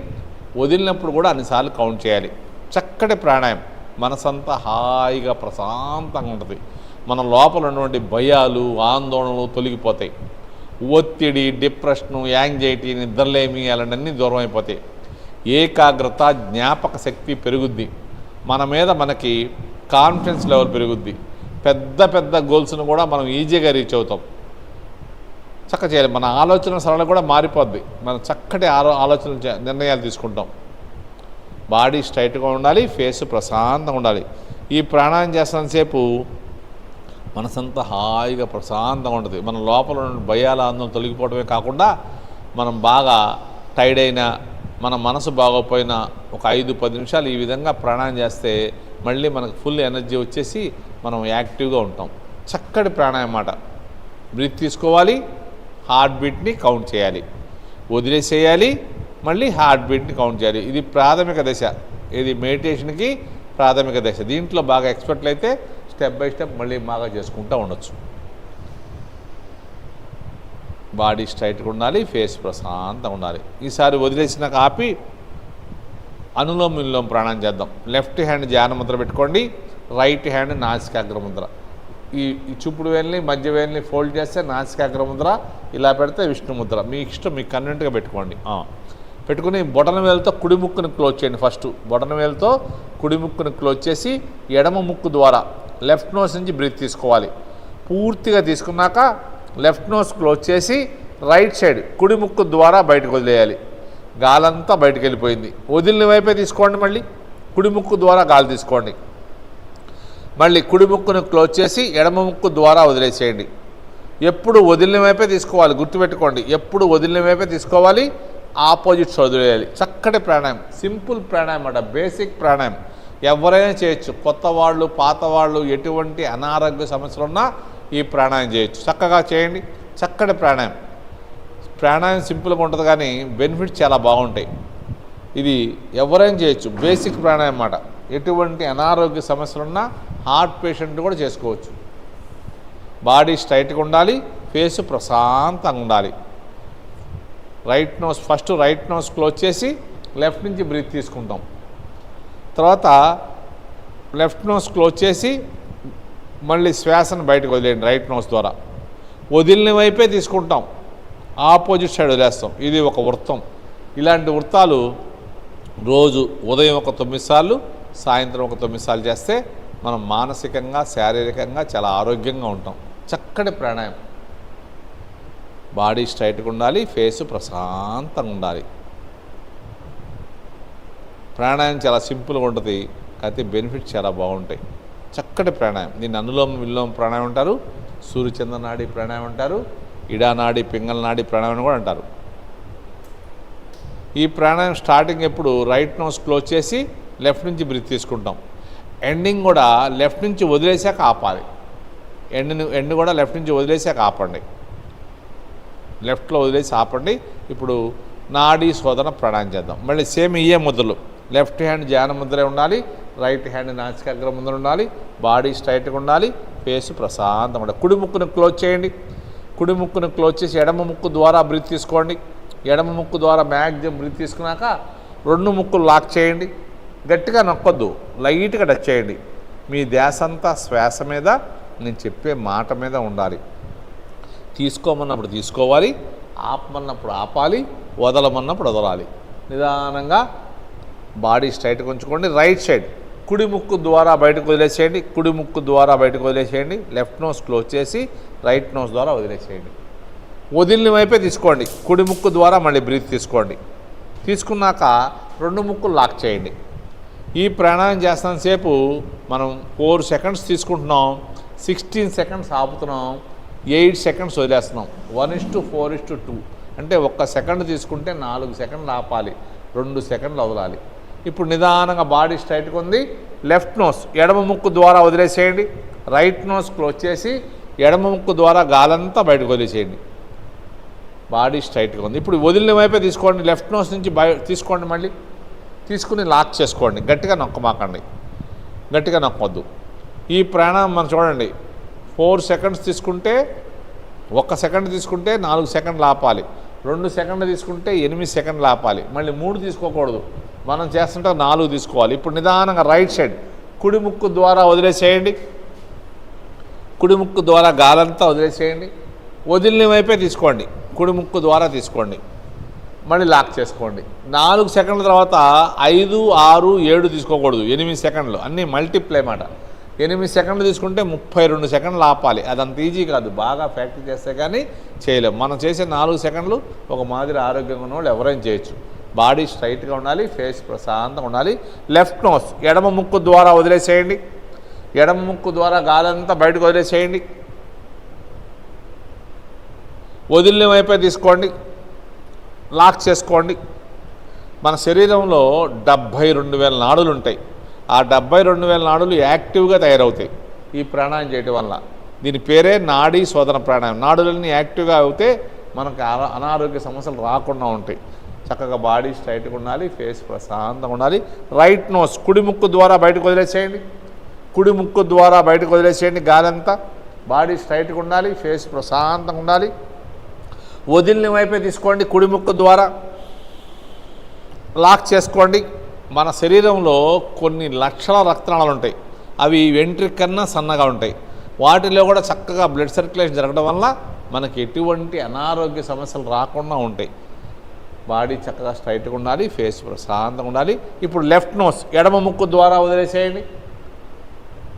వదిలినప్పుడు కూడా అన్నిసార్లు కౌంట్ చేయాలి. చక్కటి ప్రాణాయామం. మనసంతా హాయిగా ప్రశాంతంగా ఉంటుంది. మన లోపల ఉన్నటువంటి భయాలు, ఆందోళనలు తొలగిపోతాయి. ఒత్తిడి, డిప్రెషను, యాంగ్జైటీ, నిద్రలేమి అలాంటివన్నీ దూరం అయిపోతాయి. ఏకాగ్రత, జ్ఞాపక శక్తి పెరుగుద్ది. మన మీద మనకి కాన్ఫిడెన్స్ లెవెల్ పెరుగుద్ది. పెద్ద పెద్ద గోల్స్ను కూడా మనం ఈజీగా రీచ్ అవుతాం. చక్కగా చేయాలి. మన ఆలోచన సరళ కూడా మారిపోద్ది. మనం చక్కటి ఆలోచనలు నిర్ణయాలు తీసుకుంటాం. బాడీ స్ట్రైట్గా ఉండాలి, ఫేసు ప్రశాంతంగా ఉండాలి. ఈ ప్రాణాయామం చేస్తున్నంతసేపు మనసంతా హాయిగా ప్రశాంతంగా ఉంటుంది. మన లోపల ఉన్న భయాల ఆందోళన తొలగిపోవడమే కాకుండా మనం బాగా టైర్డ్ అయినా, మన మనసు బాగోపోయినా ఒక 5-10 నిమిషాలు ఈ విధంగా ప్రాణాయామం చేస్తే మళ్ళీ మనకు ఫుల్ ఎనర్జీ వచ్చేసి మనం యాక్టివ్గా ఉంటాం. చక్కటి ప్రాణాయామం మాట. బ్రీత్ తీసుకోవాలి, హార్ట్ బీట్ని కౌంట్ చేయాలి, వదిలేసేయాలి, మళ్ళీ హార్ట్ బీట్ని కౌంట్ చేయాలి. ఇది ప్రాథమిక దశ. ఇది మెడిటేషన్కి ప్రాథమిక దశ. దీంట్లో బాగా ఎక్స్పర్ట్లు అయితే స్టెప్ బై స్టెప్ మళ్ళీ బాగా చేసుకుంటూ ఉండొచ్చు. బాడీ స్ట్రైట్గా ఉండాలి, ఫేస్ ప్రశాంతంగా ఉండాలి. ఈసారి వదిలేసినాక ఆపి అనులోమ విలోమ ప్రాణాయామం చేద్దాం. లెఫ్ట్ హ్యాండ్ ధ్యాన ముద్ర పెట్టుకోండి, రైట్ హ్యాండ్ నాసికాగ్ర ముద్ర. ఈ చూపుడు వేలిని మధ్య వేలిని ఫోల్డ్ చేస్తే నాసికాగ్ర ముద్ర, ఇలా పెడితే విష్ణు ముద్ర. మీ ఇష్టం, మీకు కన్వెంట్గా పెట్టుకోండి. పెట్టుకుని బొటన వేలుతో కుడి ముక్కుని క్లోజ్ చేయండి. ఫస్ట్ బొటన వేలుతో కుడి ముక్కుని క్లోజ్ చేసి ఎడమ ముక్కు ద్వారా లెఫ్ట్ నోస్ నుంచి బ్రీత్ తీసుకోవాలి. పూర్తిగా తీసుకున్నాక లెఫ్ట్ నోస్ క్లోజ్ చేసి రైట్ సైడ్ కుడి ముక్కు ద్వారా బయటకు వదిలేయాలి. గాలంతా బయటకు వెళ్ళిపోయింది. వదిలిన వైపే తీసుకోండి. మళ్ళీ కుడి ముక్కు ద్వారా గాలి తీసుకోండి. మళ్ళీ కుడి ముక్కును క్లోజ్ చేసి ఎడమ ముక్కు ద్వారా వదిలేసేయండి. ఎప్పుడు వదిలిన వైపే తీసుకోవాలి, గుర్తుపెట్టుకోండి. ఎప్పుడు వదిలిన వైపే తీసుకోవాలి, ఆపోజిట్స్ వదిలేయాలి. చక్కటి ప్రాణాయామం, సింపుల్ ప్రాణాయామం అన్నమాట, బేసిక్ ప్రాణాయామం. ఎవరైనా చేయొచ్చు, కొత్త వాళ్ళు, పాత వాళ్ళు, ఎటువంటి అనారోగ్య సమస్యలు ఉన్నా ఈ ప్రాణాయామం చేయొచ్చు. చక్కగా చేయండి. చక్కటి ప్రాణాయామం. ప్రాణాయామం సింపుల్గా ఉంటుంది కానీ బెనిఫిట్స్ చాలా బాగుంటాయి. ఇది ఎవరైనా చేయొచ్చు, బేసిక్ ప్రాణాయామం అన్నమాట. ఎటువంటి అనారోగ్య సమస్యలున్నా హార్ట్ పేషెంట్ కూడా చేసుకోవచ్చు. బాడీ స్ట్రైట్గా ఉండాలి, ఫేస్ ప్రశాంతంగా ఉండాలి. Right nose first right nose close చేసి లెఫ్ట్ నుంచి బ్రీత్ తీసుకుంటాం. తర్వాత లెఫ్ట్ నోస్ క్లోజ్ చేసి మళ్ళీ శ్వాసను బయటకు వదిలేయండి రైట్ నోస్ ద్వారా. వదిలిన వైపే తీసుకుంటాం, ఆపోజిట్ సైడ్ వదిలేస్తాం. ఇది ఒక వృత్తం. ఇలాంటి వృత్తాలు రోజు ఉదయం ఒక 9 సార్లు, సాయంత్రం ఒక 9 సార్లు చేస్తే మనం మానసికంగా శారీరకంగా చాలా ఆరోగ్యంగా ఉంటాం. చక్కటి ప్రాణాయామం. బాడీ స్ట్రైట్గా ఉండాలి, ఫేస్ ప్రశాంతంగా ఉండాలి. ప్రాణాయామం చాలా సింపుల్గా ఉంటుంది, అయితే బెనిఫిట్స్ చాలా బాగుంటాయి. చక్కటి ప్రాణాయామం. దీన్ని అనులోమ విలోమ ప్రాణాయామం అంటారు, సూర్యచంద్ర నాడి ప్రాణాయామం అంటారు, ఇడానాడి పింగళ నాడి ప్రాణాయామం కూడా అంటారు. ఈ ప్రాణాయామం స్టార్టింగ్ ఎప్పుడు రైట్ నోస్ క్లోజ్ చేసి లెఫ్ట్ నుంచి బ్రీత్ తీసుకుంటాం. ఎండింగ్ కూడా లెఫ్ట్ నుంచి వదిలేసాక ఆపాలి. ఎండ్ కూడా లెఫ్ట్ నుంచి వదిలేసాక ఆపండి. లెఫ్ట్లో వదిలేసి ఆపండి. ఇప్పుడు నాడీ శోధన ప్రాణాయామం చేద్దాం. మళ్ళీ సేమ్ ఇయే ముద్రలు. లెఫ్ట్ హ్యాండ్ ధ్యాన ముద్రే ఉండాలి, రైట్ హ్యాండ్ నాసికాగ్ర ముద్ర ఉండాలి, బాడీ స్ట్రైట్గా ఉండాలి, ఫేస్ ప్రశాంతంగా ఉండాలి. కుడి ముక్కును క్లోజ్ చేయండి. కుడి ముక్కును క్లోజ్ చేసి ఎడమ ముక్కు ద్వారా బ్రీత్ తీసుకోండి. ఎడమ ముక్కు ద్వారా మ్యాక్సిమం బ్రీత్ తీసుకున్నాక 2 ముక్కులు లాక్ చేయండి. గట్టిగా నొక్కొద్దు, లైట్గా టచ్ చేయండి. మీ ధ్యాస అంతా శ్వాస మీద, నేను చెప్పే మాట మీద ఉండాలి. తీసుకోమన్నప్పుడు తీసుకోవాలి, ఆపమన్నప్పుడు ఆపాలి, వదలమన్నప్పుడు వదలాలి. నిదానంగా బాడీ స్ట్రైట్గా ఉంచుకోండి. రైట్ సైడ్ కుడి ముక్కు ద్వారా బయటకు వదిలేసేయండి. కుడి ముక్కు ద్వారా బయటకు వదిలేసేయండి. లెఫ్ట్ నోస్ క్లోజ్ చేసి రైట్ నోస్ ద్వారా వదిలేసేయండి. వదిలిన వైపే తీసుకోండి. కుడి ముక్కు ద్వారా మళ్ళీ బ్రీత్ తీసుకోండి. తీసుకున్నాక 2 ముక్కులు లాక్ చేయండి. ఈ ప్రాణాయామం చేస్తున్నంతసేపు మనం 4 సెకండ్స్ తీసుకుంటున్నాం, 16 సెకండ్స్ ఆపుతున్నాం, 8 సెకండ్స్ వదిలేస్తున్నాం. 1:4:2 అంటే 1 సెకండ్ తీసుకుంటే 4 సెకండ్లు ఆపాలి, 2 సెకండ్లు వదలాలి. ఇప్పుడు నిదానంగా బాడీ స్ట్రైట్గా ఉంది. లెఫ్ట్ నోస్ ఎడమ ముక్కు ద్వారా వదిలేసేయండి. రైట్ నోస్ క్లోజ్ చేసి ఎడమ ముక్కు ద్వారా గాలంతా బయటకు వదిలేసేయండి. బాడీ స్ట్రైట్గా ఉంది. ఇప్పుడు వదిలిన వైపే తీసుకోండి. లెఫ్ట్ నోస్ నుంచి తీసుకోండి. మళ్ళీ తీసుకుని లాక్ చేసుకోండి. గట్టిగా నొక్కమాకండి, గట్టిగా నొక్కొద్దు. ఈ ప్రాణాయామం మనం చూడండి, 4 సెకండ్స్ తీసుకుంటే 1 సెకండ్ తీసుకుంటే 4 సెకండ్లు ఆపాలి, 2 సెకండ్లు తీసుకుంటే 8 సెకండ్లు ఆపాలి, మళ్ళీ 3 తీసుకోకూడదు. మనం చేస్తుంటే 4 తీసుకోవాలి. ఇప్పుడు నిదానంగా రైట్ సైడ్ కుడి ముక్కు ద్వారా వదిలేసేయండి. కుడి ముక్కు ద్వారా గాలంతా వదిలేసేయండి. వదిలిన వైపే తీసుకోండి. కుడి ముక్కు ద్వారా తీసుకోండి, మళ్ళీ లాక్ చేసుకోండి. 4 సెకండ్ల తర్వాత 5, 6, 7 తీసుకోకూడదు, 8 సెకండ్లు. అన్నీ మల్టిప్లై మాట. 8 సెకండ్లు తీసుకుంటే 32 సెకండ్లు ఆపాలి. అదంత ఈజీ కాదు, బాగా ప్రాక్టీస్ చేస్తే కానీ చేయలేము. మనం చేసే 4 సెకండ్లు ఒక మాదిరి ఆరోగ్యంగా ఉన్న వాళ్ళు ఎవరైనా చేయొచ్చు. బాడీ స్ట్రైట్గా ఉండాలి, ఫేస్ ప్రశాంతంగా ఉండాలి. లెఫ్ట్ నోస్ ఎడమ ముక్కు ద్వారా వదిలేసేయండి. ఎడమ ముక్కు ద్వారా గాలంతా బయటకు వదిలేసేయండి. వదిలిన వైపే తీసుకోండి, లాక్ చేసుకోండి. మన శరీరంలో 72,000 నాడులు ఉంటాయి. ఆ 72,000 నాడులు యాక్టివ్గా తయారవుతాయి ఈ ప్రాణాయామం చేయటం వల్ల. దీని పేరే నాడీ శోధన ప్రాణాయామం. నాడులన్నీ యాక్టివ్గా అవుతే మనకు అనారోగ్య సమస్యలు రాకుండా ఉంటాయి. చక్కగా బాడీ స్ట్రైట్గా ఉండాలి, ఫేస్ ప్రశాంతంగా ఉండాలి. రైట్ నోస్ కుడి ముక్కు ద్వారా బయటకు వదిలేసేయండి. కుడి ముక్కు ద్వారా బయటకు వదిలేసేయండి గాలంతా. బాడీ స్ట్రైట్గా ఉండాలి, ఫేస్ ప్రశాంతంగా ఉండాలి. వదిలిన వైపే తీసుకోండి. కుడి ముక్కు ద్వారా లాక్ చేసుకోండి. మన శరీరంలో కొన్ని లక్షల రక్తనాళాలు ఉంటాయి. అవి వెంట్రుక కన్నా సన్నగా ఉంటాయి. వాటిలో కూడా చక్కగా బ్లడ్ సర్క్యులేషన్ జరగడం వల్ల మనకి ఎటువంటి అనారోగ్య సమస్యలు రాకుండా ఉంటాయి. బాడీ చక్కగా స్ట్రైట్గా ఉండాలి, ఫేస్ ప్రశాంతంగా ఉండాలి. ఇప్పుడు లెఫ్ట్ నోస్ ఎడమ ముక్కు ద్వారా వదిలేసేయండి.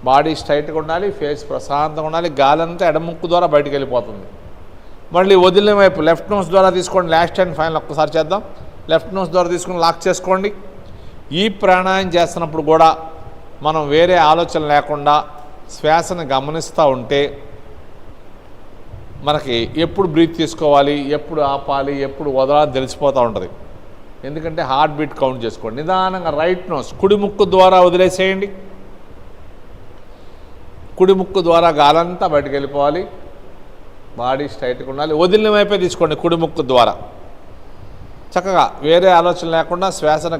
బాడీ స్ట్రైట్గా ఉండాలి, ఫేస్ ప్రశాంతంగా ఉండాలి. గాలంతా ఎడమ ముక్కు ద్వారా బయటకు వెళ్ళిపోతుంది. మళ్ళీ వదిలిన వైపు లెఫ్ట్ నోస్ ద్వారా తీసుకోండి. లాస్ట్ అండ్ ఫైనల్ ఒక్కసారి చేద్దాం. లెఫ్ట్ నోస్ ద్వారా తీసుకుని లాక్ చేసుకోండి. ఈ ప్రాణాయామం చేస్తున్నప్పుడు కూడా మనం వేరే ఆలోచన లేకుండా శ్వాసను గమనిస్తూ ఉంటే మనకి ఎప్పుడు బ్రీత్ తీసుకోవాలి, ఎప్పుడు ఆపాలి, ఎప్పుడు వదలాలి తెలిసిపోతూ ఉంటుంది. ఎందుకంటే హార్ట్ బీట్ కౌంట్ చేసుకోండి. నిదానంగా రైట్ నోస్ కుడి ముక్కు ద్వారా వదిలేసేయండి. కుడి ముక్కు ద్వారా గాలంతా బయటకు వెళ్ళిపోవాలి. బాడీ స్ట్రైట్గా ఉండాలి. వదిలిన వైపే తీసుకోండి కుడి ముక్కు ద్వారా. చక్కగా వేరే ఆలోచన లేకుండా శ్వాసను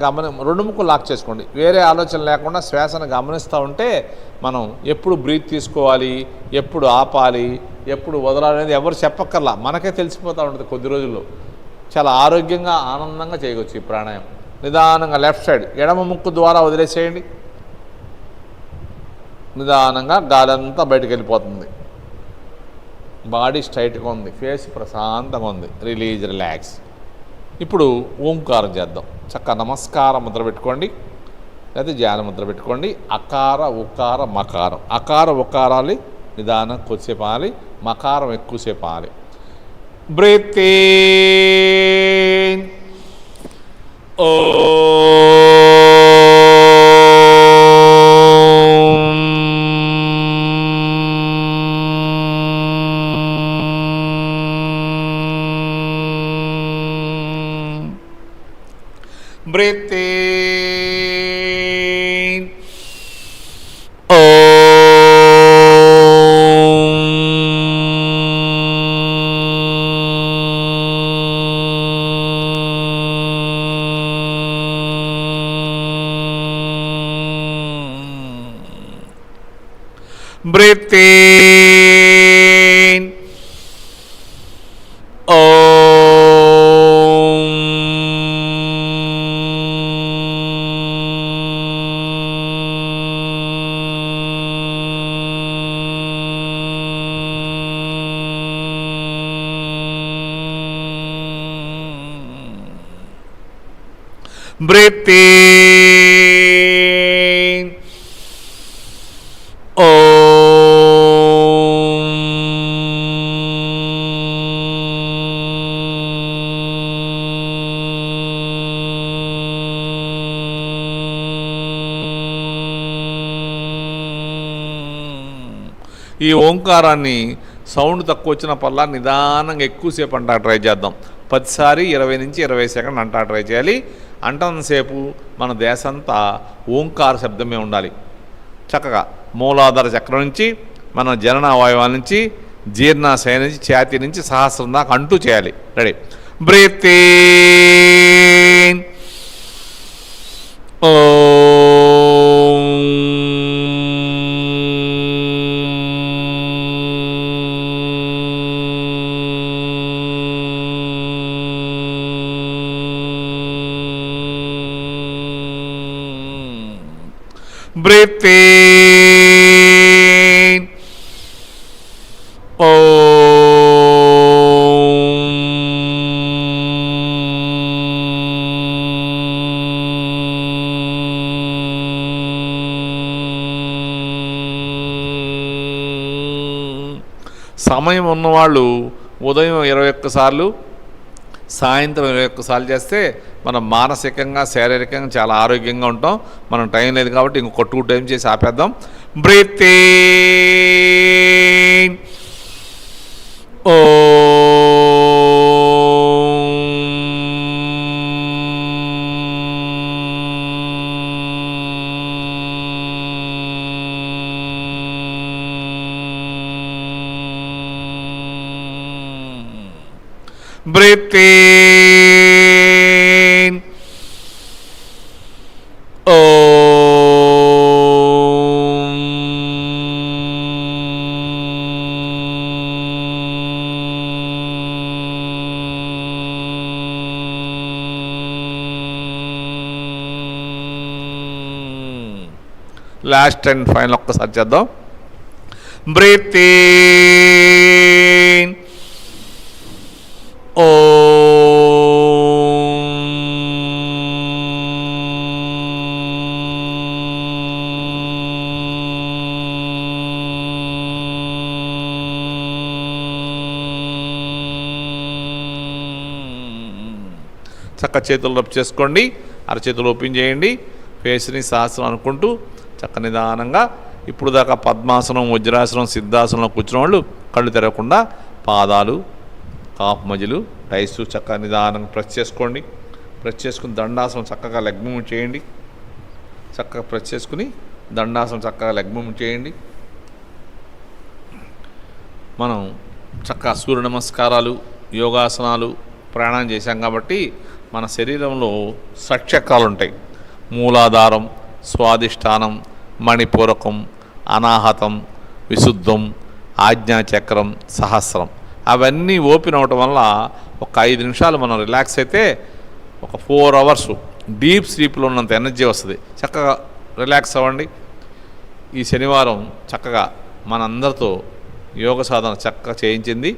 రెండు ముక్కులు లాక్ చేసుకోండి. వేరే ఆలోచన లేకుండా శ్వాసను గమనిస్తూ ఉంటే మనం ఎప్పుడు బ్రీత్ తీసుకోవాలి, ఎప్పుడు ఆపాలి, ఎప్పుడు వదలాలి అనేది ఎవరు చెప్పక్కర్లా, మనకే తెలిసిపోతూ ఉంటుంది. కొద్ది రోజుల్లో చాలా ఆరోగ్యంగా ఆనందంగా చేయవచ్చు ఈ ప్రాణాయామం. నిదానంగా లెఫ్ట్ సైడ్ ఎడమ ముక్కు ద్వారా వదిలేసేయండి. నిదానంగా గాలంతా బయటకు వెళ్ళిపోతుంది. బాడీ స్ట్రైట్గా ఉంది, ఫేస్ ప్రశాంతంగా ఉంది. రిలాక్స్. ఇప్పుడు ఓంకారం చేద్దాం. చక్కగా నమస్కారం ముద్ర పెట్టుకోండి, లేదా ధ్యాన ముద్ర పెట్టుకోండి. అకార ఉకార మకారం. అకార ఉకారాలు నిదానం కొద్దిసేపు ఆలి, మకారం ఎక్కువసేపు ఆలి. Breathe in breathe in breathe in breathe in ఈ ఓంకారాన్ని సౌండ్ తక్కువ వచ్చిన పల్లా నిదానంగా ఎక్కువసేపు అంటా ట్రై చేద్దాం. 10 సారి 20 నుంచి 20 సెకండ్లు అంటా ట్రై చేయాలి. అంటంతసేపు మన దేశంతా ఓంకార శబ్దమే ఉండాలి. చక్కగా మూలాధార చక్రం నుంచి మన జనన అవయవాల నుంచి జీర్ణాశయ నుంచి ఛాతీ నుంచి సహస్రం దాకా అంటూ చేయాలి. Ready. Breathe in breathe in సమయం ఉన్నవాళ్ళు ఉదయం 21 సార్లు, సాయంత్రం 21 సార్లు చేస్తే మనం మానసికంగా శారీరకంగా చాలా ఆరోగ్యంగా ఉంటాం. మనం టైం లేదు కాబట్టి ఇంకొక 2 టైం చేసి ఆపేద్దాం. Breathe in breathe in last and final ఒక్కసారి చేద్దాం. బ్రీత్ ఇన్ చక్క చేతులు రబ్ చేసుకోండి, అరచేతులు ఓపెన్ చేయండి, ఫేస్ని సహస్రం అనుకుంటూ చక్క నిదానంగా. ఇప్పుడు దాకా పద్మాసనం, వజ్రాసనం, సిద్ధాసనంలో కూర్చున్న వాళ్ళు కళ్ళు తెరవకుండా పాదాలు, కాపు మధ్యలు, టైస్ చక్కగా నిదానంగా ప్రెస్ చేసుకోండి. ప్రెస్ చేసుకుని దండాసనం చక్కగా లెగ్ మూవ్మెంట్ చేయండి. చక్కగా ప్రెస్ చేసుకుని దండాసనం చక్కగా లెగ్ మూవ్మెంట్ చేయండి. మనం చక్కగా సూర్య నమస్కారాలు, యోగాసనాలు, ప్రాణాయామం చేశాం కాబట్టి మన శరీరంలో షట్చక్రాలు ఉంటాయి. మూలాధారం, స్వాదిష్టానం, మణిపూరకం, అనాహతం, విశుద్ధం, ఆజ్ఞాచక్రం, సహస్రం. అవన్నీ ఓపెన్ అవటం వల్ల ఒక 5 నిమిషాలు మనం రిలాక్స్ అయితే ఒక 4 అవర్స్ డీప్ స్లీప్లో ఉన్నంత ఎనర్జీ వస్తుంది. చక్కగా రిలాక్స్ అవ్వండి. ఈ శనివారం చక్కగా మనందరితో యోగ సాధన చక్కగా చేయించింది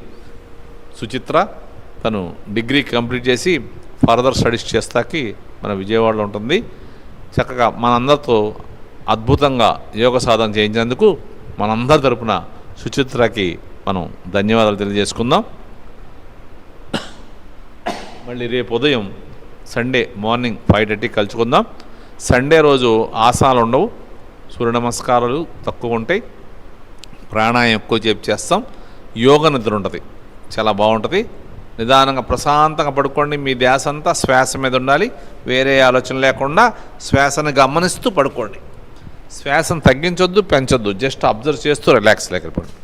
సుచిత్ర. తను డిగ్రీ కంప్లీట్ చేసి ఫర్దర్ స్టడీస్ చేస్తాకి మన విజయవాడలో ఉంటుంది. చక్కగా మనందరితో అద్భుతంగా యోగ సాధన చేయించినందుకు మనందరి తరపున సుచిత్రకి మనం ధన్యవాదాలు తెలియజేసుకుందాం. మళ్ళీ రేపు ఉదయం సండే మార్నింగ్ 5:30 కలుసుకుందాం. సండే రోజు ఆసనాలు ఉండవు, సూర్య నమస్కారాలు తక్కువ ఉంటాయి, ప్రాణాయామం ఎక్కువ చేస్తాం, యోగ నిద్ర ఉంటుంది, చాలా బాగుంటుంది. నిదానంగా ప్రశాంతంగా పడుకోండి. మీ ధ్యాస అంతా శ్వాస మీద ఉండాలి, వేరే ఆలోచన లేకుండా శ్వాసను గమనిస్తూ పడుకోండి. శ్వాసను తగ్గించొద్దు, పెంచొద్దు, జస్ట్ అబ్జర్వ్ చేస్తూ రిలాక్స్ లేకపోండి.